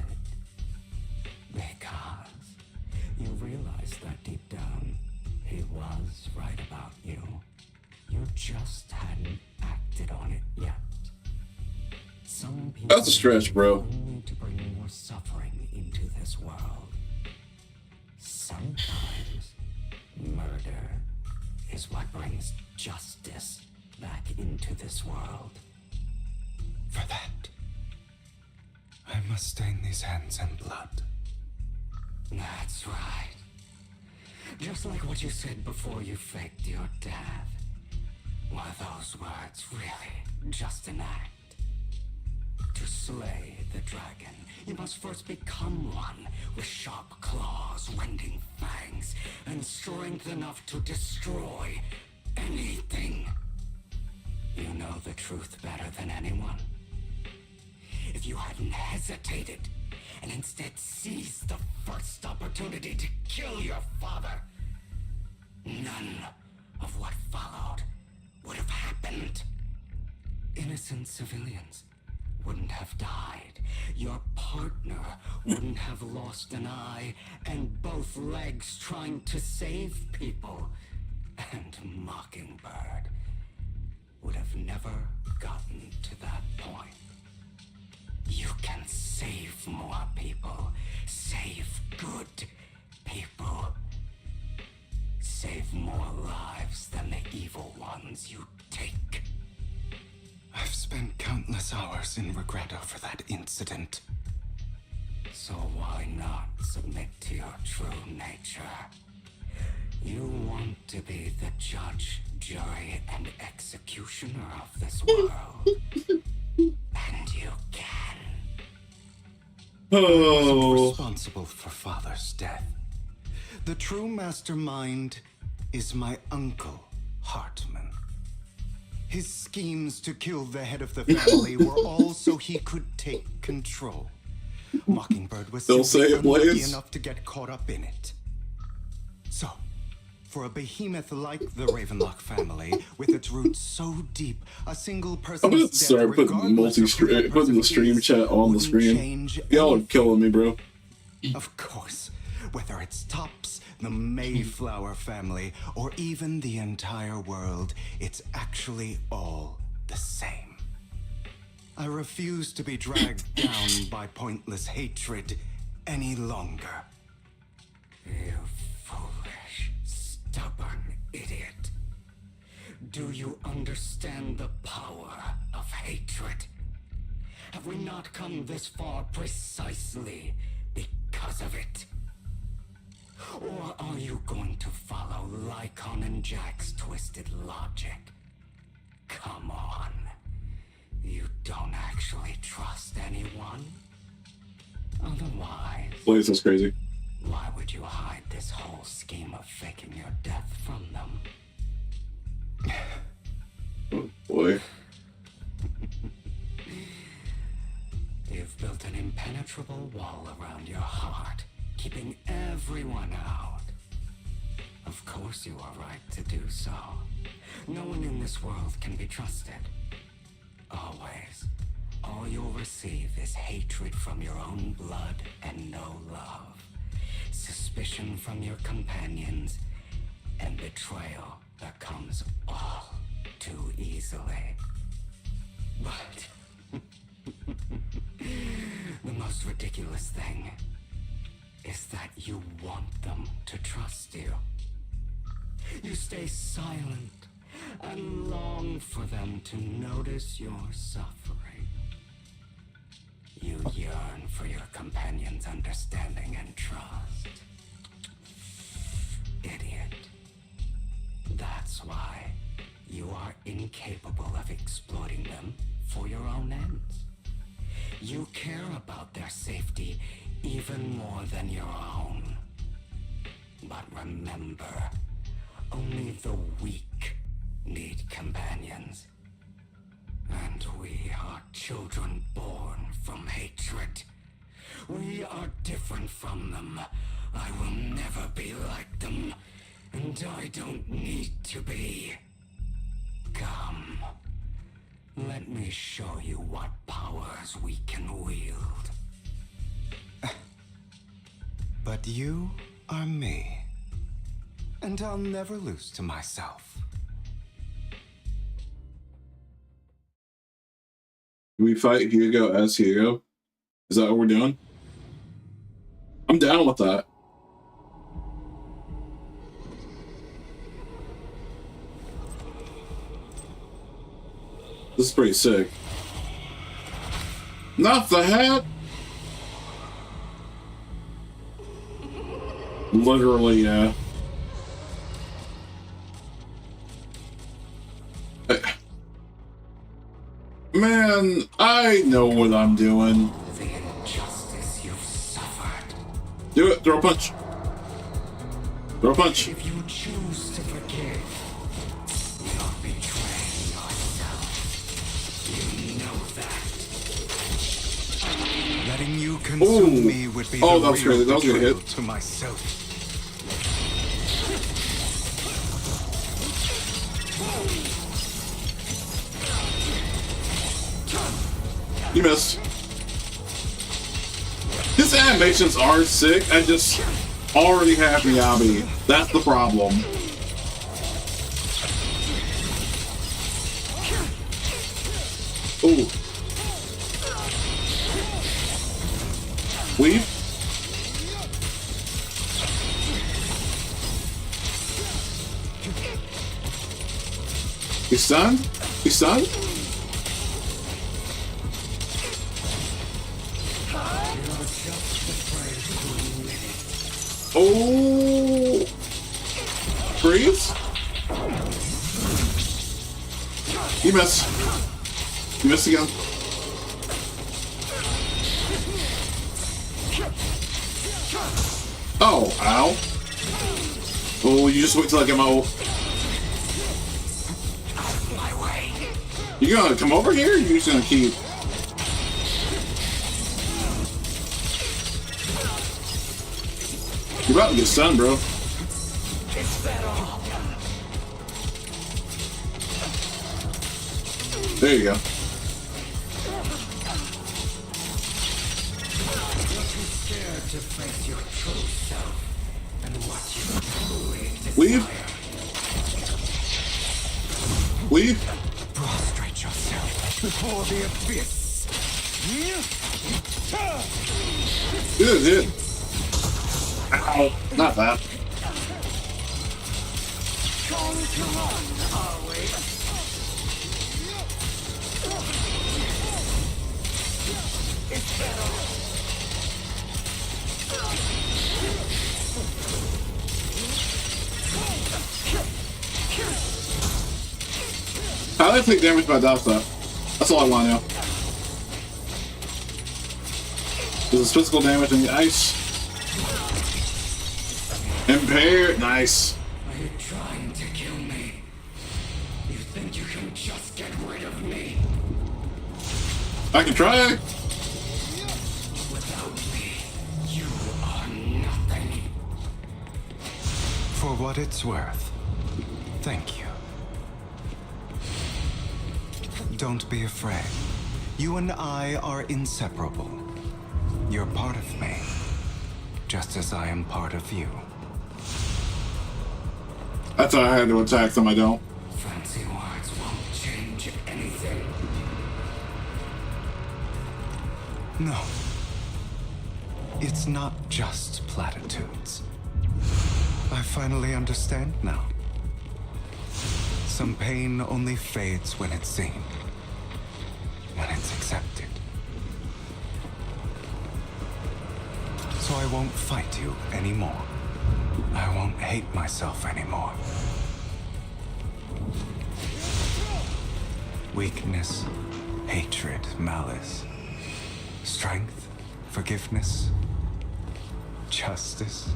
Because you realized that deep down, he was right about you. You just hadn't acted on it yet. Some people That's a stretch, bro. only to bring more suffering into this world. Sometimes murder is what brings justice back into this world. For that, I must stain these hands in blood. That's right. Just like what you said before you faked your death. Were those words really just an act? To slay the dragon, you must first become one with sharp claws, rending fangs, and strength enough to destroy anything. You know the truth better than anyone. If you hadn't hesitated and instead seized the first opportunity to kill your father, none of what followed would have happened. Innocent civilians wouldn't have died. Your partner wouldn't have lost an eye and both legs trying to save people. And Mockingbird would have never gotten to that point. You can save more people. Save good people. Save more lives than the evil ones you take. I've spent countless hours in regret over that incident. So why not submit to your true nature? You want to be the judge, jury, and executioner of this world. And you can. I wasn't responsible for Father's death. The true mastermind is my uncle, Hartman. His schemes to kill the head of the family were all so he could take control. Mockingbird was simply unlucky enough to get caught up in it. So, for a behemoth like the Ravenlock family, with its roots so deep, a single person's I'm gonna start putting putting the stream chat on the screen. Y'all are killing me, bro. Of course, whether it's Tops, the Mayflower family, or even the entire world, it's actually all the same. I refuse to be dragged down by pointless hatred any longer. You foolish, stubborn idiot. Do you understand the power of hatred? Have we not come this far precisely because of it? Or are you going to follow Lycon and Jack's twisted logic? Come on. You don't actually trust anyone? Otherwise... Blaze is crazy. Why would you hide this whole scheme of faking your death from them? Oh boy. You've built an impenetrable wall around your heart, keeping everyone out. Of course you are right to do so. No one in this world can be trusted. Always. All you'll receive is hatred from your own blood and no love. Suspicion from your companions, and betrayal that comes all too easily. But the most ridiculous thing is that you want them to trust you. You stay silent and long for them to notice your suffering. You yearn for your companion's understanding and trust. Idiot. That's why you are incapable of exploiting them for your own ends. You care about their safety even more than your own. But remember, only the weak need companions. And we are children born from hatred. We are different from them. I will never be like them, and I don't need to be. Come, let me show you what powers we can wield. But you are me, and I'll never lose to myself. Do we fight Hugo as Hugo? Is that what we're doing? I'm down with that. This is pretty sick. Not the hat! Literally, yeah. Man, I know what I'm doing. The injustice you've suffered. Do it. Throw a punch. Throw a punch. If you choose to forgive, you're betraying yourself. You know that. Letting you consume me would be oh, the that was real crazy. That was a good betrayal hit. to myself. You missed. His animations are sick. I just already have Miyabi. That's the problem. Ooh. Weave. He's stunned? He's stunned? Oh, freeze! You missed. You missed again. Oh, ow. Oh, you just wait till I get my ult. You gonna come over here or you just gonna keep? You're about to get stunned, bro. There you go. Leave. Leave. Prostrate yourself before the abyss. Good hit. Ow. Not bad. Going to run, are we? It's better. How do I take damage by dodge that? That's all I want to know. Does this physical damage in the ice? Impaired. Nice. Are you trying to kill me? You think you can just get rid of me? I can try. Without me, you are nothing. For what it's worth, thank you. Don't be afraid. You and I are inseparable. You're part of me, just as I am part of you. I thought I had to attack them. I don't. Fancy words won't change anything. No. It's not just platitudes. I finally understand now. Some pain only fades when it's seen. When it's accepted. So I won't fight you anymore. I won't hate myself anymore. Weakness, hatred, malice, strength, forgiveness, justice.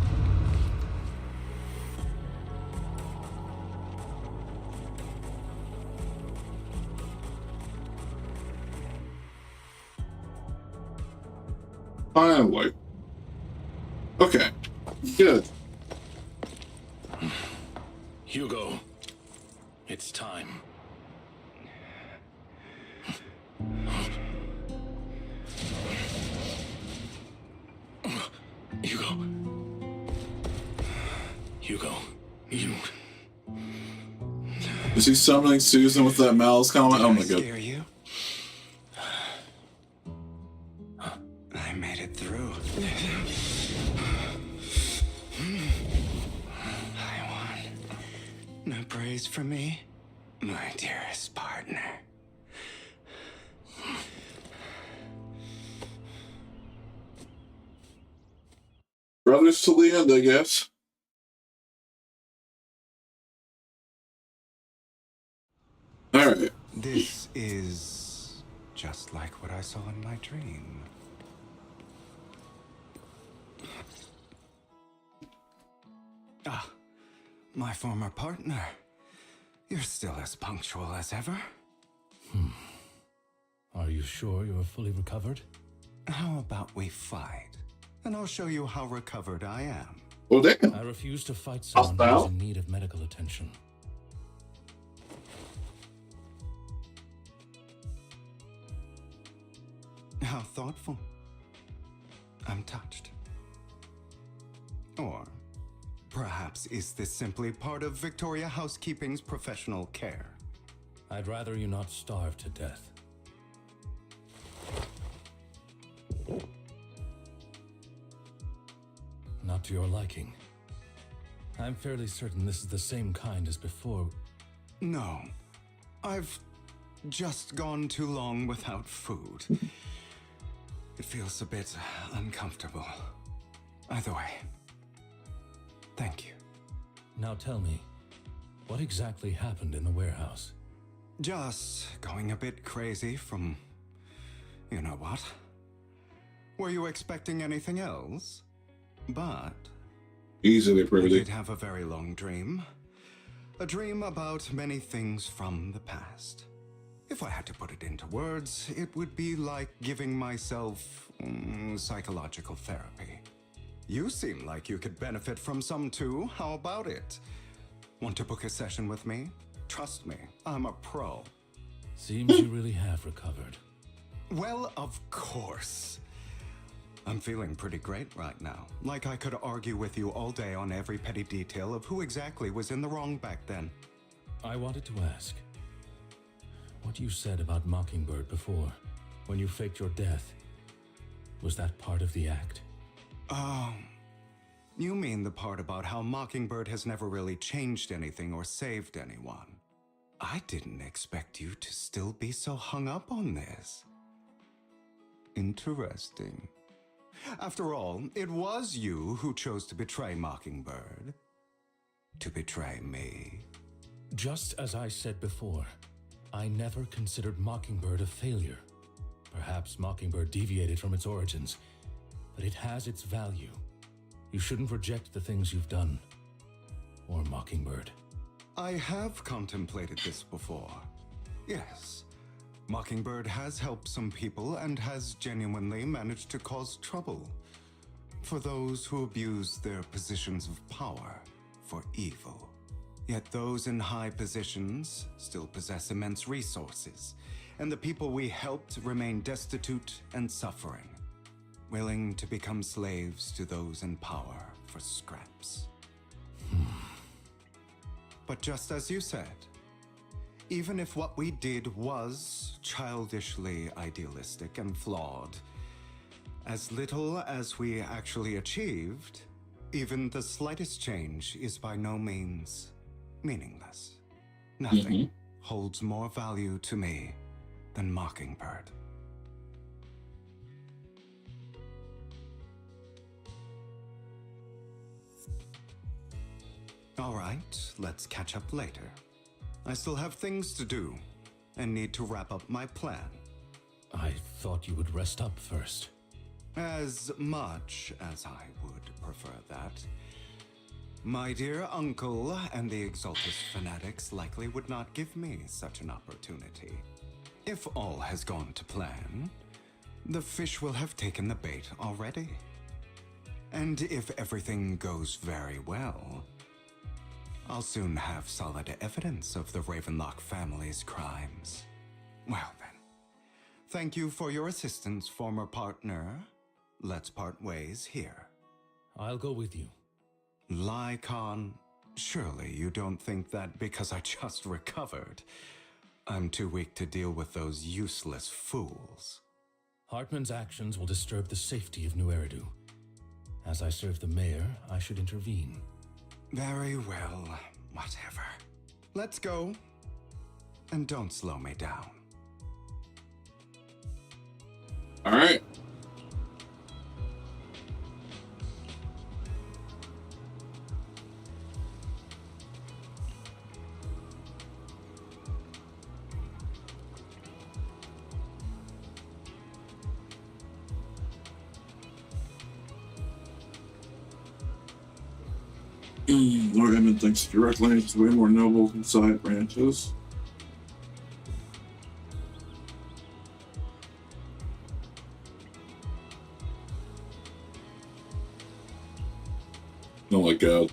Finally. Okay. Good. Hugo, it's time. Hugo, you... Is he summoning Susan with that malice comment? Oh my god. You? I made it through. I won. No praise for me, my dearest partner. Brothers to the end, I guess. Alright. This is just like what I saw in my dream. Ah, my former partner. You're still as punctual as ever. Are you sure you're fully recovered? How about we fight? And I'll show you how recovered I am. Well, damn. I refuse to fight someone who's in need of medical attention. How thoughtful. I'm touched. Or perhaps is this simply part of Victoria Housekeeping's professional care? I'd rather you not starve to death. Not to your liking. I'm fairly certain this is the same kind as before. No. I've just gone too long without food. It feels a bit uncomfortable. Either way, thank you. Now tell me, what exactly happened in the warehouse? Just going a bit crazy from... you know what? Were you expecting anything else? But... easily I pretty. did have a very long dream. A dream about many things from the past. If I had to put it into words, it would be like giving myself psychological therapy. You seem like you could benefit from some too. How about it? Want to book a session with me? Trust me, I'm a pro. Seems you really have recovered. Well, of course. I'm feeling pretty great right now. Like I could argue with you all day on every petty detail of who exactly was in the wrong back then. I wanted to ask, what you said about Mockingbird before, when you faked your death, was that part of the act? Oh, you mean the part about how Mockingbird has never really changed anything or saved anyone. I didn't expect you to still be so hung up on this. Interesting. After all, it was you who chose to betray Mockingbird. To betray me. Just as I said before, I never considered Mockingbird a failure. Perhaps Mockingbird deviated from its origins, but it has its value. You shouldn't reject the things you've done. Or Mockingbird. I have contemplated this before. Yes. Mockingbird has helped some people and has genuinely managed to cause trouble for those who abuse their positions of power for evil. Yet those in high positions still possess immense resources, and the people we helped remain destitute and suffering, willing to become slaves to those in power for scraps. But just as you said, even if what we did was childishly idealistic and flawed, as little as we actually achieved, even the slightest change is by no means meaningless. Nothing holds more value to me than Mockingbird. All right, let's catch up later. I still have things to do and need to wrap up my plan. I thought you would rest up first. As much as I would prefer that. My dear uncle and the Exaltus fanatics likely would not give me such an opportunity. If all has gone to plan, the fish will have taken the bait already. And if everything goes very well, I'll soon have solid evidence of the Ravenlock family's crimes. Well then, thank you for your assistance, former partner. Let's part ways here. I'll go with you. Lycon, surely you don't think that because I just recovered, I'm too weak to deal with those useless fools. Hartman's actions will disturb the safety of New Eridu. As I serve the mayor, I should intervene. Very well, whatever. Let's go. And don't slow me down. All right. Lord Edmund thinks direct lineage is way more noble than side branches. Oh my god.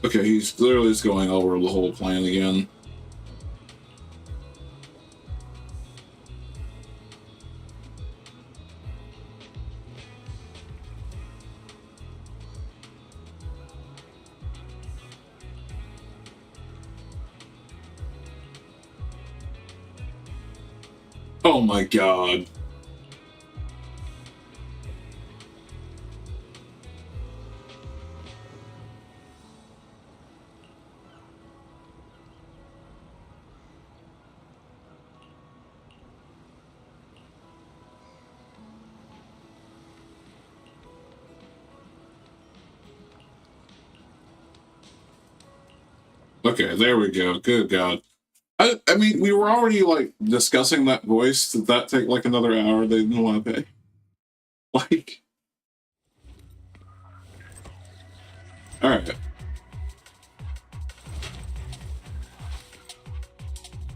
Okay, he's clearly just going over the whole plan again. Oh my god. Okay, there we go. Good God. I mean, we were already, like, discussing that voice. Did that take, like, another hour they didn't want to pay? Like... Alright.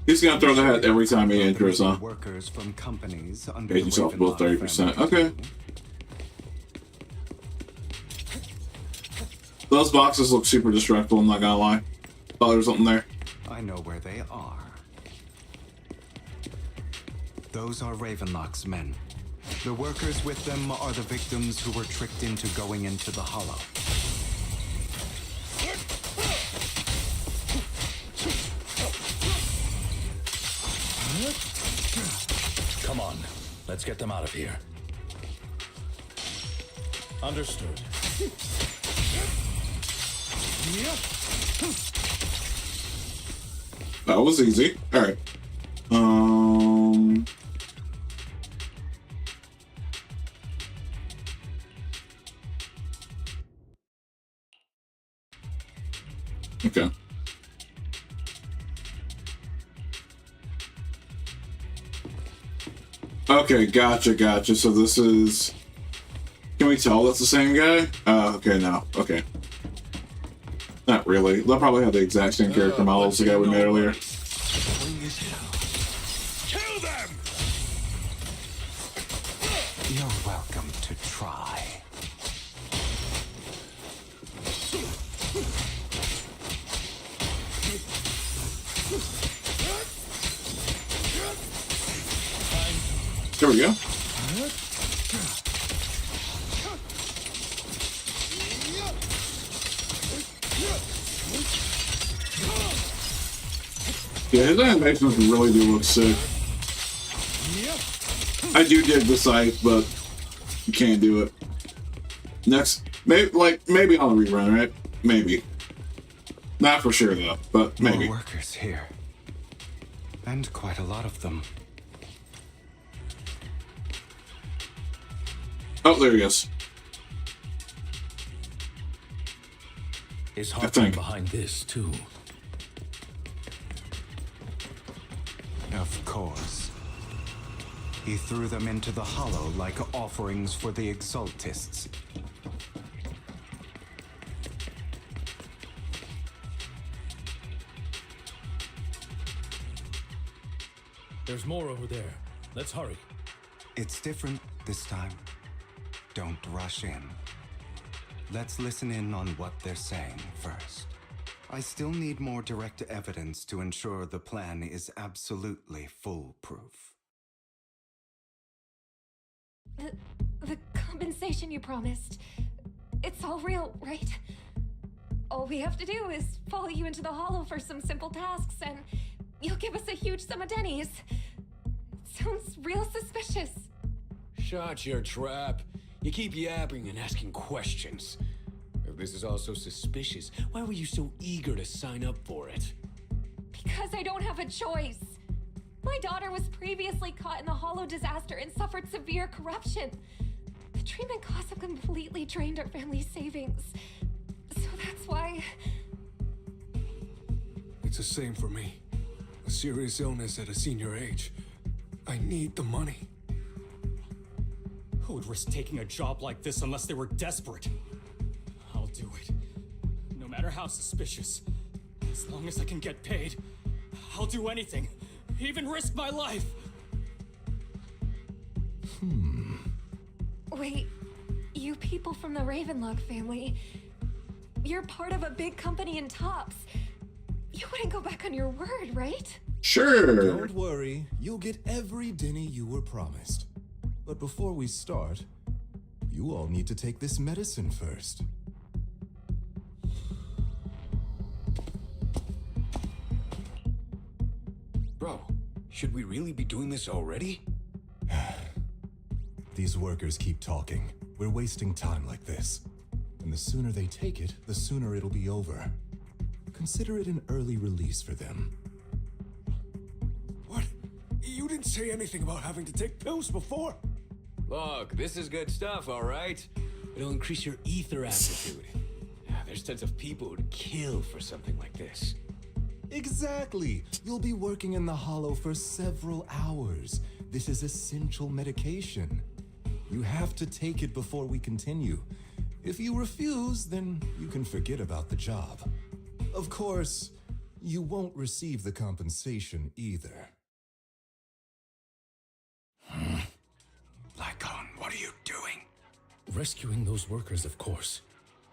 He's gonna throw the hat every time he enters, huh? Workers from companies under Page yourself about 30%. Okay. Those boxes look super destructible, I'm not gonna lie. Thought there was something there. I know where they are. Those are Ravenlock's men. The workers with them are the victims who were tricked into going into the Hollow. Come on, let's get them out of here. Understood. That was easy. Alright. Okay. Okay, gotcha. So this is... Can we tell that's the same guy? Okay, no. Okay. Not really. They'll probably have the exact same character model as the guy we made earlier. Kill them! You're welcome to try. There we go. Yeah, his animations really do look sick. I do dig the scythe, but you can't do it. Next, maybe on a rerun, right? Maybe. Not for sure though, but maybe. More workers here, and quite a lot of them. Oh, there he is. Is Hartman behind this too? Of course. He threw them into the Hollow like offerings for the Exaltists. There's more over there. Let's hurry. It's different this time. Don't rush in. Let's listen in on what they're saying first. I still need more direct evidence to ensure the plan is absolutely foolproof. The compensation you promised, it's all real, right? All we have to do is follow you into the Hollow for some simple tasks, and you'll give us a huge sum of dennies. Sounds real suspicious. Shut your trap. You keep yapping and asking questions. this is all so suspicious. Why were you so eager to sign up for it? Because I don't have a choice. My daughter was previously caught in the Hollow disaster and suffered severe corruption. The treatment costs have completely drained our family's savings. So that's why... It's the same for me. A serious illness at a senior age. I need the money. Who would risk taking a job like this unless they were desperate? I'll do it. No matter how suspicious. As long as I can get paid, I'll do anything. Even risk my life. Wait, you people from the Ravenlock family, you're part of a big company in Tops. You wouldn't go back on your word, right? Sure. Don't worry, you'll get every dinny you were promised. But before we start, you all need to take this medicine first. Bro, should we really be doing this already? These workers keep talking. We're wasting time like this. And the sooner they take it, the sooner it'll be over. Consider it an early release for them. What? You didn't say anything about having to take pills before. Look, this is good stuff, all right? It'll increase your ether aptitude. There's tons of people who'd kill for something like this. Exactly! You'll be working in the Hollow for several hours. This is essential medication. You have to take it before we continue. If you refuse, then you can forget about the job. Of course, you won't receive the compensation either. Lycon, what are you doing? Rescuing those workers, of course.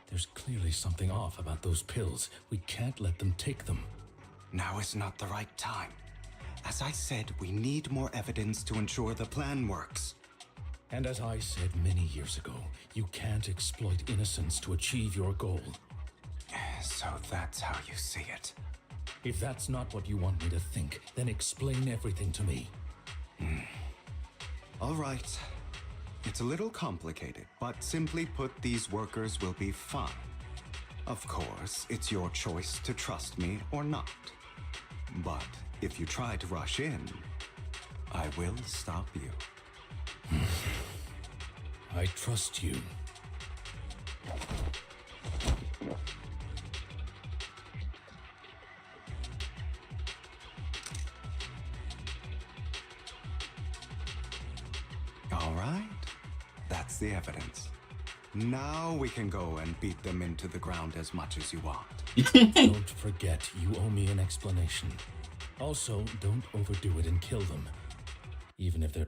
There's clearly something off about those pills. We can't let them take them. Now is not the right time. As I said, we need more evidence to ensure the plan works. And as I said many years ago, you can't exploit innocence to achieve your goal. So that's how you see it. If that's not what you want me to think, then explain everything to me. All right. It's a little complicated, but simply put, these workers will be fine. Of course, it's your choice to trust me or not. But if you try to rush in, I will stop you. I trust you. All right. That's the evidence. Now we can go and beat them into the ground as much as you want. Don't forget, you owe me an explanation. Also, don't overdo it and kill them. Even if they're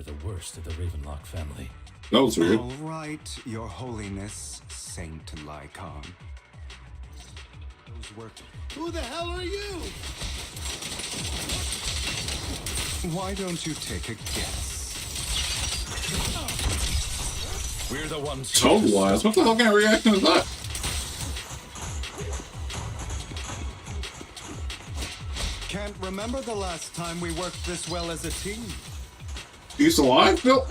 the worst of the Ravenlock family. That was weird. All right, Your Holiness, Saint Lycon. Those work. Who the hell are you? Why don't you take a guess? We're the ones. Toad-wise, what the hell kind of reaction is that? Can't remember the last time we worked this well as a team. You still alive, Bill?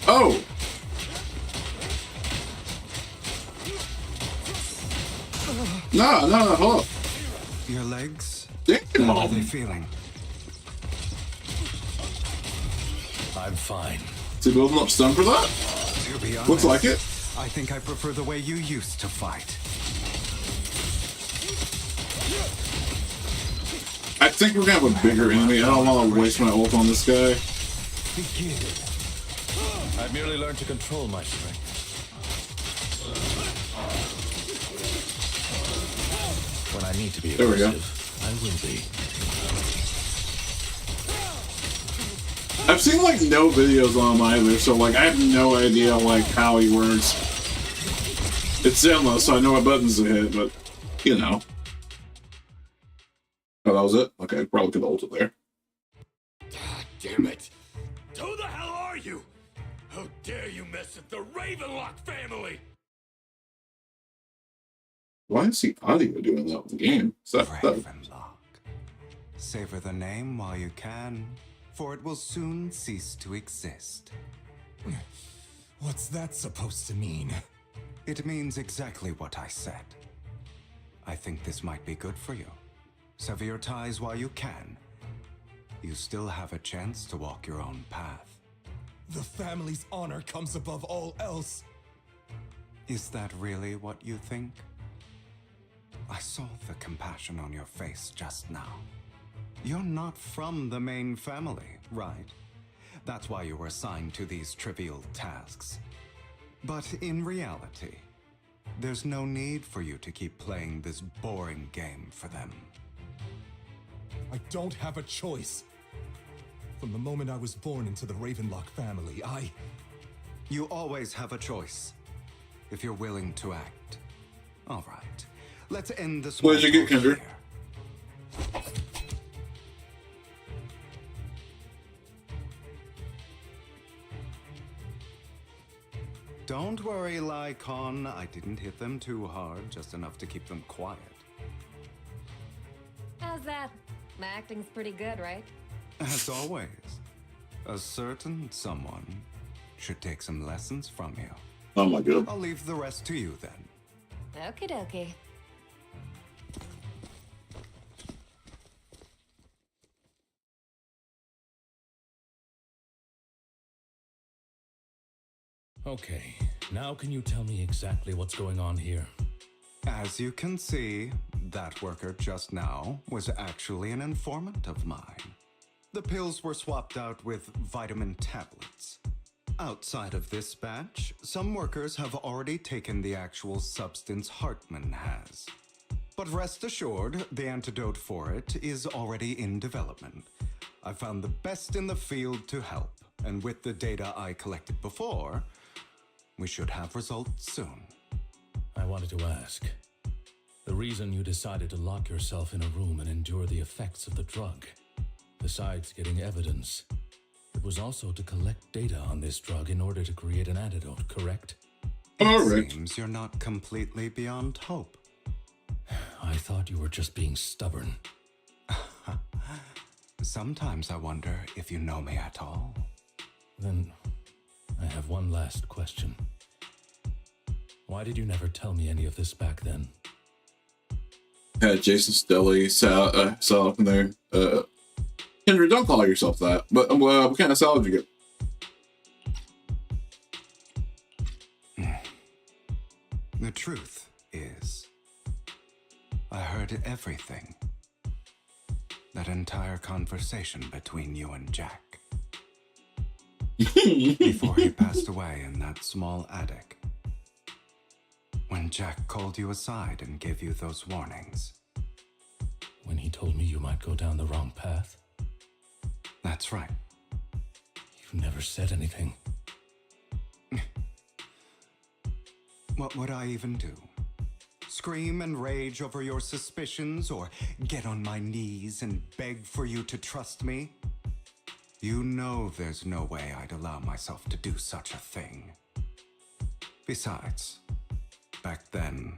Oh! No, hold up. Your legs? Damn. How are they feeling? I'm fine. Is he building up stun for that? To be honest, Looks like it. I think I prefer the way you used to fight. I think we're gonna have a bigger enemy. I don't want to waste my ult on this guy. I've merely learned to control my strength. When I need to be There we go. aggressive, I will be. I've seen like no videos on him either, so like I have no idea like how he works. It's Zenless, so I know what buttons to hit, but you know. Oh, that was it? Okay, probably could have ulted there. God damn it! Who the hell are you? How dare you mess with the Ravenlock family? Why is the audio doing that with the game? Is that Ravenlock. Savor the name while you can, for it will soon cease to exist. What's that supposed to mean? It means exactly what I said. I think this might be good for you. Sever your ties while you can. You still have a chance to walk your own path. The family's honor comes above all else. Is that really what you think? I saw the compassion on your face just now. You're not from the main family, right? That's why you were assigned to these trivial tasks. But in reality, there's no need for you to keep playing this boring game for them. I don't have a choice. From the moment I was born into the Ravenlock family, You always have a choice, if you're willing to act. All right, let's end this. What did you get, Kendra? Don't worry, Lycon. I didn't hit them too hard, just enough to keep them quiet. How's that? My acting's pretty good, right? As always, a certain someone should take some lessons from you. Oh my god. I'll leave the rest to you then. Okie dokie. Okay, now can you tell me exactly what's going on here? As you can see, that worker just now was actually an informant of mine. The pills were swapped out with vitamin tablets. Outside of this batch, some workers have already taken the actual substance Hartman has. But rest assured, the antidote for it is already in development. I found the best in the field to help, and with the data I collected before, we should have results soon. I wanted to ask. The reason you decided to lock yourself in a room and endure the effects of the drug, besides getting evidence, it was also to collect data on this drug in order to create an antidote, correct? It seems you're not completely beyond hope. I thought you were just being stubborn. Sometimes I wonder if you know me at all. Then I have one last question. Why did you never tell me any of this back then? Had Jason's Deli sat up in there. Kendra, don't call yourself that. But what kind of salad did you get? The truth is, I heard everything. That entire conversation between you and Jack. Before he passed away in that small attic. When Jack called you aside and gave you those warnings. When he told me you might go down the wrong path? That's right. You never said anything. What would I even do? Scream and rage over your suspicions, or get on my knees and beg for you to trust me? You know there's no way I'd allow myself to do such a thing. Besides, back then,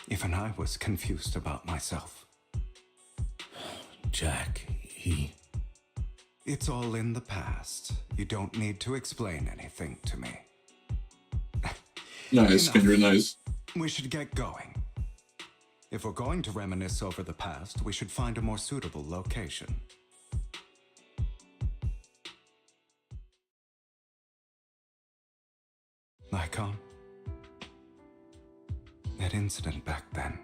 even I was confused about myself. Jack, It's all in the past. You don't need to explain anything to me. Nice, Kendra, nice. We should get going. If we're going to reminisce over the past, we should find a more suitable location. Lycon, that incident back then,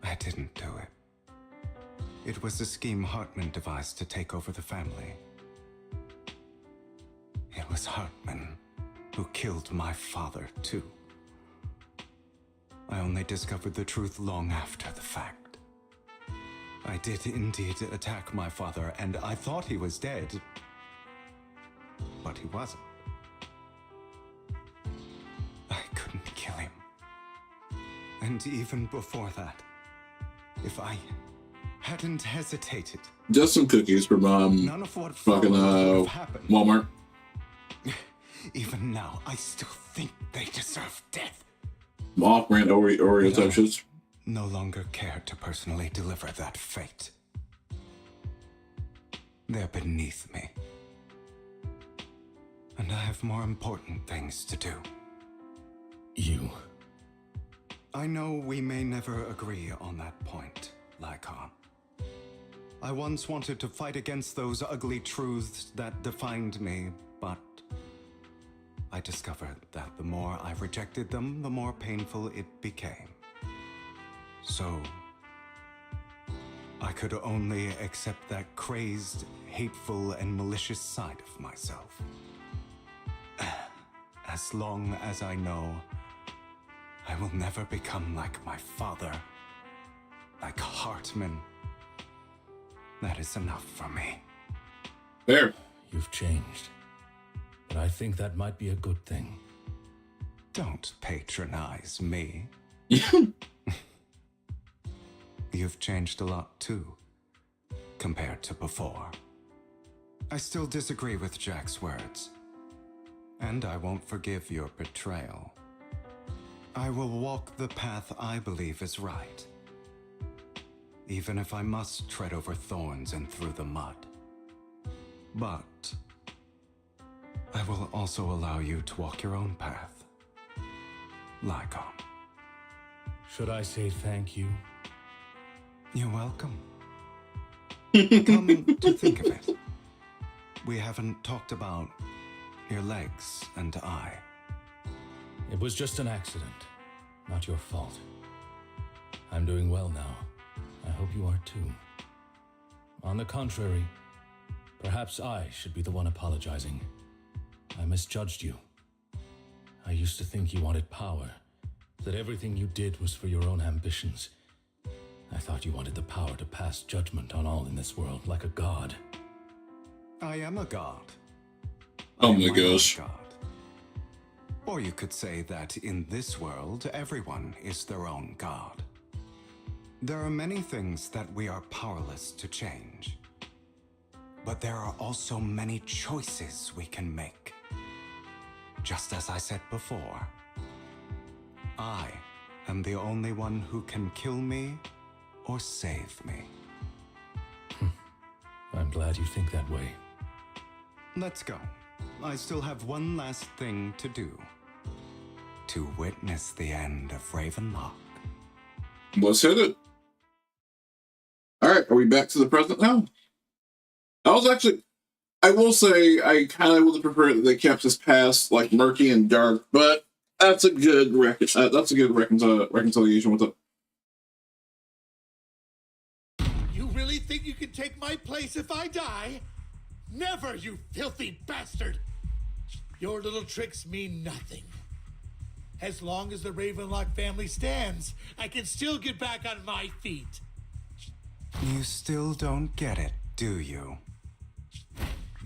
I didn't do it. It was a scheme Hartman devised to take over the family. It was Hartman who killed my father, too. I only discovered the truth long after the fact. I did indeed attack my father, and I thought he was dead. But he wasn't. I couldn't kill him. And even before that, if I hadn't hesitated... Just some cookies from none of what fucking would have happened. Walmart. Even now, I still think they deserve death. Off-brand Oreo type shits. no longer care to personally deliver that fate. They're beneath me. And I have more important things to do. You? I know we may never agree on that point, Lycon. I once wanted to fight against those ugly truths that defined me, but I discovered that the more I rejected them, the more painful it became. So, I could only accept that crazed, hateful, and malicious side of myself. As long as I know I will never become like my father, like Hartman, that is enough for me. There. You've changed. But I think that might be a good thing. Don't patronize me. You've changed a lot too, compared to before. I still disagree with Jack's words, and I won't forgive your betrayal. I will walk the path I believe is right, even if I must tread over thorns and through the mud. But I will also allow you to walk your own path, Lycon. Should I say thank you? You're welcome. Come to think of it, we haven't talked about your legs and eye. It was just an accident, not your fault. I'm doing well now. I hope you are too. On the contrary, perhaps I should be the one apologizing. I misjudged you. I used to think you wanted power, that everything you did was for your own ambitions. I thought you wanted the power to pass judgment on all in this world, like a god. I am a god. Oh my gosh. God. Or you could say that in this world, everyone is their own god. There are many things that we are powerless to change. But there are also many choices we can make. Just as I said before, I am the only one who can kill me or save me. I'm glad you think that way. Let's go. I still have one last thing to do. To witness the end of Ravenlock. Let's hit it. Alright, are we back to the present now? I was actually, I will say, I kind of would have preferred that they kept this past like murky and dark, but that's a good reconciliation with it. You really think you can take my place if I die? Never, you filthy bastard! Your little tricks mean nothing. As long as the Ravenlock family stands, I can still get back on my feet. You still don't get it, do you?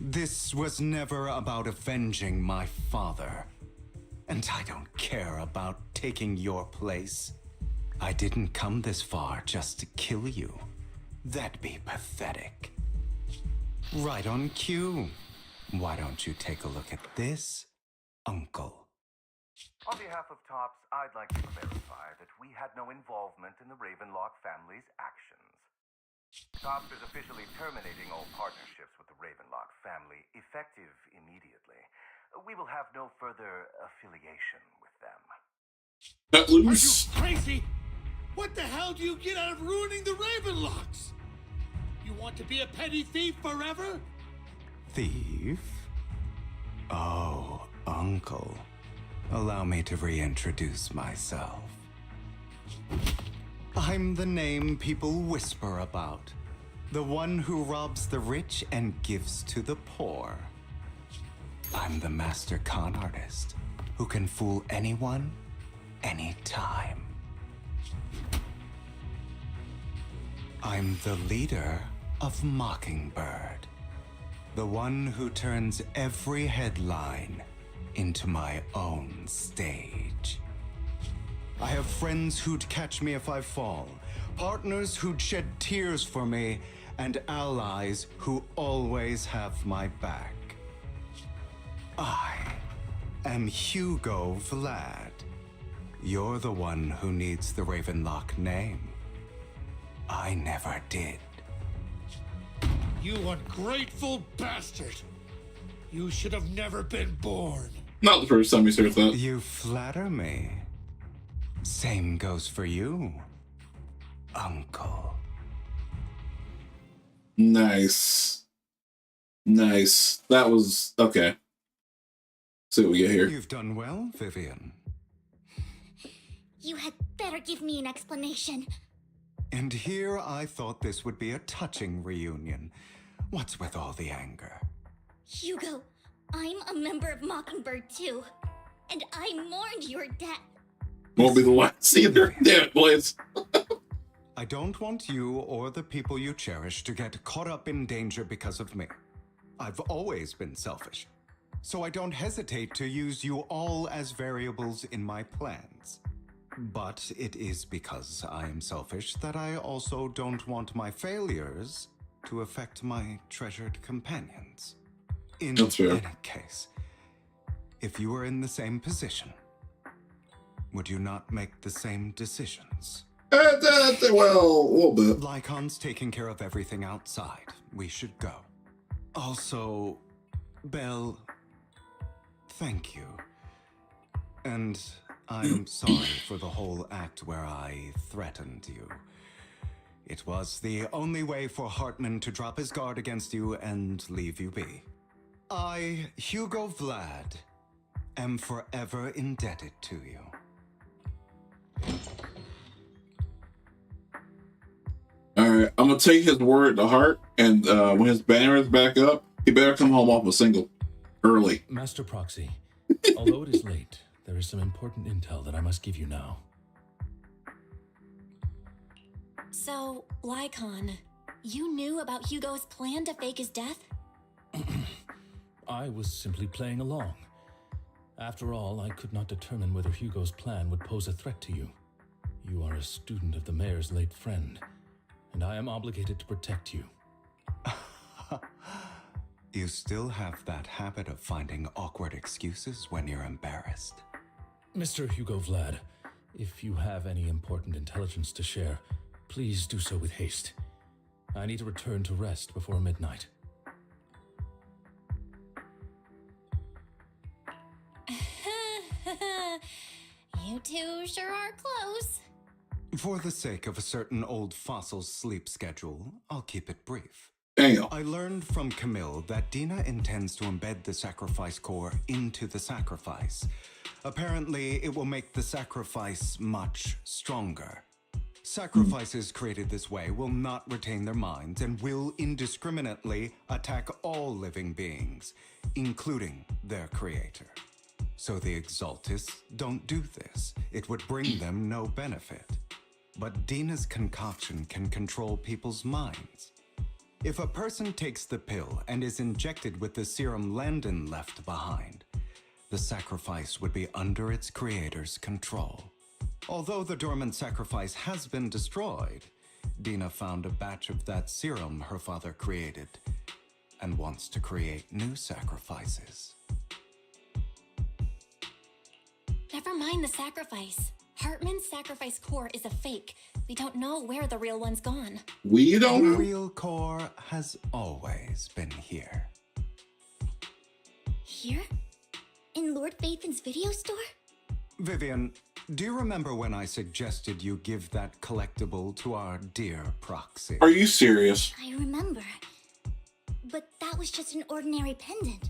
This was never about avenging my father. And I don't care about taking your place. I didn't come this far just to kill you. That'd be pathetic. Right on cue. Why don't you take a look at this, Uncle? On behalf of TOPS, I'd like to clarify that we had no involvement in the Ravenlock family's actions. TOPS is officially terminating all partnerships with the Ravenlock family, effective immediately. We will have no further affiliation with them. Cut loose. Are you crazy? What the hell do you get out of ruining the Ravenlocks? You want to be a petty thief forever? Thief? Oh, Uncle. Allow me to reintroduce myself. I'm the name people whisper about. The one who robs the rich and gives to the poor. I'm the master con artist who can fool anyone, anytime. I'm the leader of Mockingbird. The one who turns every headline into my own stage. I have friends who'd catch me if I fall, partners who'd shed tears for me, and allies who always have my back. I am Hugo Vlad, You're the one who needs the Ravenlock name. I never did. You ungrateful bastard! You should have never been born. Not the first time he says that. You flatter me. Same goes for you, Uncle. Nice. Nice. That was okay. See what we get here. You've done well, Vivian. You had better give me an explanation. And here I thought this would be a touching reunion. What's with all the anger? Hugo, I'm a member of Mockingbird too. And I mourned your death. Won't be the last either. Damn it, boys. I don't want you or the people you cherish to get caught up in danger because of me. I've always been selfish, so I don't hesitate to use you all as variables in my plans. But it is because I am selfish that I also don't want my failures to affect my treasured companions. In any case, if you were in the same position, would you not make the same decisions? Well, a little bit. Lycon's taking care of everything outside. We should go. Also, Belle, thank you. And I'm sorry for the whole act where I threatened you. It was the only way for Hartman to drop his guard against you and leave you be. I, Hugo Vlad, am forever indebted to you. Alright, I'm gonna take his word to heart, and when his banner is back up, he better come home off a single early. Master Proxy, although it is late, there is some important intel that I must give you now. So, Lycon, you knew about Hugo's plan to fake his death? I was simply playing along. After all, I could not determine whether Hugo's plan would pose a threat to you. You are a student of the mayor's late friend, and I am obligated to protect you. You still have that habit of finding awkward excuses when you're embarrassed. Mr. Hugo Vlad, if you have any important intelligence to share, please do so with haste. I need to return to rest before midnight. You two sure are close. For the sake of a certain old fossil's sleep schedule, I'll keep it brief. Damn. I learned from Camille that Dina intends to embed the sacrifice core into the sacrifice. Apparently, it will make the sacrifice much stronger. Sacrifices created this way will not retain their minds and will indiscriminately attack all living beings, including their creator. So the Exaltists don't do this. It would bring them no benefit. But Dina's concoction can control people's minds. If a person takes the pill and is injected with the serum Landon left behind, the sacrifice would be under its creator's control. Although the dormant sacrifice has been destroyed, Dina found a batch of that serum her father created and wants to create new sacrifices. Never mind the sacrifice. Hartman's sacrifice core is a fake. We don't know where the real one's gone. We don't The know? real core has always been here. Here? In Lord Phaethon's video store? Vivian, do you remember when I suggested you give that collectible to our dear Proxy? Are you serious? I remember. But that was just an ordinary pendant.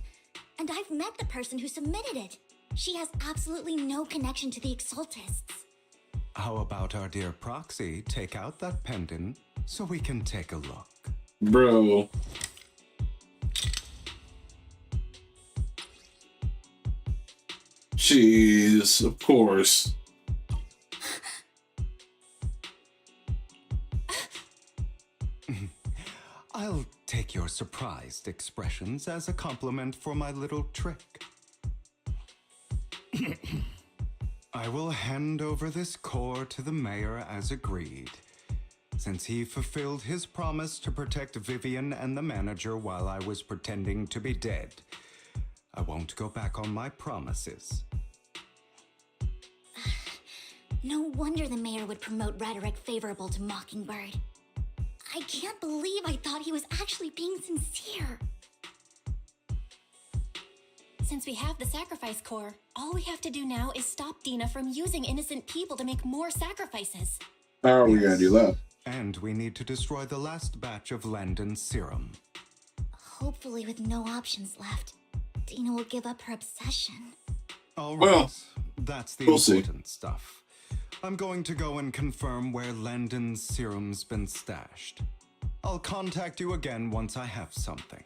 And I've met the person who submitted it. She has absolutely no connection to the Exaltists. How about our dear Proxy take out that pendant so we can take a look? Bro. Jeez, of course. I'll take your surprised expressions as a compliment for my little trick. I will hand over this core to the mayor as agreed, since he fulfilled his promise to protect Vivian and the manager while I was pretending to be dead. I won't go back on my promises. No wonder the mayor would promote rhetoric favorable to Mockingbird. I can't believe I thought he was actually being sincere. Since we have the sacrifice core, all we have to do now is stop Dina from using innocent people to make more sacrifices. How are we gonna do that? And we need to destroy the last batch of Landon's serum. Hopefully with no options left, Dina will give up her obsession. All right. Well, that's the we'll see. important stuff. I'm going to go and confirm where Landon's serum's been stashed. I'll contact you again once I have something.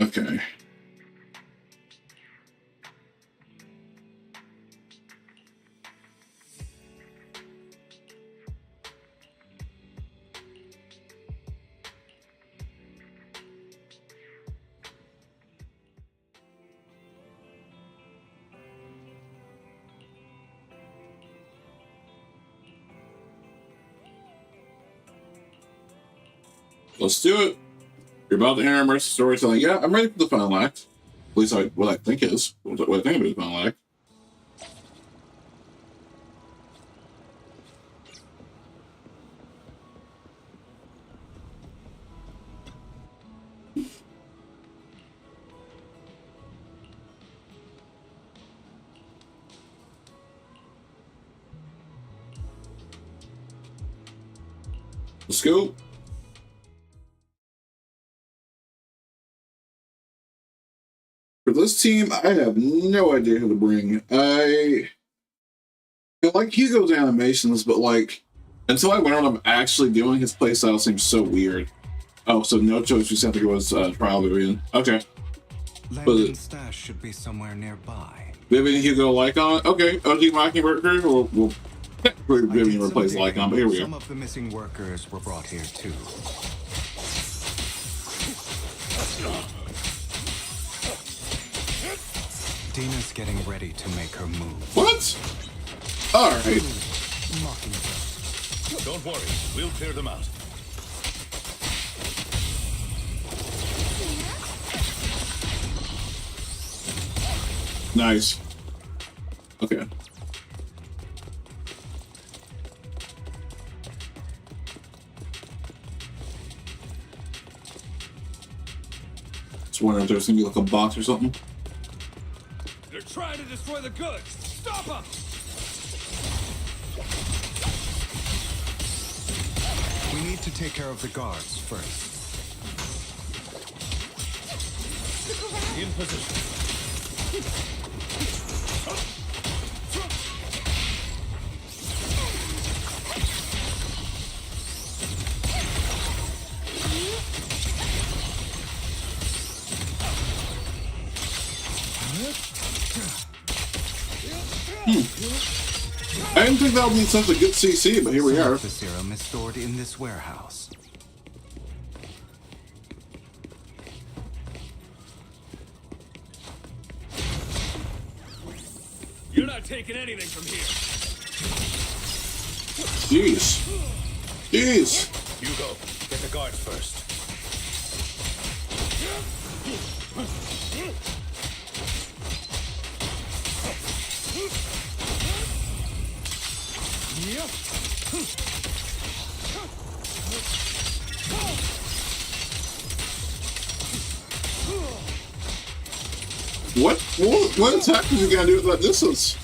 Okay. Let's do it. You're about to enter immersive storytelling. Yeah, I'm ready for the final act. At least what I think is. What I think about the final act. Let's go. For this team, I have no idea who to bring. I like Hugo's animations, but like until I learn what I'm actually doing, his playstyle seems so weird. Oh, so no choice. We have to go as trial Vivian. Okay. Landon's stash should be somewhere nearby. Vivian, Hugo, Lycon. Okay. OG Mockingbird crew. We'll technically Vivian replace Lycon, but here we go. Some of the missing workers were brought here too. Dina's getting ready to make her move. What? All right. Don't worry, we'll clear them out. Nice. Okay. Just wondering if there's gonna be like a box or something. They're trying to destroy the goods! Stop them! We need to take care of the guards first. In position. I didn't think that would be such a good CC, but here we are. The serum is stored in this warehouse. You're not taking anything from here. Jeez. Jeez. Hugo, get the guards first. What attack are you gonna do with that distance?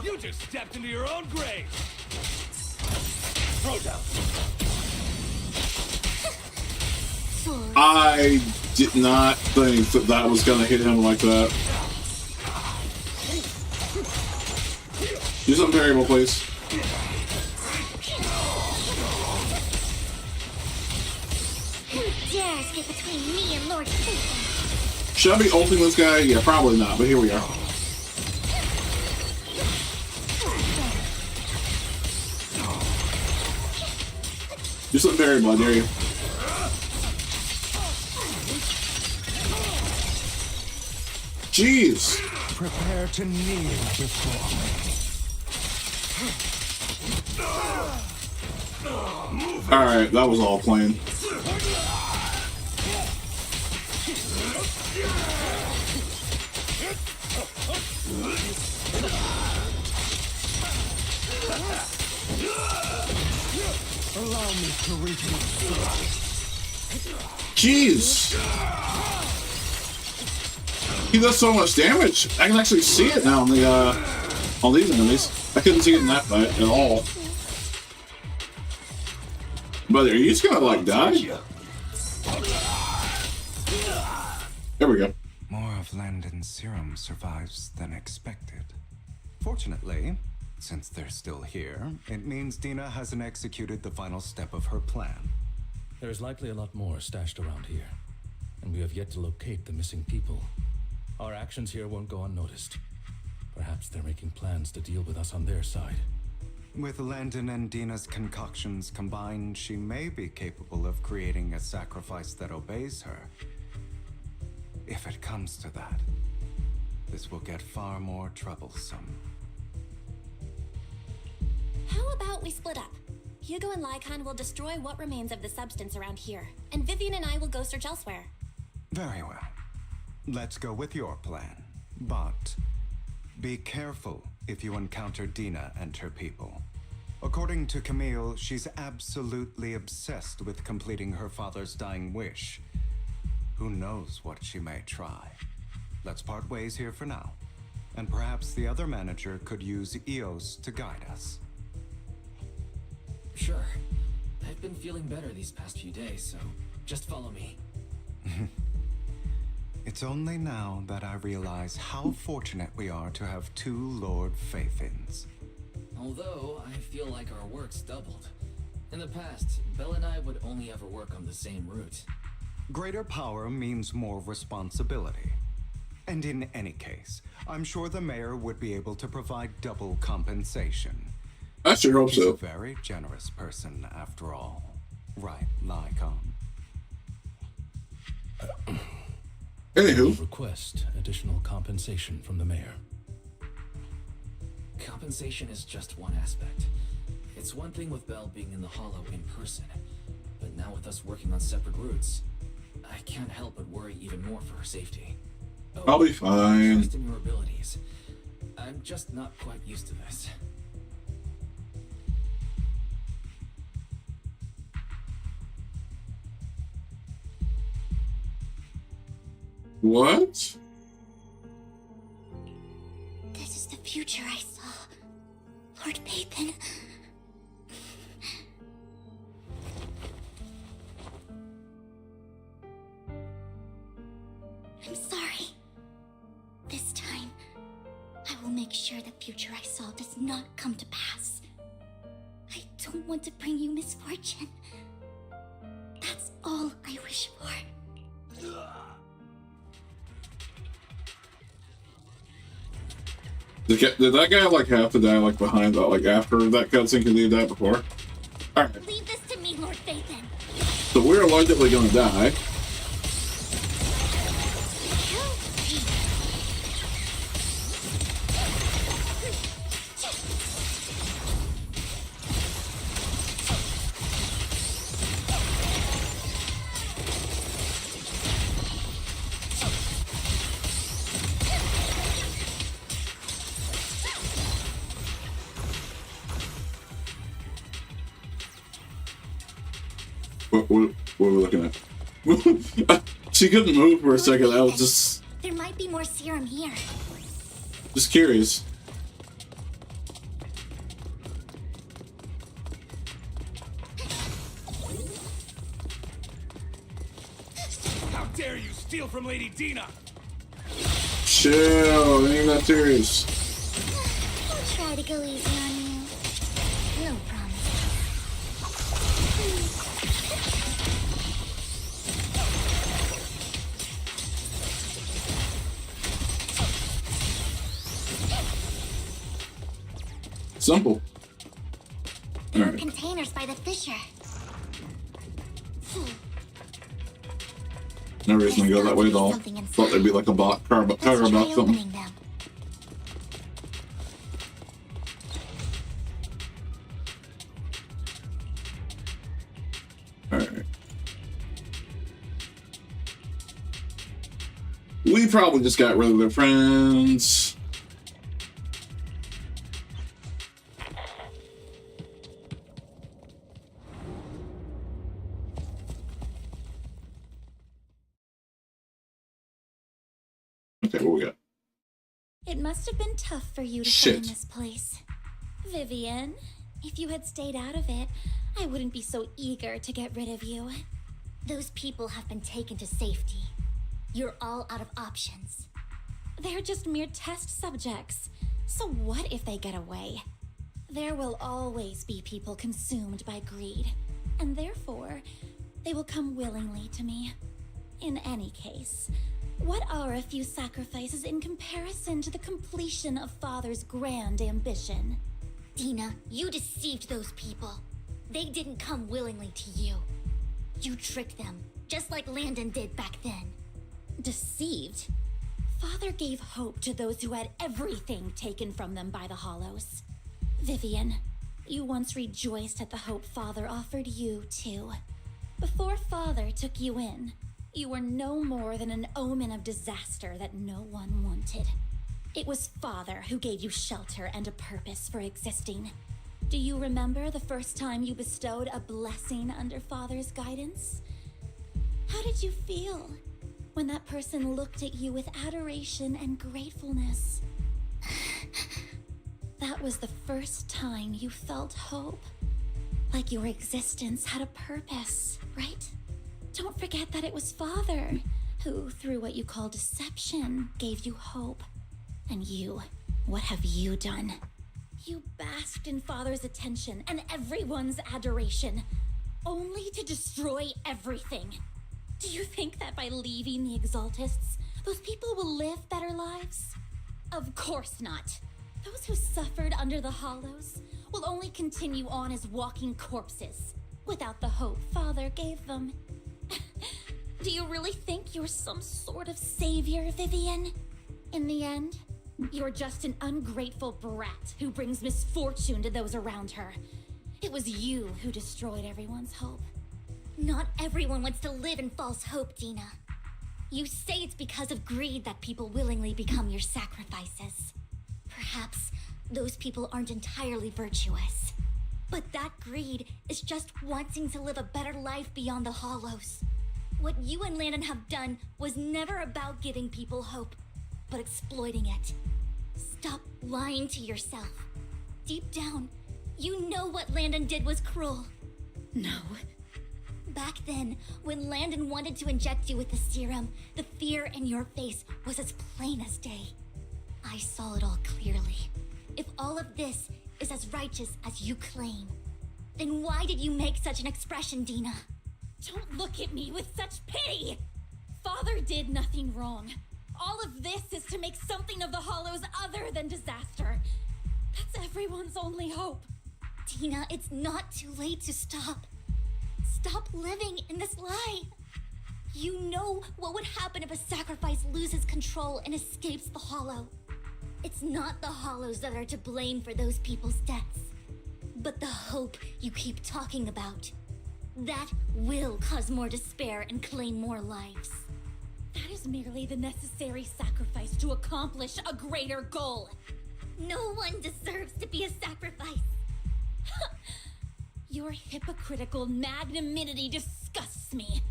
You just stepped into your own grave. Throw down. I did not think that was gonna hit him like that. Do something variable, please. Who dares get between me and Lord Satan? Should I be ulting this guy? Yeah, probably not, but here we are. Do something variable, I dare you. Jeez. Prepare to kneel before me. Alright, that was all planned. Allow me to reach my sword. Jeez. He does so much damage. I can actually see it now on the on these enemies. I couldn't see it in that fight at all. But are you just gonna like die? There we go. More of Landon's serum survives than expected. Fortunately, since they're still here, it means Dina hasn't executed the final step of her plan. There is likely a lot more stashed around here, and we have yet to locate the missing people. Our actions here won't go unnoticed. Perhaps they're making plans to deal with us on their side. With Landon and Dina's concoctions combined, she may be capable of creating a sacrifice that obeys her. If it comes to that, this will get far more troublesome. How about we split up? Hugo and Lycon will destroy what remains of the substance around here, and Vivian and I will go search elsewhere. Very well. Let's go with your plan. But be careful if you encounter Dina and her people. According to Camille, she's absolutely obsessed with completing her father's dying wish. Who knows what she may try? Let's part ways here for now. And perhaps the other manager could use EOS to guide us. Sure. I've been feeling better these past few days, so just follow me. It's only now that I realize how fortunate we are to have two Lord Faithins. Although, I feel like our work's doubled. In the past, Belle and I would only ever work on the same route. Greater power means more responsibility. And in any case, I'm sure the mayor would be able to provide double compensation. I sure hope He's so. a very generous person, after all. Right, Lycon? Anywho. Request additional compensation from the mayor. Compensation is just one aspect. It's one thing with Belle being in the Hollow in person, but now with us working on separate routes, I can't help but worry even more for her safety. Oh, I'll be fine. Trust in your abilities. I'm just not quite used to this. What? This is the future I saw. Lord Pathan. I'm sorry. This time, I will make sure the future I saw does not come to pass. I don't want to bring you misfortune. That's all I wish for. Did that guy like have to die like behind that, like after that cutscene? Can he die before? Alright. Leave this to me, Lord Phaethon. So we're allegedly gonna die. What are we looking at? She couldn't move for a second. I was just There might be more serum here. curious. How dare you steal from Lady Dina? Chill, ain't that serious. I'll try to go easy on you. No promise. Simple. There are containers by the fissure. No reason to go that way at all. Thought there'd be like a power box something. Alright. We probably just got rid of their friends. Okay, what we got? It must have been tough for you to find this place. Vivian, if you had stayed out of it, I wouldn't be so eager to get rid of you. Those people have been taken to safety. You're all out of options. They're just mere test subjects. So what if they get away? There will always be people consumed by greed, and therefore, they will come willingly to me. In any case, what are a few sacrifices in comparison to the completion of Father's grand ambition? Dina, you deceived those people. They didn't come willingly to you. You tricked them, just like Landon did back then. Deceived? Father gave hope to those who had everything taken from them by the Hollows. Vivian, you once rejoiced at the hope Father offered you, too. Before Father took you in, you were no more than an omen of disaster that no one wanted. It was Father who gave you shelter and a purpose for existing. Do you remember the first time you bestowed a blessing under Father's guidance? How did you feel when that person looked at you with adoration and gratefulness? That was the first time you felt hope. Like your existence had a purpose, right? Don't forget that it was Father who, through what you call deception, gave you hope. And you, what have you done? You basked in Father's attention and everyone's adoration, only to destroy everything. Do you think that by leaving the Exaltists, those people will live better lives? Of course not. Those who suffered under the Hollows will only continue on as walking corpses, without the hope Father gave them. Do you really think you're some sort of savior, Vivian? In the end, you're just an ungrateful brat who brings misfortune to those around her. It was you who destroyed everyone's hope. Not everyone wants to live in false hope, Dina. You say it's because of greed that people willingly become your sacrifices. Perhaps those people aren't entirely virtuous. But that greed is just wanting to live a better life beyond the Hollows. What you and Landon have done was never about giving people hope, but exploiting it. Stop lying to yourself. Deep down, you know what Landon did was cruel. No. Back then, when Landon wanted to inject you with the serum, the fear in your face was as plain as day. I saw it all clearly. If all of this is as righteous as you claim, then why did you make such an expression, Dina? Don't look at me with such pity! Father did nothing wrong. All of this is to make something of the Hollows other than disaster. That's everyone's only hope. Dina, it's not too late to stop. Stop living in this lie. You know what would happen if a sacrifice loses control and escapes the Hollow. It's not the Hollows that are to blame for those people's deaths, but the hope you keep talking about. That will cause more despair and claim more lives. That is merely the necessary sacrifice to accomplish a greater goal. No one deserves to be a sacrifice. Your hypocritical magnanimity disgusts me.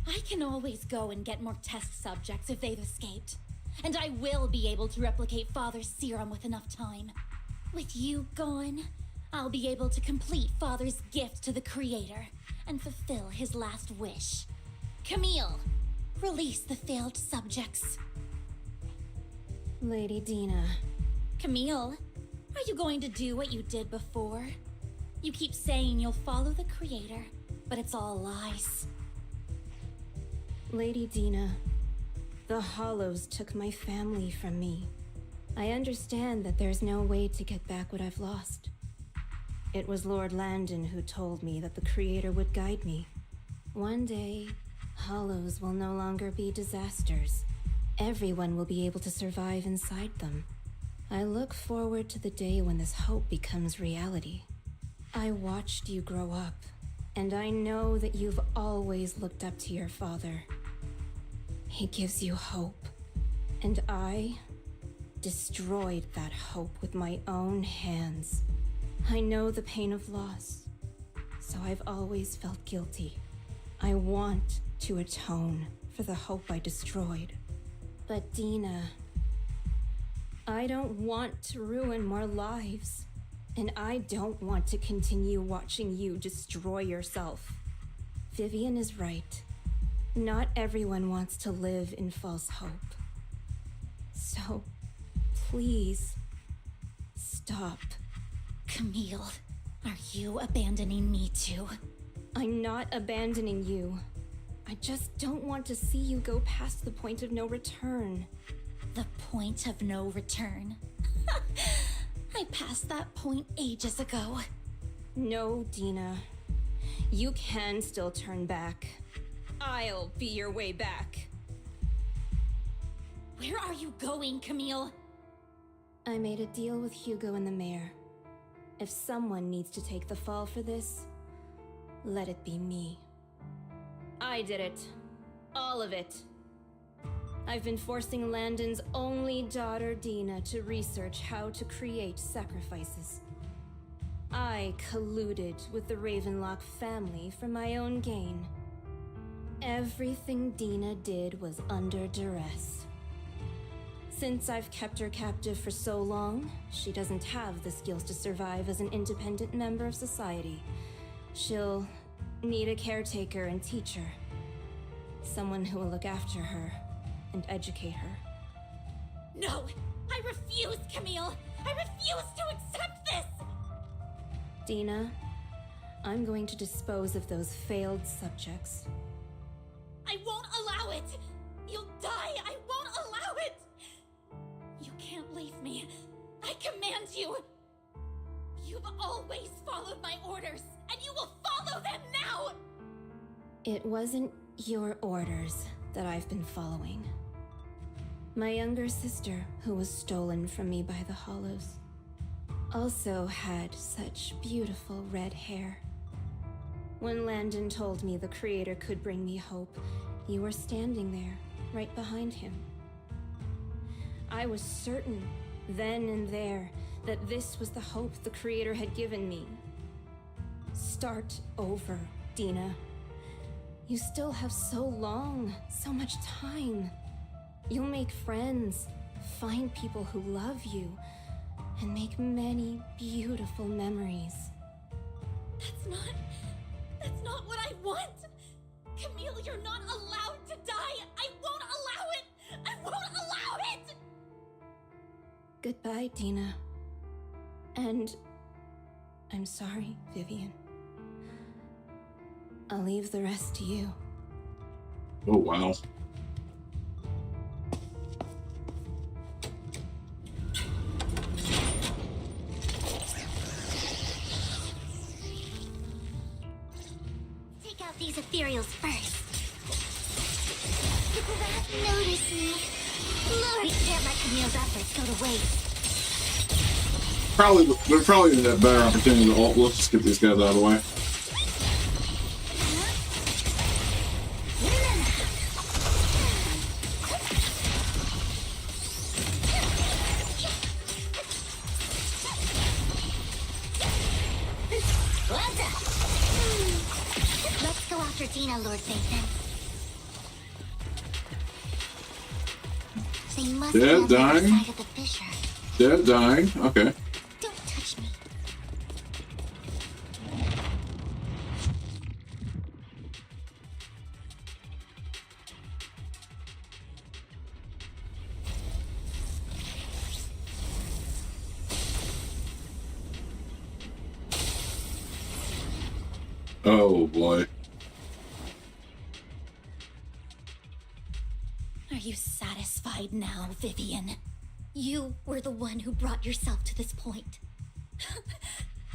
I can always go and get more test subjects if they've escaped. And I will be able to replicate Father's serum with enough time. With you gone, I'll be able to complete Father's gift to the Creator and fulfill his last wish. Camille, release the failed subjects. Lady Dina. Camille, are you going to do what you did before? You keep saying you'll follow the Creator, but it's all lies. Lady Dina, the Hollows took my family from me. I understand that there's no way to get back what I've lost. It was Lord Landon who told me that the Creator would guide me. One day, Hollows will no longer be disasters. Everyone will be able to survive inside them. I look forward to the day when this hope becomes reality. I watched you grow up, and I know that you've always looked up to your father. He gives you hope, and I destroyed that hope with my own hands. I know the pain of loss, so I've always felt guilty. I want to atone for the hope I destroyed. But Dina, I don't want to ruin more lives, and I don't want to continue watching you destroy yourself. Vivian is right. Not everyone wants to live in false hope. So, please, stop. Camille, are you abandoning me too? I'm not abandoning you. I just don't want to see you go past the point of no return. The point of no return? I passed that point ages ago. No, Dina. You can still turn back. I'll be your way back. Where are you going, Camille? I made a deal with Hugo and the mayor. If someone needs to take the fall for this, let it be me. I did it. All of it. I've been forcing Landon's only daughter, Dina, to research how to create sacrifices. I colluded with the Ravenlock family for my own gain. Everything Dina did was under duress. Since I've kept her captive for so long, she doesn't have the skills to survive as an independent member of society. She'll need a caretaker and teacher. Someone who will look after her and educate her. No! I refuse, Camille! I refuse to accept this! Dina, I'm going to dispose of those failed subjects. I won't allow it! You'll die! I won't allow it! You can't leave me. I command you! You've always followed my orders, and you will follow them now! It wasn't your orders that I've been following. My younger sister, who was stolen from me by the Hollows, also had such beautiful red hair. When Landon told me the Creator could bring me hope, you were standing there, right behind him. I was certain, then and there, that this was the hope the Creator had given me. Start over, Dina. You still have so long, so much time. You'll make friends, find people who love you, and make many beautiful memories. That's not what I want! Camille, you're not allowed to die! I won't allow it! I won't allow it! Goodbye, Dina. And I'm sorry, Vivian. I'll leave the rest to you. Oh, wow. Take out these ethereals first. The Graf noticed me. Lord, we can't let Camille's efforts go to waste. There's probably a better opportunity to let's just get these guys out of the way. Let's go after Dina, Lord Phaethon. They must be on the other side of the fissure. Dead, dying. Okay. Don't touch me. Oh boy. Are you satisfied now, Vivian? You were the one who brought yourself to this point.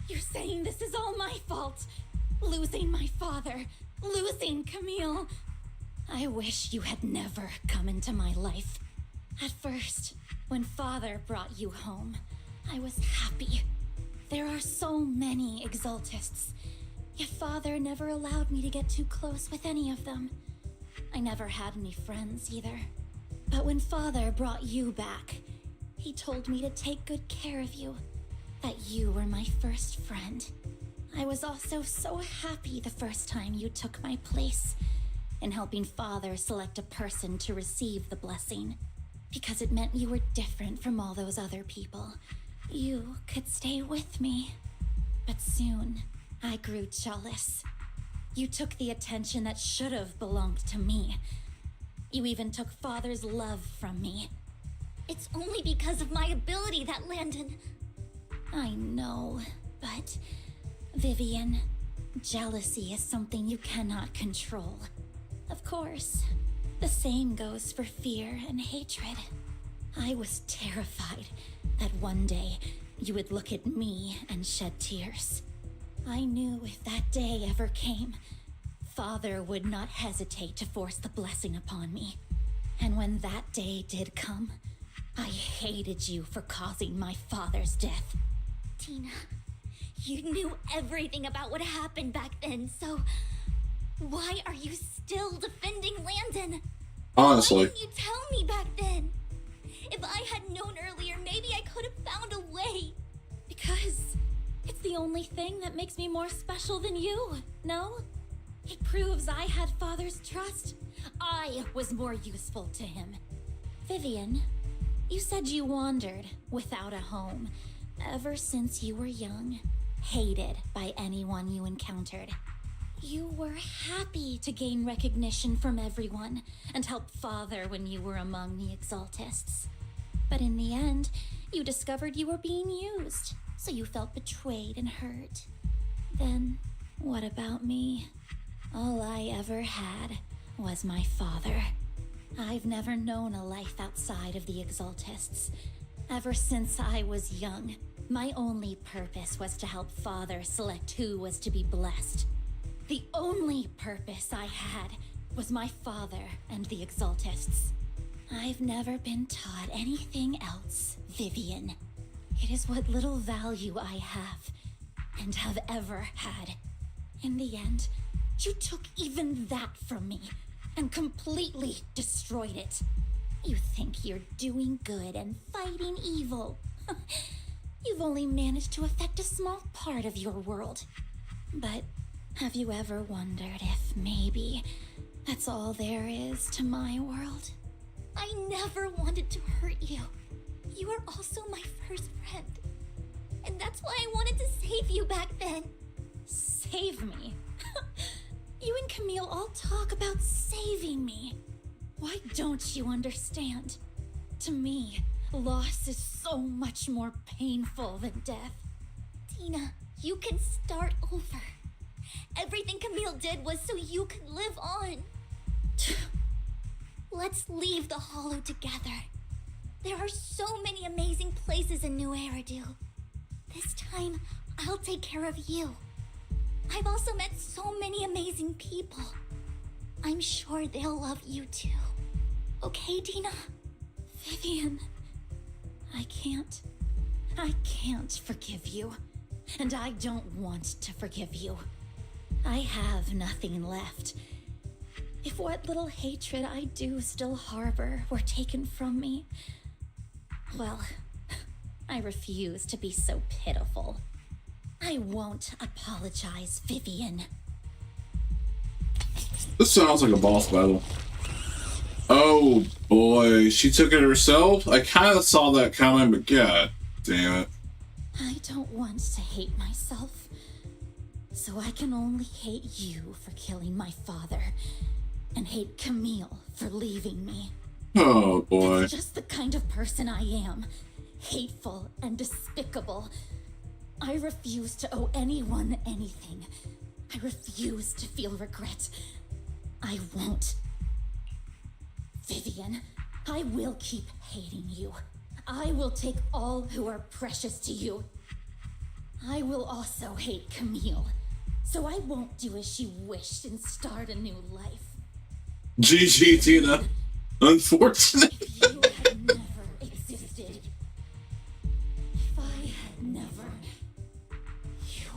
You're saying this is all my fault. Losing my father, losing Camille. I wish you had never come into my life. At first, when Father brought you home, I was happy. There are so many Exaltists, yet Father never allowed me to get too close with any of them. I never had any friends either. But when Father brought you back, he told me to take good care of you, that you were my first friend. I was also so happy the first time you took my place in helping Father select a person to receive the blessing, because it meant you were different from all those other people. You could stay with me. But soon, I grew jealous. You took the attention that should have belonged to me. You even took Father's love from me. It's only because of my ability that Landon... I know, but... Vivian, jealousy is something you cannot control. Of course, the same goes for fear and hatred. I was terrified that one day you would look at me and shed tears. I knew if that day ever came, Father would not hesitate to force the blessing upon me. And when that day did come, I hated you for causing my father's death. Tina, you knew everything about what happened back then, so why are you still defending Landon? Honestly. Why didn't you tell me back then? If I had known earlier, maybe I could have found a way. Because it's the only thing that makes me more special than you, no? It proves I had Father's trust. I was more useful to him. Vivian, you said you wandered without a home ever since you were young, hated by anyone you encountered. You were happy to gain recognition from everyone and help Father when you were among the Exaltists. But in the end, you discovered you were being used, so you felt betrayed and hurt. Then, what about me? All I ever had was my father. I've never known a life outside of the Exaltists. Ever since I was young, my only purpose was to help Father select who was to be blessed. The only purpose I had was my father and the Exaltists. I've never been taught anything else, Vivian. It is what little value I have, and have ever had. In the end, you took even that from me, and completely destroyed it. You think you're doing good and fighting evil. You've only managed to affect a small part of your world. But have you ever wondered if maybe that's all there is to my world? I never wanted to hurt you. You were also my first friend. And that's why I wanted to save you back then. Save me? You and Camille all talk about saving me. Why don't you understand? To me, loss is so much more painful than death. Tina, you can start over. Everything Camille did was so you could live on. Let's leave the Hollow together. There are so many amazing places in New Eridu. This time, I'll take care of you. I've also met so many amazing people. I'm sure they'll love you too. Okay, Tina? Vivian, I can't forgive you. And I don't want to forgive you. I have nothing left. If what little hatred I do still harbor were taken from me, well, I refuse to be so pitiful. I won't apologize, Vivian. This sounds like a boss battle. Oh boy, she took it herself? I kind of saw that coming, but god damn it. I don't want to hate myself, so I can only hate you for killing my father, and hate Camille for leaving me. Oh boy. That's just the kind of person I am. Hateful and despicable. I refuse to owe anyone anything. I refuse to feel regret. I won't. Vivian, I will keep hating you. I will take all who are precious to you. I will also hate Camille, so I won't do as she wished and start a new life. GG, Tina. Unfortunate. Existed. If I had never, you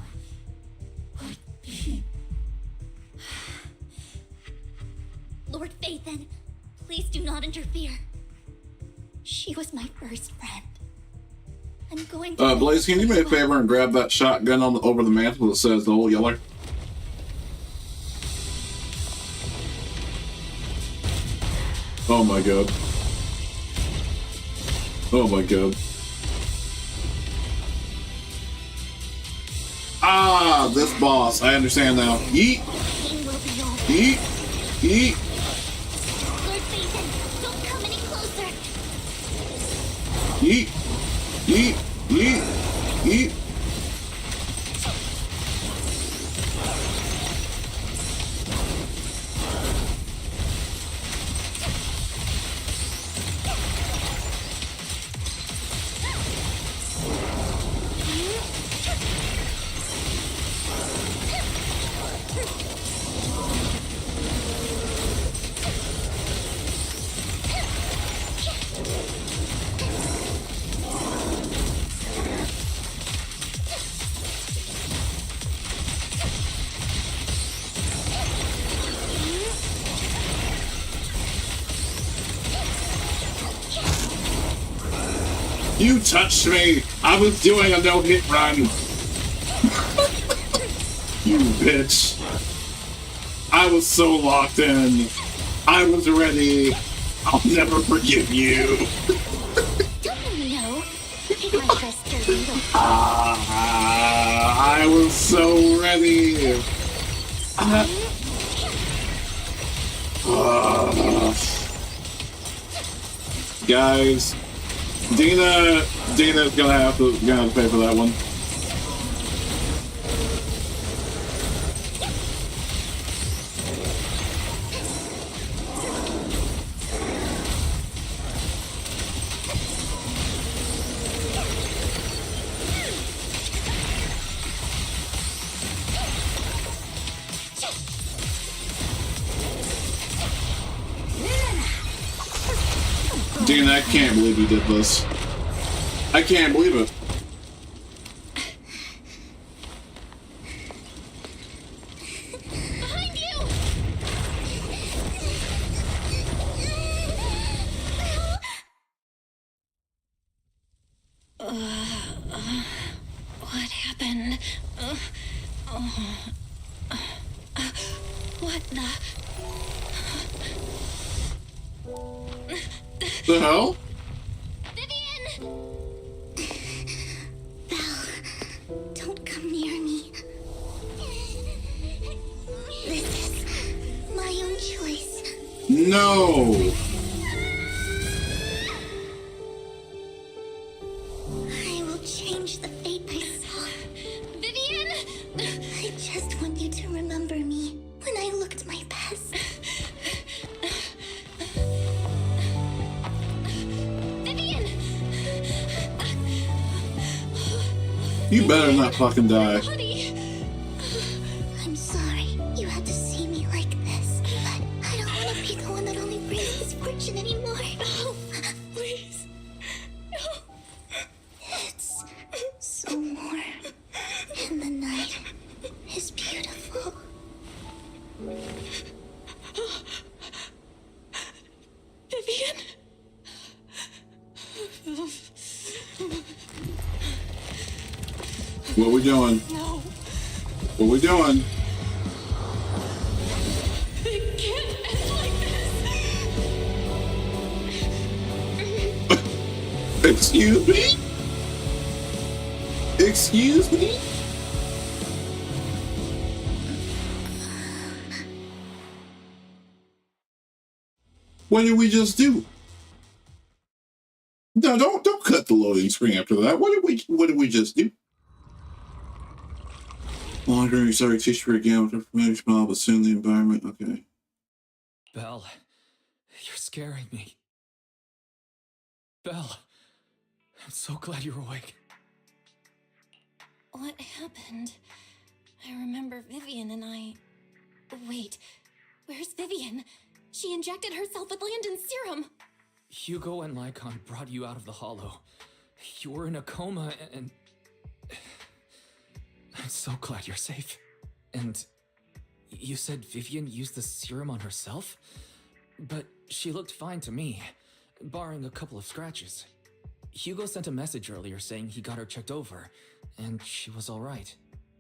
would be. Lord Phaethon, please do not interfere. She was my first friend. I'm going to. Blaze, can you do me a favor and grab that shotgun on over the mantle that says the old yeller? Oh my god. Oh my god. Ah, this boss. I understand now. Yeet. Yeet. Yeet. Lord Phaethon, don't come any closer. Yeet. Yeet. Yeet. Yeet. You touched me! I was doing a no-hit run! You bitch! I was so locked in. I was ready. I'll never forgive you. Don't you know? My first illegal. I was so ready. Guys, Dina's gonna have to pay for that one. Dina, I can't believe you did this. I can't believe it. Behind you! What happened? What the? The hell? Vivian! Belle, don't come near me. This is my own choice. No! I will change the fate myself. Vivian! I just want you to remember me when I looked my best. Vivian! You better not fucking die. I'm sorry you had to see me like this, but I don't want to be the one that only brings misfortune anymore. No, please. No. It's so warm, and the night is beautiful. Vivian? What we doing? No. What we doing? It can't end like this. Excuse me? Excuse me? What did we just do? No, don't cut the loading screen after that. What did we just do? Longer, sorry, teacher again with a familiar smile, but soon the environment. Okay. Belle, you're scaring me. Belle, I'm so glad you're awake. What happened? I remember Vivian and I... Wait, where's Vivian? She injected herself with Landon's serum. Hugo and Lycon brought you out of the hollow. You were in a coma and... I'm so glad you're safe. And you said Vivian used the serum on herself? But she looked fine to me, barring a couple of scratches. Hugo sent a message earlier saying he got her checked over, and she was all right.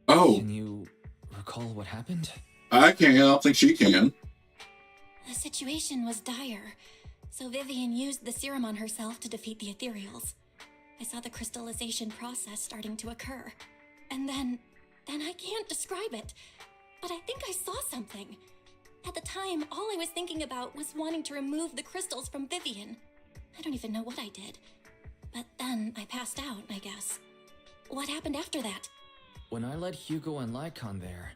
Oh. Can you recall what happened? I can't. I don't think she can. The situation was dire, so Vivian used the serum on herself to defeat the ethereals. I saw the crystallization process starting to occur. And then I can't describe it, but I think I saw something. At the time, all I was thinking about was wanting to remove the crystals from Vivian. I don't even know what I did. But then I passed out, I guess. What happened after that? When I led Hugo and Lycon there,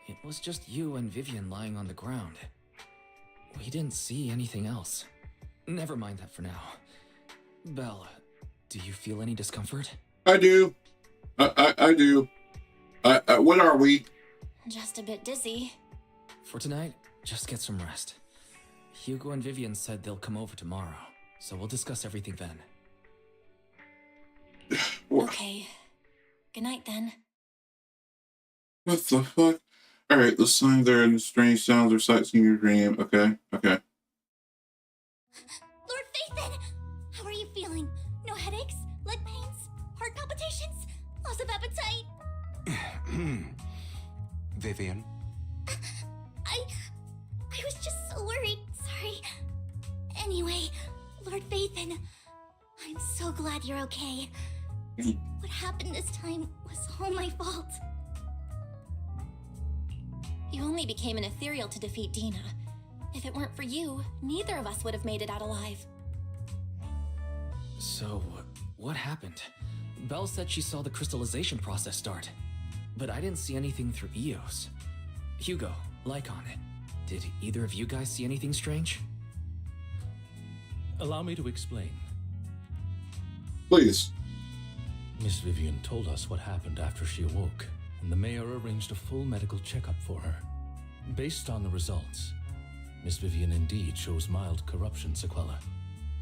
it was just you and Vivian lying on the ground. We didn't see anything else. Never mind that for now. Belle, do you feel any discomfort? I do. I do. What are we? Just a bit dizzy. For tonight, just get some rest. Hugo and Vivian said they'll come over tomorrow, so we'll discuss everything then. Okay. Good night then. What the fuck? Alright, the signs there and the strange sounds or sights in your dream. Okay. Lord Phaethon! How are you feeling? No headaches? Leg pains? Heart palpitations? Loss of appetite? Vivian? I was just so worried. Sorry. Anyway, Lord Phaethon, I'm so glad you're okay. What happened this time was all my fault. You only became an ethereal to defeat Dina. If it weren't for you, neither of us would have made it out alive. So, what happened? Belle said she saw the crystallization process start, but I didn't see anything through EOS. Hugo, Lycon, did either of you guys see anything strange? Allow me to explain. Please. Miss Vivian told us what happened after she awoke, and the mayor arranged a full medical checkup for her. Based on the results, Miss Vivian indeed shows mild corruption sequelae.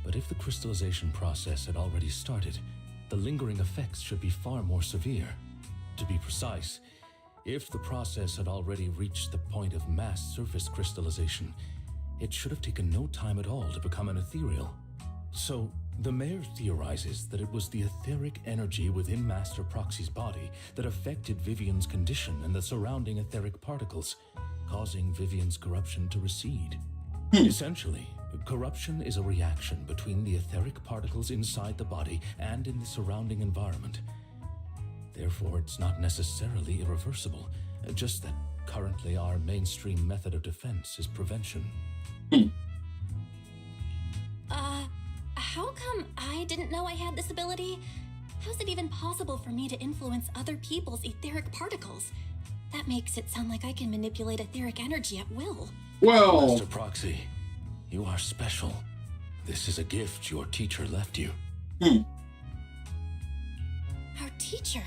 But if the crystallization process had already started, the lingering effects should be far more severe. To be precise, if the process had already reached the point of mass surface crystallization, it should have taken no time at all to become an ethereal. So, the mayor theorizes that it was the etheric energy within Master Proxy's body that affected Vivian's condition and the surrounding etheric particles, causing Vivian's corruption to recede. Essentially, corruption is a reaction between the etheric particles inside the body and in the surrounding environment. Therefore, it's not necessarily irreversible, just that currently our mainstream method of defense is prevention. How come I didn't know I had this ability? How's it even possible for me to influence other people's etheric particles? That makes it sound like I can manipulate etheric energy at will. Well... Master Proxy, you are special. This is a gift your teacher left you. Our teacher?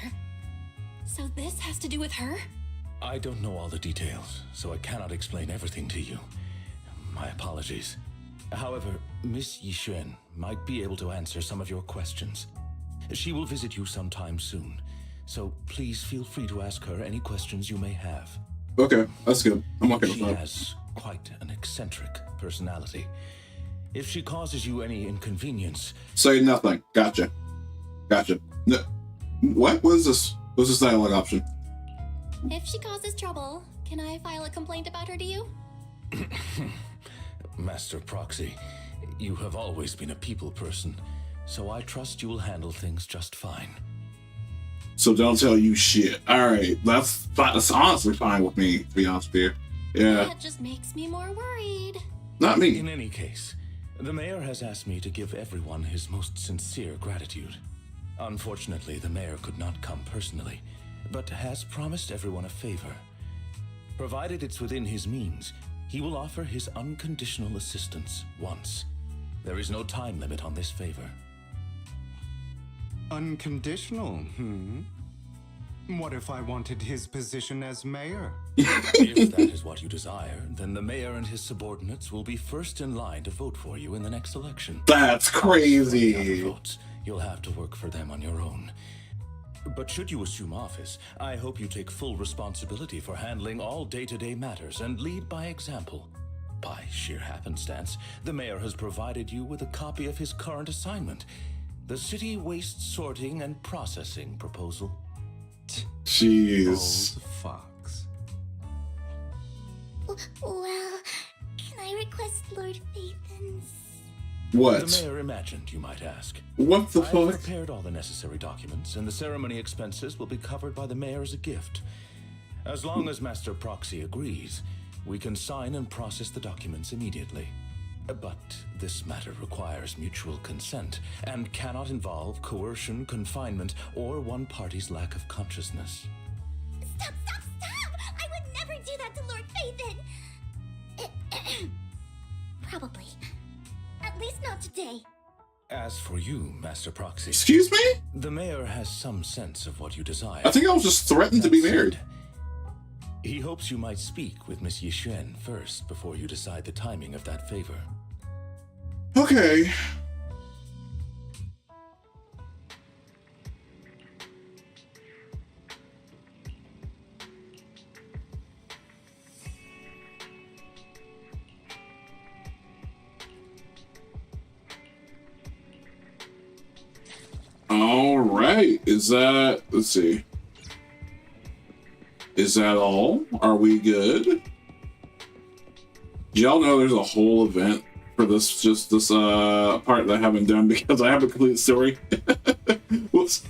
So this has to do with her? I don't know all the details, so I cannot explain everything to you. My apologies. However, Miss Yixuan might be able to answer some of your questions. She will visit you sometime soon, so please feel free to ask her any questions you may have. Okay, that's good. I'm okay with She that. has quite an eccentric personality. If she causes you any inconvenience... Say nothing. Gotcha. No, what? What is this? What's this dialogue option? If she causes trouble, can I file a complaint about her to you? Master Proxy, you have always been a people person, so I trust you will handle things just fine. So don't tell you shit. Alright, that's honestly fine with me, to be honest with you. Yeah. That just makes me more worried. Not me. In any case, the mayor has asked me to give everyone his most sincere gratitude. Unfortunately, the mayor could not come personally, but has promised everyone a favor. Provided it's within his means, he will offer his unconditional assistance once. There is no time limit on this favor. Unconditional, What if I wanted his position as mayor? If that is what you desire, then the mayor and his subordinates will be first in line to vote for you in the next election. That's crazy. Votes, you'll have to work for them on your own. But should you assume office, I hope you take full responsibility for handling all day-to-day matters and lead by example. By sheer happenstance, the mayor has provided you with a copy of his current assignment, the City Waste Sorting and Processing proposal. Jeez. Old fox. Well, can I request Lord Phaethon's? What? The mayor imagined, you might ask. What the I've fuck? prepared all the necessary documents, and the ceremony expenses will be covered by the mayor as a gift. As long as Master Proxy agrees, we can sign and process the documents immediately. But this matter requires mutual consent and cannot involve coercion, confinement, or one party's lack of consciousness. Stop! I would never do that to Lord Phaethon! Probably. At least not today. As for you, Master Proxy... Excuse me? The mayor has some sense of what you desire. I think I was just threatened to be married. He hopes you might speak with Miss Yixuan first before you decide the timing of that favor. Okay. All right. Is that, let's see. Is that all? Are we good? Y'all know there's a whole event for this, just this part that I haven't done because I have a complete story. Whoops.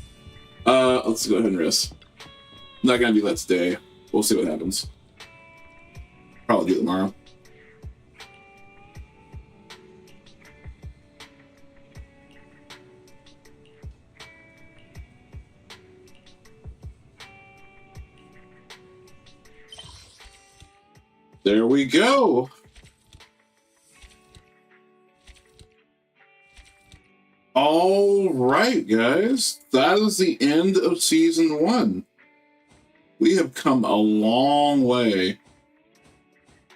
Let's go ahead and risk. Not gonna do that today. We'll see what happens. Probably do it tomorrow. There we go. All right, guys. That is the end of season 1. We have come a long way.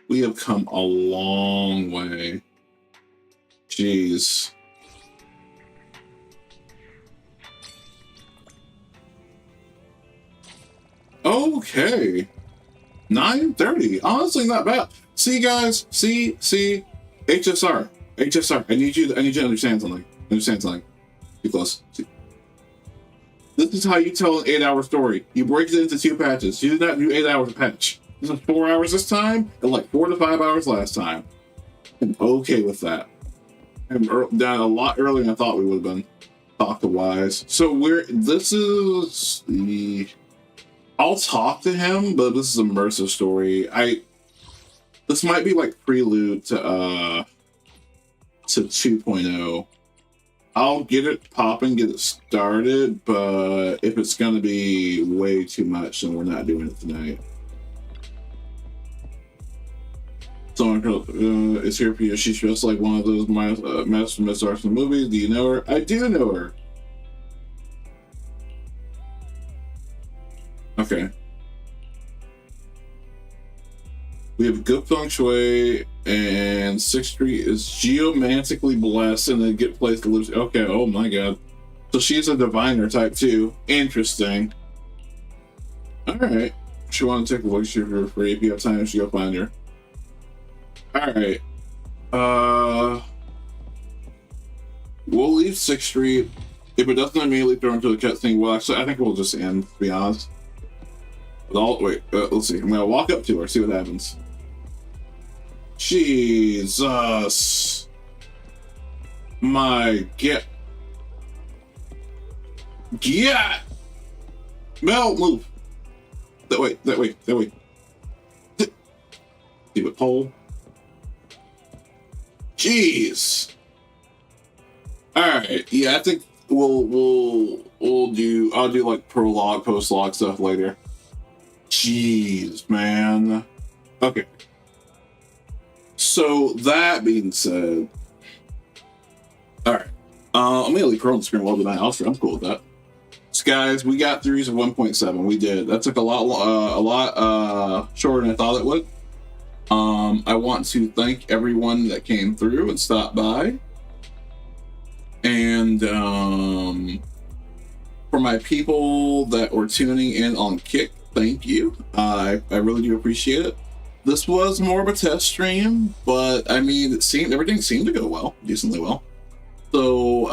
We have come a long way. Jeez. Okay. 9:30. Honestly, not bad. See, guys. See. HSR. I need you to understand something. Be close. See. This is how you tell an 8-hour story. You break it into 2 patches. You did not do 8 hours a patch. This is 4 hours this time, and like 4 to 5 hours last time. I'm okay with that. I'm down a lot earlier than I thought we would have been. Talk-wise. So this is the... I'll talk to him, but this is an immersive story. This might be like prelude to 2.0. I'll get it popping, get it started, but if it's gonna be way too much, then we're not doing it tonight. Someone is here for you. She's just like one of those Master Miss Arson movies. Do you know her? I do know her. Okay. We have good feng shui, and 6th Street is geomantically blessed, and then get placed to live. Okay, oh my god. So she's a diviner type too. Interesting. Alright. She want to take a look at her free. If you have time, she go find her. Alright. We'll leave 6th Street. If it doesn't immediately throw into the cutscene, well, actually, I think we'll just end, to be honest. Wait, let's see. I'm gonna walk up to her, see what happens. Jesus. My God. Yeah. Mel, move. That way. See what pole. Jeez. Alright, yeah, I think I'll do like prologue, post-log stuff later. Jeez, man. Okay. So that being said, all right. I'm gonna leave her on the screen while tonight. I'm cool with that. guys. We got through to 1.7. We did. That took a lot shorter than I thought it would. I want to thank everyone that came through and stopped by. And for my people that were tuning in on Kick, thank you. I really do appreciate it. This was more of a test stream, but I mean, everything seemed to go well, decently well. So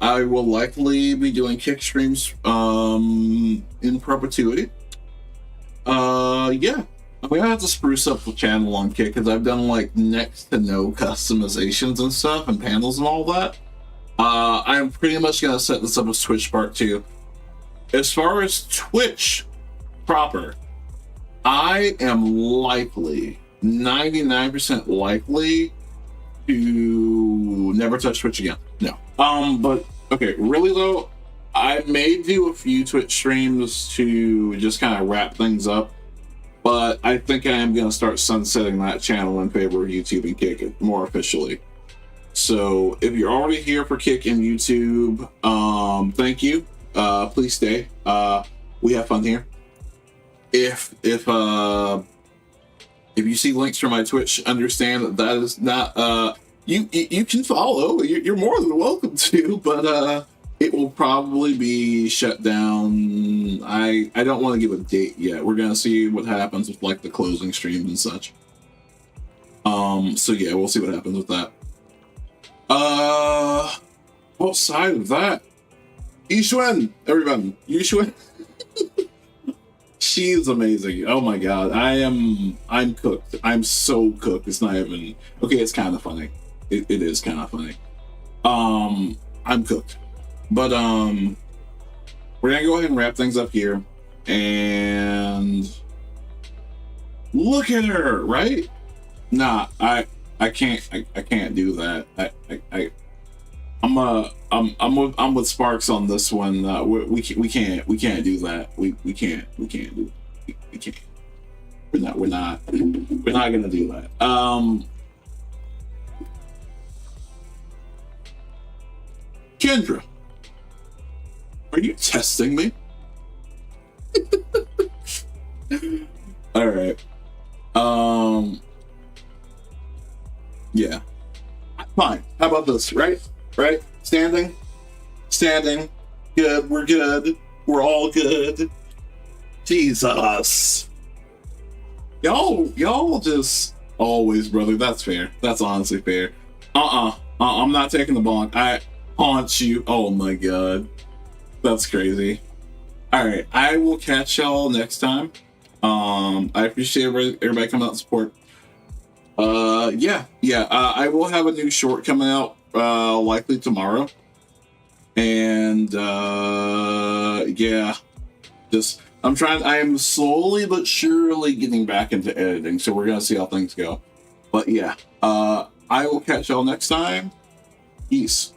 I will likely be doing Kick streams in perpetuity. Yeah, I'm gonna have to spruce up the channel on Kick because I've done like next to no customizations and stuff and panels and all that. I'm pretty much gonna set this up as Twitch Part 2. As far as Twitch proper, I am likely 99% likely to never touch Twitch again. No. But okay, really though, I may do a few Twitch streams to just kind of wrap things up, but I think I am gonna start sunsetting that channel in favor of YouTube and Kick more officially. So if you're already here for Kick and YouTube, thank you. Please stay. We have fun here. If you see links for my Twitch, understand that is not you can follow. You're more than welcome to, but it will probably be shut down. I don't want to give a date yet. We're gonna see what happens with like the closing streams and such. So yeah, we'll see what happens with that. Outside of that, Yixuan, everyone, Yixuan. She's amazing. Oh my god, I'm cooked. I'm so cooked. It's not even okay. It's kind of funny. It is kind of funny. I'm cooked, but we're gonna go ahead and wrap things up here. And look at her, right? Nah, I can't do that. I'm with Sparks on this one. We can't do that. We can't. We're not gonna do that. Kendra, are you testing me? All right. Yeah. Fine. How about this? Right? Standing. Good. We're good. We're all good. Jesus. Y'all just always, brother. That's fair. That's honestly fair. I'm not taking the bonk. I haunt you. Oh my god. That's crazy. All right. I will catch y'all next time. I appreciate everybody coming out to support. Yeah. I will have a new short coming out likely tomorrow. And yeah. Just I am slowly but surely getting back into editing, so we're gonna see how things go. But yeah, I will catch y'all next time. Peace.